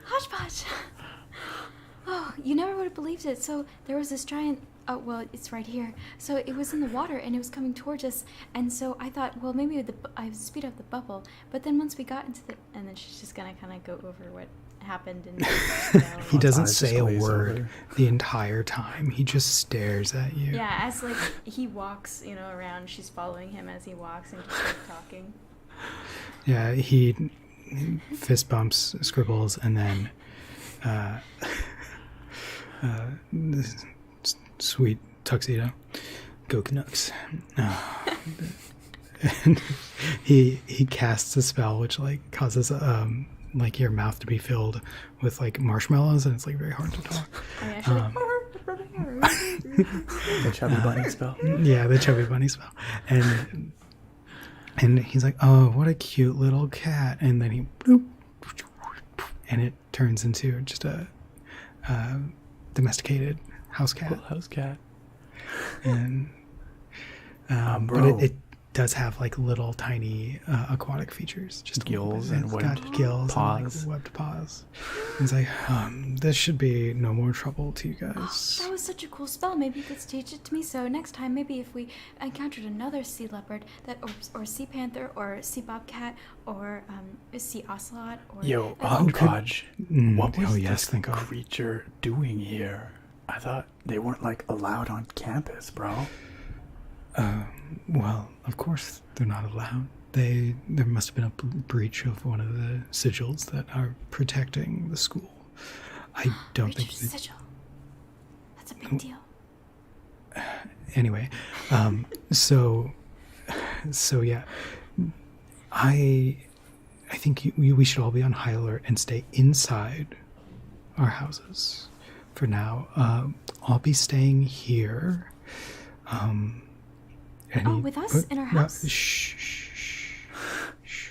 Hodgepodge! Oh, you never would have believed it. So there was this giant, oh, well, it's right here. So it was in the water and it was coming towards us. And so I thought, well, maybe I would speed up the bubble. But then once we got into and then she's just going to kind of go over what happened. And he doesn't eyes say just a glaze word over. the entire time. He just stares at you. Yeah, as like he walks, around, she's following him as he walks and just like talking. Yeah, he fist bumps, scribbles, and then sweet tuxedo, go Canucks. And he casts a spell which like causes like your mouth to be filled with like marshmallows, and it's like very hard to talk. Oh, yeah, she's like, The chubby bunny spell. Yeah, the chubby bunny spell, and he's like, oh, what a cute little cat, and then he bloop, and it turns into just a domesticated house cat. Cool house cat. And but bro. it does have like little tiny aquatic features, just a little Gills bit. and It's webbed got gills paws. and like webbed paws. It's like this should be no more trouble to you oh, guys. that was such a cool spell. Maybe you could teach it to me. So next time, maybe if we encountered another sea leopard, or sea panther, or sea bobcat, or a sea ocelot, or Yo, uh, Hodgepodge, what was oh yes, this thank God. creature doing here? I thought they weren't like allowed on campus, bro. Well, of course they're not allowed. There must have been a breach of one of the sigils that are protecting the school. I don't think. Richard's sigil. That's a big deal. Anyway, so yeah, I think we should all be on high alert and stay inside our houses for now. I'll be staying here. With us in our house? Shh, shh, shh.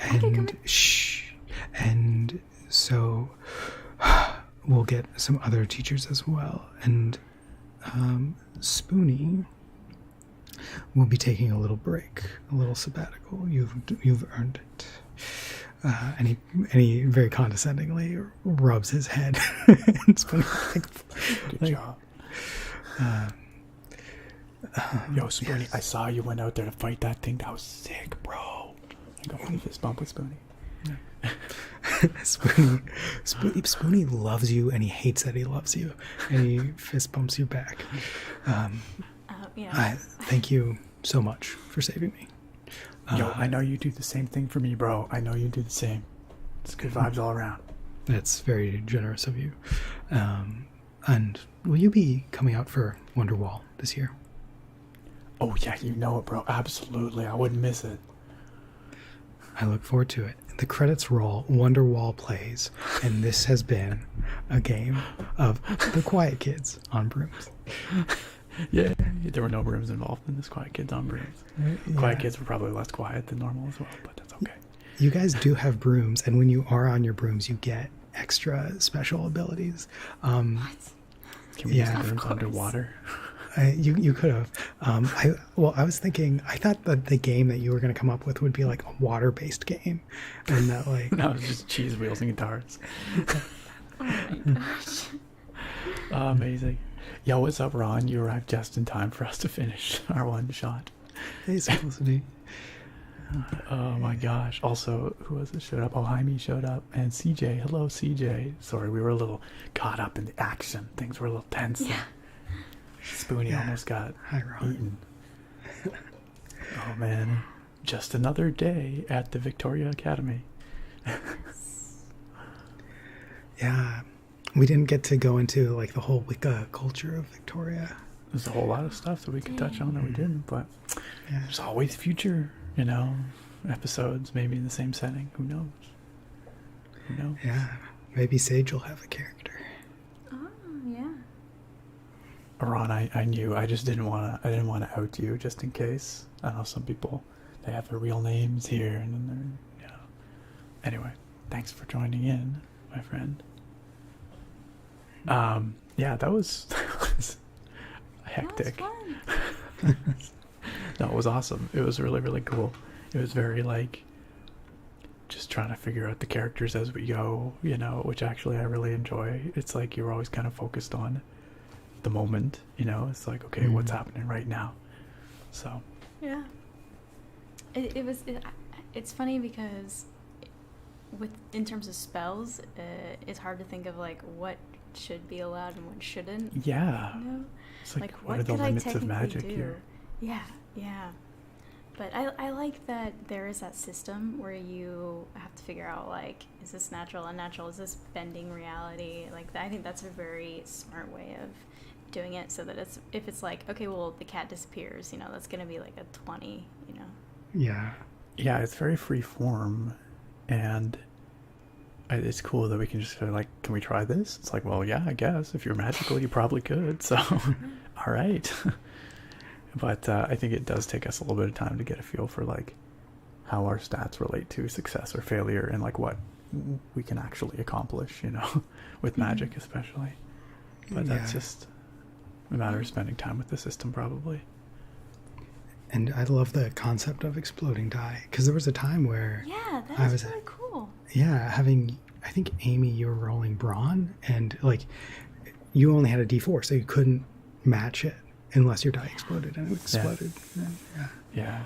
I can come And shh. And so we'll get some other teachers as well. And Spoonie will be taking a little break, a little sabbatical. You've earned it. And he very condescendingly rubs his head. It's funny. Good job. Yo, Spoonie, yes. I saw you went out there to fight that thing. That was sick, bro. I go for the fist bump with Spoonie. Spoonie loves you, and he hates that he loves you, and he fist bumps you back. Yeah. Thank you so much for saving me. Yo, I know you do the same thing for me, bro. I know you do the same. It's good vibes all around. That's very generous of you. And will you be coming out for Wonderwall this year? Oh, yeah, you know it, bro. Absolutely. I wouldn't miss it. I look forward to it. The credits roll, Wonderwall plays, and this has been a game of the Quiet Kids on Brooms. Yeah, there were no Brooms involved in this Quiet Kids on Brooms. Yeah. Quiet Kids were probably less quiet than normal as well, but that's okay. You guys do have brooms, and when you are on your brooms, you get extra special abilities. What? Can we use the Brooms underwater? You could have. I was thinking. I thought that the game that you were going to come up with would be like a water-based game, and that like No, it's just cheese wheels and guitars. Oh my gosh. Amazing. Yo, what's up, Ron? You arrived just in time for us to finish our one shot. Hey, Simplicity. Oh my gosh. Also, who was it showed up? Oh, Jaime showed up. And CJ. Hello, CJ. Sorry, we were a little caught up in the action. Things were a little tense. Yeah. Spoonie almost got Hi, Ron. eaten. Oh man. Just another day at the Victoria Academy. Yeah, we didn't get to go into like the whole Wicca culture of Victoria. There's a whole lot of stuff that we could touch on that we didn't, but Yeah. there's always future, episodes, maybe in the same setting. Who knows? Who knows? Yeah, maybe Sage will have a character. Oh, yeah. Ron, I knew. I just didn't want to out you just in case. I know some people, they have their real names here, and then they're, Anyway, thanks for joining in, my friend. Yeah, that was hectic. That was fun. No, it was awesome. It was really, really cool. It was very just trying to figure out the characters as we go, which actually I really enjoy. It's like you're always kind of focused on the moment, it's like, okay, what's happening right now? So Yeah. It's funny because in terms of spells, it's hard to think of like what should be allowed and what shouldn't. yeah, it's Like what are the could I limits of technically magic do? here? Yeah. But I like that there is that system where you have to figure out like, is this natural, unnatural? Is this bending reality? Like I think that's a very smart way of doing it, so that if it's like, okay, well the cat disappears, that's gonna be like a 20. Yeah. Yeah, it's very free form, and it's cool that we can just go like, can we try this? It's like, well, yeah, I guess if you're magical, you probably could. So, all right. But I think it does take us a little bit of time to get a feel for like how our stats relate to success or failure, and like what we can actually accomplish, with magic especially. But that's just a matter of spending time with the system, probably. And I love the concept of exploding die, because there was a time where That is really cool. I think Amy, you were rolling brawn, and like you only had a D4, so you couldn't match it unless your die exploded, and it exploded. Yeah,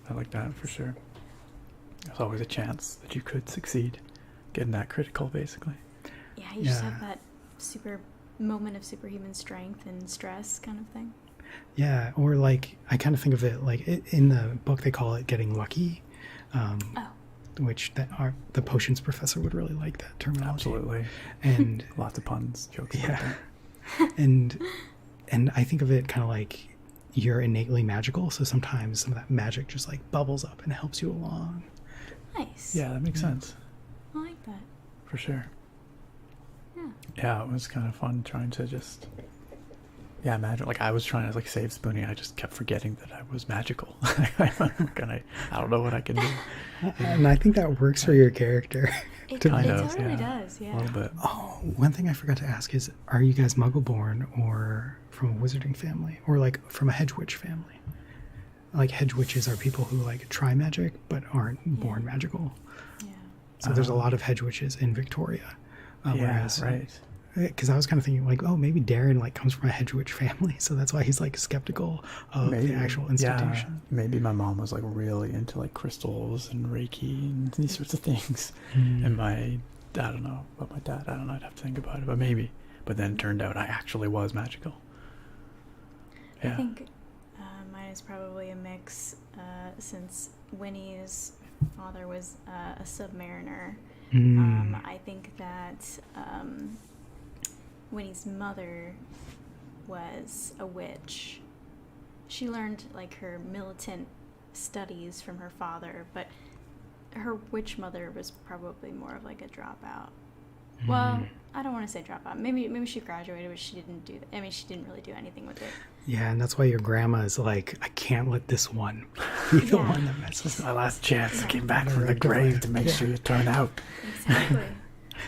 I like that for sure. There's always a chance that you could succeed, getting that critical, basically. Yeah, you just have that super moment of superhuman strength and stress kind of thing. Yeah, or like I kind of think of it like in the book they call it getting lucky, which the potions professor would really like that terminology. Absolutely. And lots of puns, jokes. Yeah, and I think of it kind of like you're innately magical, so sometimes some of that magic just like bubbles up and helps you along. Nice. Yeah, that makes sense. I like that. For sure. Yeah. Yeah, it was kind of fun trying to just imagine, like I was trying to like save Spoonie, I just kept forgetting that I was magical. I don't know what I can do. And I think that works for your character. It Kind of, totally yeah. does, A yeah. little bit. Oh, one thing I forgot to ask is, are you guys Muggle-born or from a wizarding family, or like from a hedge witch family? Like hedge witches are people who like try magic but aren't born magical. Yeah. So there's a lot of hedge witches in Victoria. Whereas, right. Because I was kind of thinking like, oh, maybe Darren like comes from a hedge witch family, so that's why he's like skeptical of the actual institution. Yeah, maybe my mom was like really into like crystals and Reiki and these sorts of things. And I don't know about my dad. I don't know. I'd have to think about it, but maybe. But then it turned out I actually was magical. Yeah. I think mine is probably a mix, since Winnie's father was a submariner. I think that Winnie's mother was a witch. She learned like her militant studies from her father, but her witch mother was probably more of like a dropout. Well, I don't want to say dropout. Maybe she graduated, but she didn't do that. I mean, she didn't really do anything with it. Yeah, and that's why your grandma is like, I can't let this one be the one that messes up. My last chance. I came back from the grave to make sure you turn out. Exactly.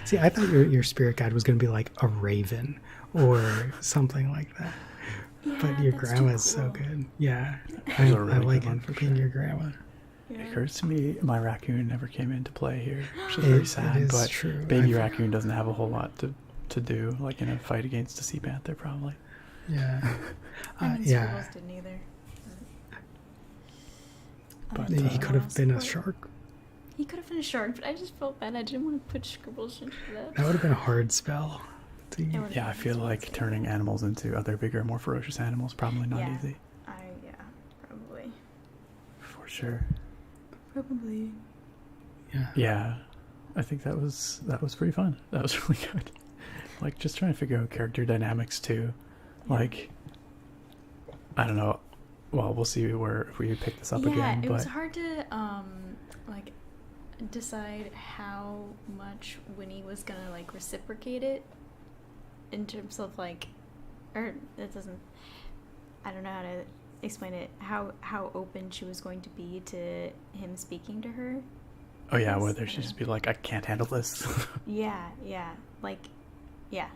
See, I thought your spirit guide was going to be like a raven or something like that. Yeah, but your that's grandma too is so cool. good. Yeah, was I a really like good one it for for being sure. your grandma. Yeah. It occurs to me my raccoon never came into play here, which is very sad. is But true. baby raccoon doesn't have a whole lot to do, like in a fight against a sea panther, probably. Yeah. I mean, Yeah. Scribbles didn't either. But, He could have been a shark. He could have been a shark, but I just felt bad. I didn't want to put Scribbles into that. That would have been a hard spell. It would've Yeah, I been feel hard like to turning animals into other bigger, more ferocious animals probably not Yeah. easy. yeah, probably. For sure. Probably. Yeah. Yeah, I think that was pretty fun. That was really good. Like just trying to figure out character dynamics too. Like, I don't know. Well, we'll see if we pick this up again. Yeah, it But was hard to like decide how much Winnie was gonna like reciprocate it in terms of like, or it doesn't. I don't know how to explain it. How open she was going to be to him speaking to her. oh yeah, Yes, whether I she'd don't just be like, I can't handle this. Yeah, like, yeah.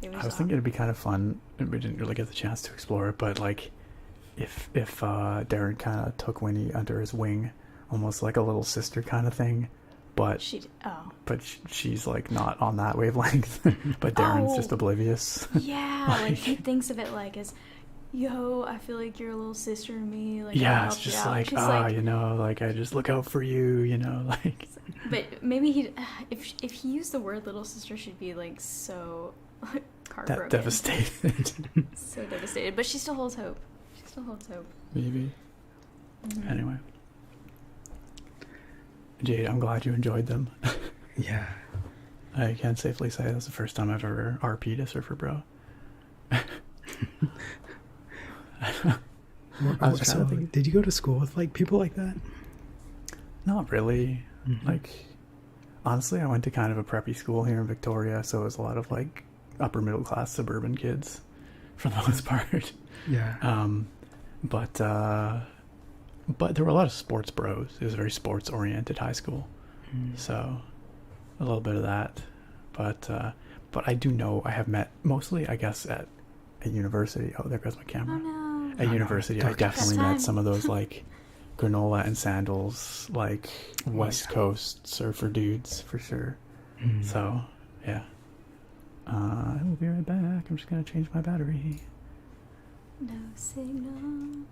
It I was thinking it'd be kind of fun, and we didn't really get the chance to explore it, but like, if Darren kind of took Winnie under his wing, almost like a little sister kind of thing, but she's like not on that wavelength, but Darren's just oblivious. Yeah, like he thinks of it like as, yo, I feel like you're a little sister to me. Like, I'll Yeah, help it's you just out. like, She's like, you know, like I just look out for you, you know, like. but maybe if he used the word little sister, she'd be like so heartbroken. That devastated. So devastated, but she still holds hope. Maybe. Mm-hmm. Anyway. Jade, I'm glad you enjoyed them. Yeah. I can safely say that's the first time I've ever RP'd a surfer bro. So, did you go to school with like people like that? Not really. Like, honestly, I went to kind of a preppy school here in Victoria, so it was a lot of like upper middle class suburban kids for the most part. Yeah. But there were a lot of sports bros. It was a very sports oriented high school. So a little bit of that. But I do know I have met mostly, I guess, at university. Oh, there goes my camera. Oh no. At university, I definitely Time. met some of those like granola and sandals, like West Coast surfer dudes for sure. So yeah. I will be right back. I'm just gonna change my battery. No signal.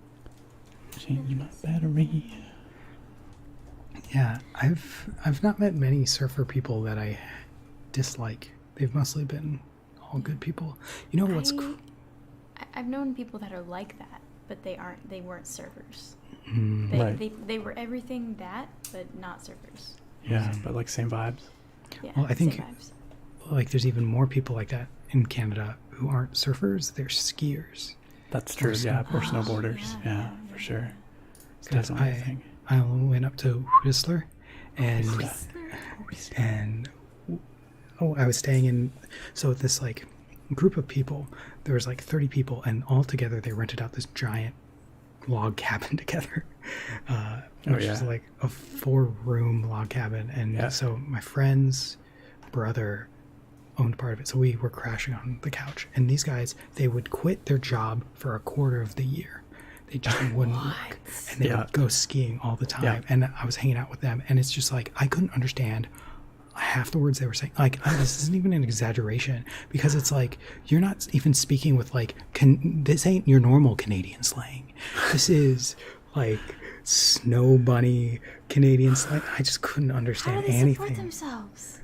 Change my battery. Yeah, I've not met many surfer people that I dislike. They've mostly been all good people. You know what's cool? I've known people that are like that, but they weren't surfers. Right. They were everything that, but not surfers. Yeah, but like same vibes. Yeah. Well, I think same vibes. like there's even more people like that in Canada who aren't surfers. They're skiers. That's true. Yeah, or snowboarders. Yeah, for sure. It's definitely a thing. I went up to Whistler, and I was staying in this like group of people. There was like 30 people, and all together they rented out this giant log cabin together, which is like a 4-room log cabin. And so my friend's brother owned part of it, so we were crashing on the couch. And these guys, they would quit their job for a quarter of the year. They just wouldn't work, and they would go skiing all the time. And I was hanging out with them, and it's just like I couldn't understand half the words they were saying. Like, this isn't even an exaggeration, because it's like you're not even speaking with like this ain't your normal Canadian slang. This is like snow bunny Canadian slang. I just couldn't understand How do they anything. support themselves?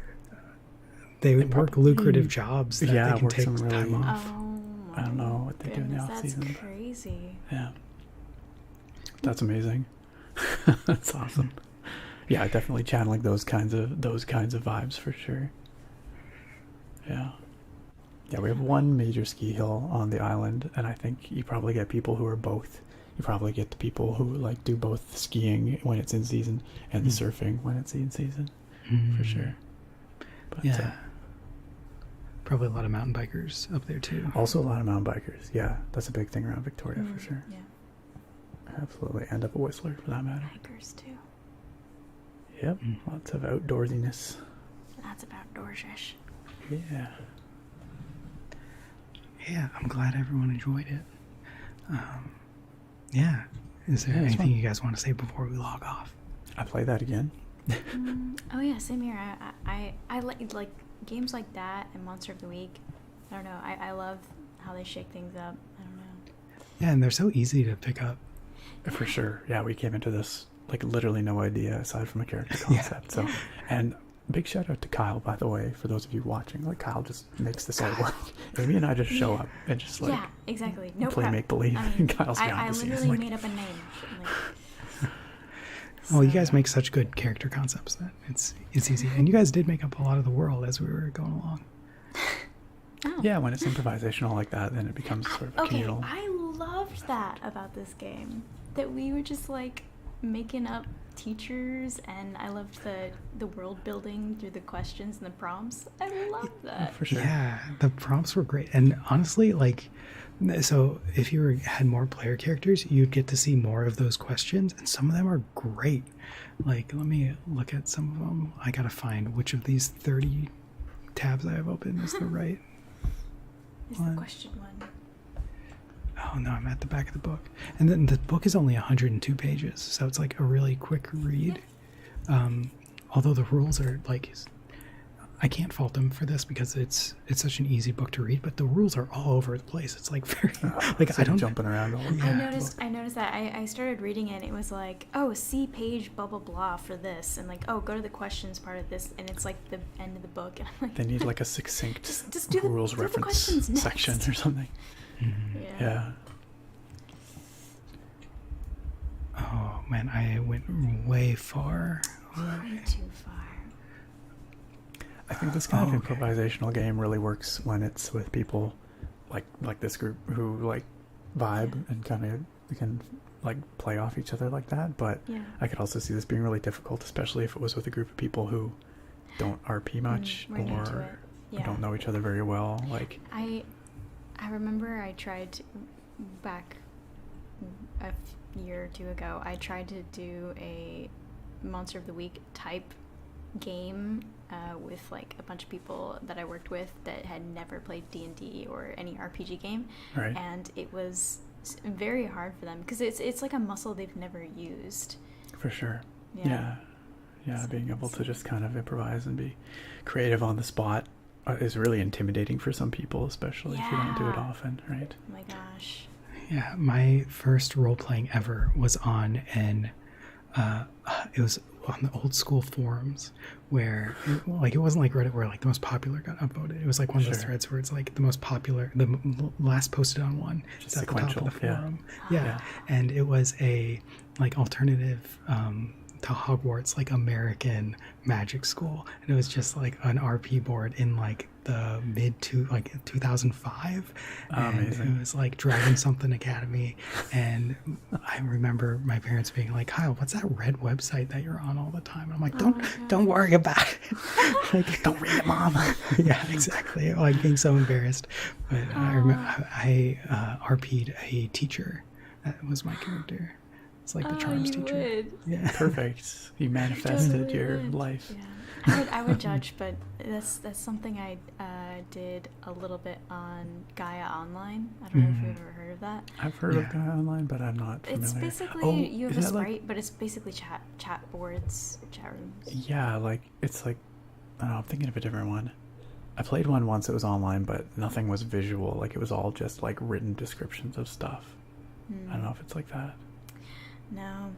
They work probably- lucrative jobs that yeah, they can work take some really- time off. Oh I don't my know what they do in the goodness, off that's season. crazy. Yeah. That's amazing. That's awesome. Yeah, definitely channeling those kinds of vibes for sure. Yeah. Yeah, we have one major ski hill on the island, and I think you probably get people who are both. You probably get the people who like do both skiing when it's in season and the surfing when it's in season, for sure. But, Yeah. Probably a lot of mountain bikers up there too. also a lot of mountain bikers. Yeah, that's a big thing around Victoria for sure. Yeah, Absolutely, and up a Whistler for that matter. hikers too. Yep, lots of outdoorsiness. That's about Dorjish. Yeah. Yeah, I'm glad everyone enjoyed it. Yeah. Is there Yeah, it's anything fun. you guys want to say before we log off? I play that again. Oh yeah, same here. I like games like that and Monster of the Week. I don't know. I love how they shake things up. I don't know. Yeah, and they're so easy to pick up. For sure. Yeah, we came into this like literally no idea aside from a character Yeah. concept. So, and big shout out to Kyle, by the way, for those of you watching. Like, Kyle just makes this all work. Amy and I just show up and just like Yeah, exactly. No play prep. make believe. I mean, And Kyle's I behind the scenes. literally Like, made up a name. Like, Well, you so- guys make such good character concepts that it's easy. And you guys did make up a lot of the world as we were going along. Oh. yeah, when it's improvisational like that, then it becomes sort of a Okay, communal. I loved that about this game. That we were just like making up teachers, and I loved the world building through the questions and the prompts. I loved that. For sure. Yeah, the prompts were great. And honestly, like, so if had more player characters, you'd get to see more of those questions, and some of them are great. Like, let me look at some of them. I gotta find which of these 30 tabs I have open is the right. It's One. the question one. Oh no, I'm at the back of the book. And then the book is only 102 pages, so it's like a really quick read. Although the rules are like, I can't fault them for this because it's such an easy book to read, but the rules are all over the place. It's like very like It's I don't jumping around. All Yeah. I noticed that I started reading it and it was like, oh, see page blah blah blah for this, and like, oh, go to the questions part of this, and it's like the end of the book, and I'm like, They need like a succinct just do the- rules do the reference questions next. section or something. Yeah. Oh man, I went way far. way too far. I think this kind of Okay. improvisational game really works when it's with people like this group who like vibe and kind of can like play off each other like that. But Yeah. I could also see this being really difficult, especially if it was with a group of people who don't RP much we're new to or it. who Yeah. don't know each other very well. Like, I remember I tried to, back a year or two ago, I tried to do a Monster of the Week type game with like a bunch of people that I worked with that had never played D&D or any RPG game, right? and it was very hard for them because it's like a muscle they've never used. For sure. Yeah. Yeah. So Being able to it's- just kind of improvise and be creative on the spot is really intimidating for some people, especially if you don't do it Yeah. often, right? Oh my gosh. Yeah, my first role playing ever was on it was on the old school forums where it wasn't like Reddit where like the most popular got upvoted. It was like one of those Sure. threads where it's like the most popular, last posted on one, Just is at the top of sequential, the yeah. forum. Yeah. And it was a like alternative to Hogwarts, like American magic school, and it was just like an RP board in like the mid to like 2005, and Amazing. it was like Dragon Something Academy. And I remember my parents being like, Kyle, what's that red website that you're on all the time? And I'm like, Oh my don't worry about it. Like, Don't read it, Mom. yeah, exactly. Like being so embarrassed. But I remember I RP'd a teacher. That was my character. It's like the charms you teacher. would. Yeah. Perfect. You manifested Totally your would. life. Yeah. I would judge, but that's something I did a little bit on Gaia Online. I don't know if you've ever heard of that. I've heard Yeah. of Guy Online, but I'm not familiar. It's basically Oh, you have is a that like- sprite, but it's basically chat boards, chat rooms. Yeah, like it's like I don't know, I'm thinking of a different one. I played one once. It was online, but nothing was visual. Like, it was all just like written descriptions of stuff. I don't know if it's like that. No,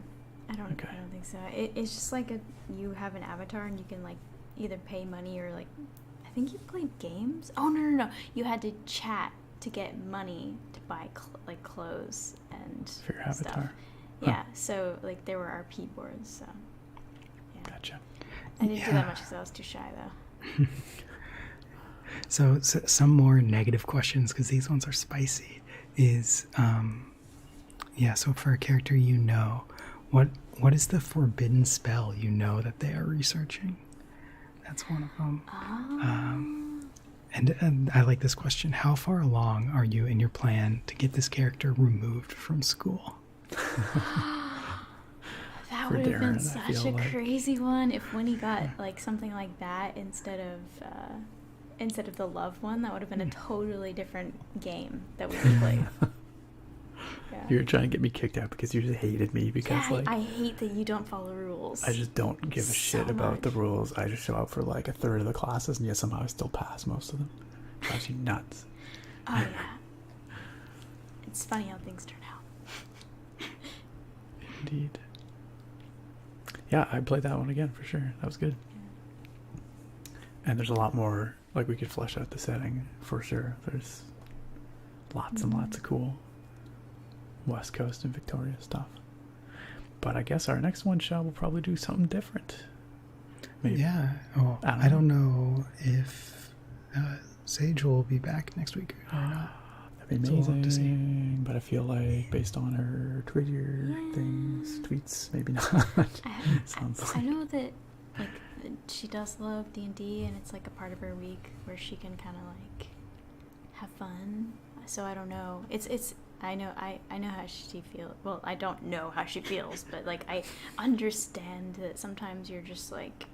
I don't think so. It's just like you have an avatar and you can like either pay money or like, I think you played games. Oh no, you had to chat to get money to buy like clothes and For your avatar. stuff. Yeah, so like there were RP boards. So yeah. Gotcha. I didn't do that much because I was too shy though. So some more negative questions, because these ones are spicy, is so for a character you know, what is the forbidden spell you know that they are researching? That's one of them. And I like this question. How far along are you in your plan to get this character removed from school? That For would have been Darren, I such feel a like. crazy one if Winnie got like something like that instead of the love one. That would have been a totally different game that we could play. Yeah. You were trying to get me kicked out because you just hated me because I hate that you don't follow rules. I just don't give a shit about the rules. I just show up for like a third of the classes, and yet somehow I still pass most of them. Drives you nuts. Oh yeah. It's funny how things turn out. Indeed. Yeah, I played that one again for sure. That was good. And there's a lot more, like, we could flesh out the setting for sure. There's lots and lots of cool West Coast and Victoria stuff. But I guess our next one shot will probably do something different. Maybe. Yeah. Well, I don't know if Sage will be back next week or not. That'd be So we'll have to see. amazing. But I feel like based on her Twitter tweets, maybe not. I know that like she does love D&D, and it's like a part of her week where she can kind of like have fun. So I don't know. I know how she feels. Well, I don't know how she feels, but like I understand that sometimes you're just like,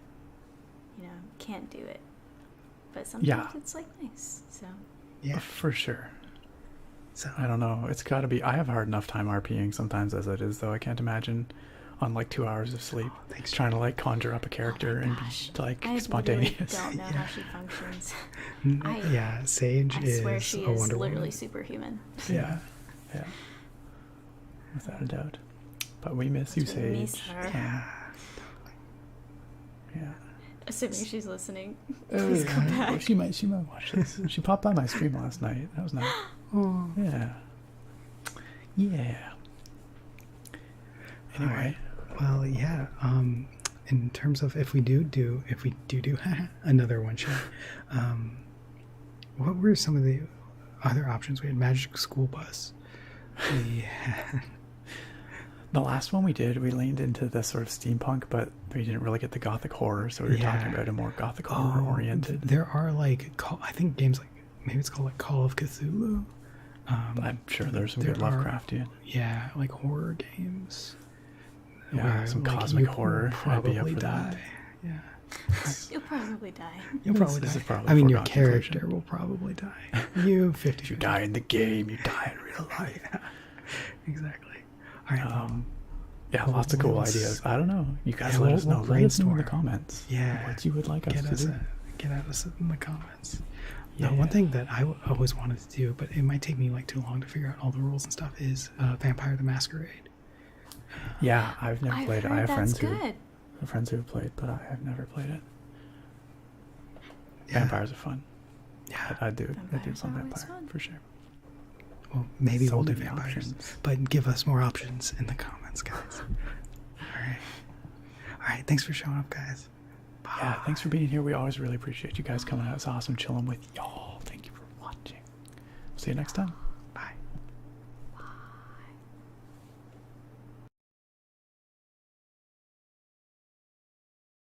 can't do it. But sometimes it's like nice. So Yeah. For sure. So I don't know. It's got to be. I have a hard enough time RPing sometimes as it is, though. I can't imagine on like 2 hours of sleep trying to like conjure up a character and be like I spontaneous. literally don't know how she functions. Sage I is swear she a is Wonder literally Woman. superhuman. Yeah. Without a doubt. But we miss you, We Sage. miss her. Yeah. Yeah. Assuming she's listening. Oh, Please come yeah. back. Well, she might watch this. She popped by my stream last night. That was nice. Oh. Yeah. Yeah. Anyway. Well, yeah. In terms of if we do another one shot, what were some of the other options? We had Magic School Bus. We had The last one we did, we leaned into the sort of steampunk, but we didn't really get the gothic horror, so we were talking about a more gothic horror oriented. There are like I think games like maybe it's called like Call of Cthulhu. I'm sure there's some good there are- Lovecraftian. Yeah, like horror games. Yeah, where, some like, cosmic you horror. I'd be up probably for that. die. Yeah. You'll probably die. You'll probably This die. is probably I mean, your foregone conclusion. character will probably die. You 50. If you die in the game, you die in real life. Yeah, exactly. All right. Yeah, Well, lots of cool we'll ideas. I don't know. You guys Yeah, let we'll- us know. we'll Let us know in the brainstorm. comments. Yeah. What you would like us to do. Get at us in the comments. Yeah. Now, one thing that I always wanted to do, but it might take me like too long to figure out all the rules and stuff, is Vampire the Masquerade. Yeah, I've never played it. I have friends good. who have played, but I have never played it. Yeah. Vampires are fun. Yeah. I'd do Vampires some are always vampire fun. for sure. Well, maybe So we'll do many vampires, options. but give us more options in the comments, guys. All right. Thanks for showing up, guys. Bye. Yeah, thanks for being here. We always really appreciate you guys coming out. It's awesome chilling with y'all. Thank you for watching. See you next time.